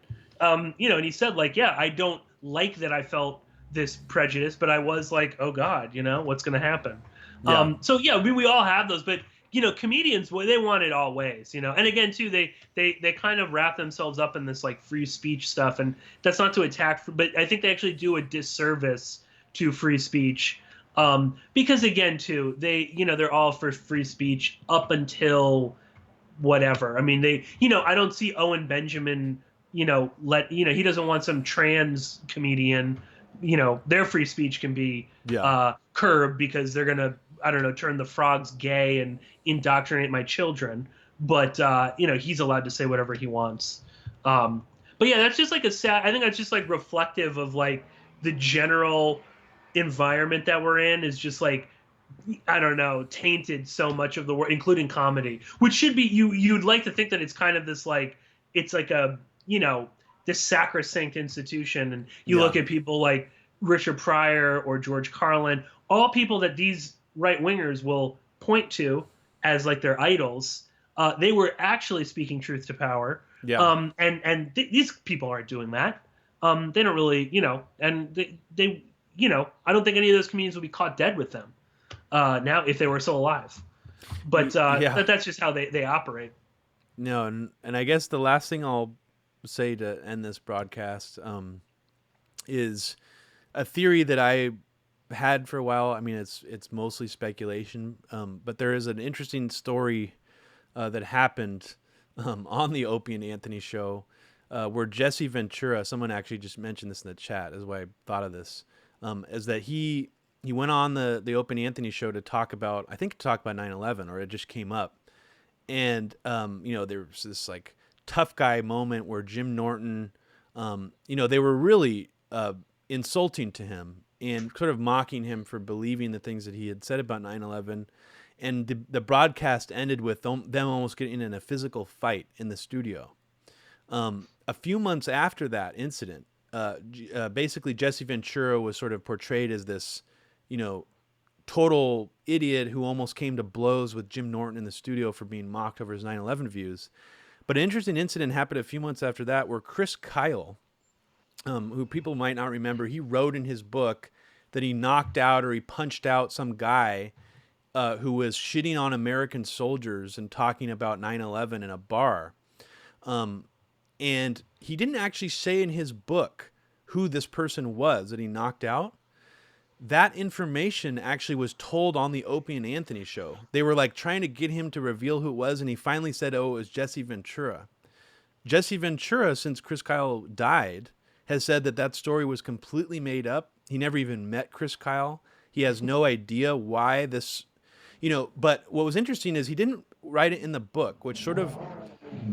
S2: and he said like, yeah, I don't like that I felt this prejudice, but I was like, oh God, what's gonna happen. So yeah, we all have those, but comedians, they want it all ways, and again too, they kind of wrap themselves up in this like free speech stuff, and that's not to attack, but I think they actually do a disservice to free speech, because again too, they're all for free speech up until whatever. I mean, I don't see Owen Benjamin, he doesn't want some trans comedian, their free speech can be curbed because they're gonna, I don't know, turn the frogs gay and indoctrinate my children. But, he's allowed to say whatever he wants. But yeah, that's just like I think that's just like reflective of like the general environment that we're in is just like, I don't know, tainted so much of the world, including comedy, which should be, you'd like to think that it's kind of this like, it's like a, this sacrosanct institution. And you look at people like Richard Pryor or George Carlin, all people that these right-wingers will point to as like their idols. They were actually speaking truth to power. And these people aren't doing that. They don't really, and they I don't think any of those comedians would be caught dead with them now if they were still alive. But that's just how they operate.
S1: No, and I guess the last thing I'll say to end this broadcast is a theory that I had for a while. I mean, it's mostly speculation, but there is an interesting story that happened on the Opie and Anthony show where Jesse Ventura, someone actually just mentioned this in the chat, is why I thought of this, is that he went on the Opie and Anthony show to talk about 9/11, or it just came up. And, there was this like tough guy moment where Jim Norton, they were really insulting to him and sort of mocking him for believing the things that he had said about 9/11. And the broadcast ended with them almost getting in a physical fight in the studio. A few months after that incident, basically Jesse Ventura was sort of portrayed as this, total idiot who almost came to blows with Jim Norton in the studio for being mocked over his 9/11 views. But an interesting incident happened a few months after that where Chris Kyle, who people might not remember, he wrote in his book that he knocked out or he punched out some guy who was shitting on American soldiers and talking about 9/11 in a bar. And he didn't actually say in his book who this person was that he knocked out. That information actually was told on the Opie and Anthony show. They were like trying to get him to reveal who it was, and he finally said, oh, it was Jesse Ventura. Jesse Ventura, since Chris Kyle died, has said that story was completely made up. He never even met Chris Kyle. He has no idea why this, but what was interesting is he didn't write it in the book, which sort of,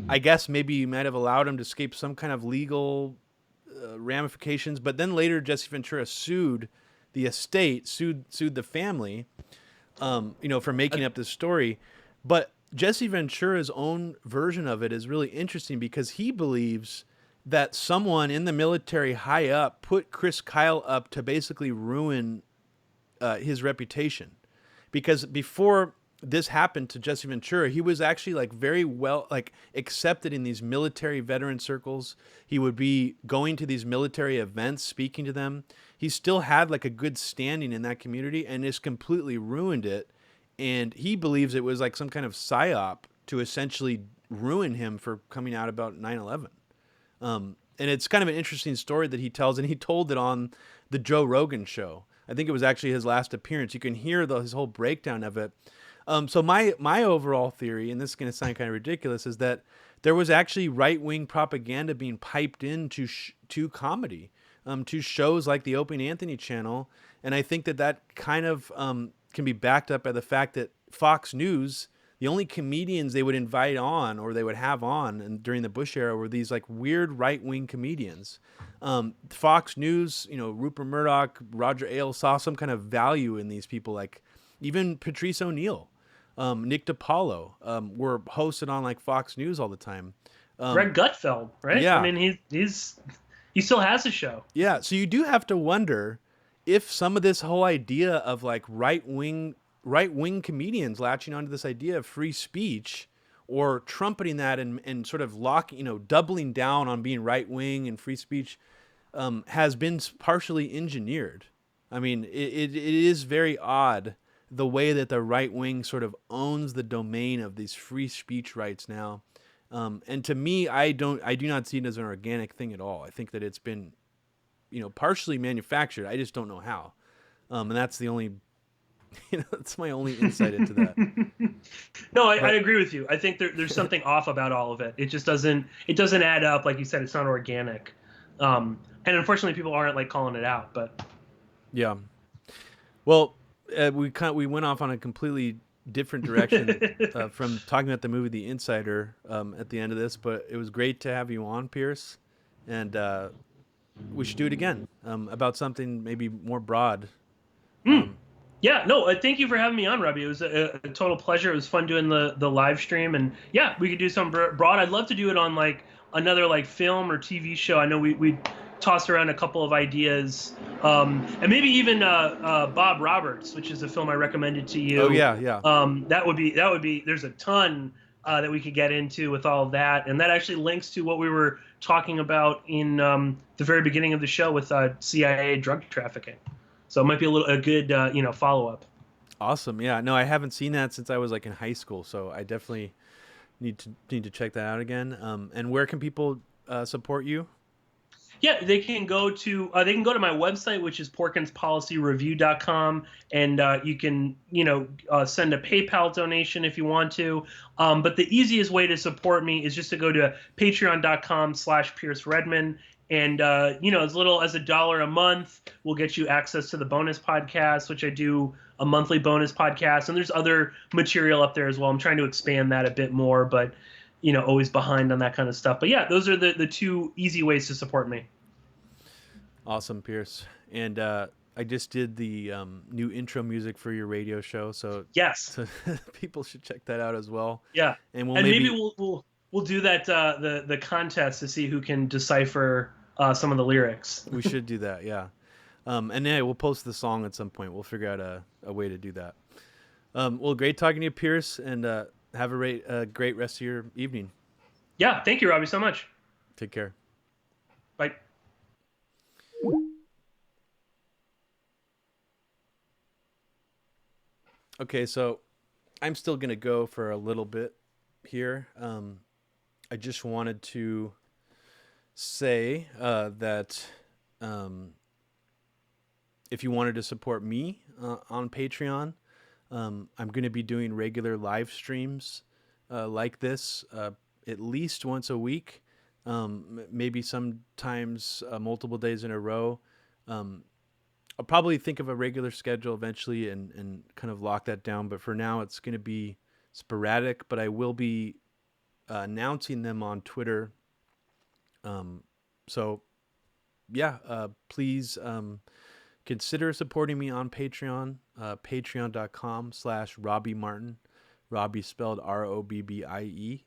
S1: I guess maybe might have allowed him to escape some kind of legal ramifications. But then later Jesse Ventura sued the estate, sued the family, for making up this story. But Jesse Ventura's own version of it is really interesting because he believes that someone in the military high up put Chris Kyle up to basically ruin his reputation. Because before this happened to Jesse Ventura, he was actually very well accepted in these military veteran circles. He would be going to these military events, speaking to them. He still had a good standing in that community, and just completely ruined it. And he believes it was some kind of psyop to essentially ruin him for coming out about 9/11. And it's kind of an interesting story that he tells, and he told it on the Joe Rogan show. I think it was actually his last appearance. You can hear his whole breakdown of it. So my overall theory, and this is going to sound kind of ridiculous, is that there was actually right-wing propaganda being piped into to comedy, to shows like the Opie and Anthony channel. And I think that kind of can be backed up by the fact that Fox News, the only comedians they would invite on or they would have on and during the Bush era were these weird right-wing comedians. Fox News, Rupert Murdoch, Roger Ailes saw some kind of value in these people, even Patrice O'Neill. Nick DiPaolo were hosted on Fox News all the time.
S2: Greg Gutfeld, right?
S1: Yeah.
S2: I mean, he still has a show.
S1: Yeah. So you do have to wonder if some of this whole idea of right wing comedians latching onto this idea of free speech or trumpeting that and sort of doubling down on being right wing and free speech has been partially engineered. I mean, it is very odd the way that the right wing sort of owns the domain of these free speech rights now. And to me, I do not see it as an organic thing at all. I think that it's been, partially manufactured. I just don't know how. And that's the only, that's my only insight into that.
S2: No, I agree with you. I think there's something off about all of it. It just doesn't add up. Like you said, it's not organic. And unfortunately people aren't calling it out, but.
S1: Yeah. Well, we went off on a completely different direction from talking about the movie The Insider at the end of this, but it was great to have you on, Pearse, and we should do it again about something maybe more broad.
S2: Yeah, no, thank you for having me on, Robbie. It was a total pleasure. It was fun doing the live stream, and yeah, we could do something broad. I'd love to do it on another film or TV show. I know we tossed around a couple of ideas, and maybe even Bob Roberts, which is a film I recommended to you.
S1: Oh yeah.
S2: That would be. There's a ton that we could get into with all of that, and that actually links to what we were talking about in the very beginning of the show with CIA drug trafficking. So it might be a good follow up.
S1: Awesome. Yeah. No, I haven't seen that since I was in high school, so I definitely need to check that out again. And where can people support you?
S2: Yeah, they can go to my website, which is porkinspolicyreview.com, and you can send a PayPal donation if you want to. But the easiest way to support me is just to go to patreon.com/Pearse Redmond, and as little as $1 a month will get you access to the bonus podcast, which I do a monthly bonus podcast, and there's other material up there as well. I'm trying to expand that a bit more, but always behind on that kind of stuff. But yeah, those are the two easy ways to support me.
S1: Awesome, Pearse. And I just did the new intro music for your radio show, so
S2: yes,
S1: people should check that out as well.
S2: Yeah,
S1: and
S2: maybe we'll do that the contest to see who can decipher some of the lyrics.
S1: We should do that, yeah. And yeah, we'll post the song at some point. We'll figure out a way to do that. Well, great talking to you, Pearse, and have a great rest of your evening.
S2: Yeah, thank you, Robbie, so much.
S1: Take care.
S2: Bye.
S1: Okay, so I'm still going to go for a little bit here. I just wanted to say that if you wanted to support me on Patreon, I'm going to be doing regular live streams like this at least once a week, maybe sometimes multiple days in a row. I'll probably think of a regular schedule eventually and kind of lock that down. But for now, it's going to be sporadic, but I will be announcing them on Twitter. So yeah, please consider supporting me on Patreon, patreon.com/Robbie Martin, Robbie spelled Robbie.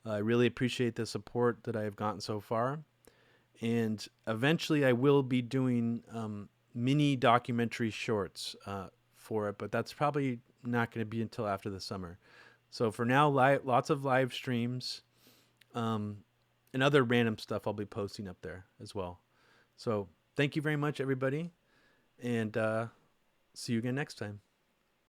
S1: I really appreciate the support that I have gotten so far. And eventually I will be doing mini documentary shorts for it, but that's probably not going to be until after the summer. So for now, lots of live streams and other random stuff I'll be posting up there as well. So thank you very much, everybody, and see you again next time.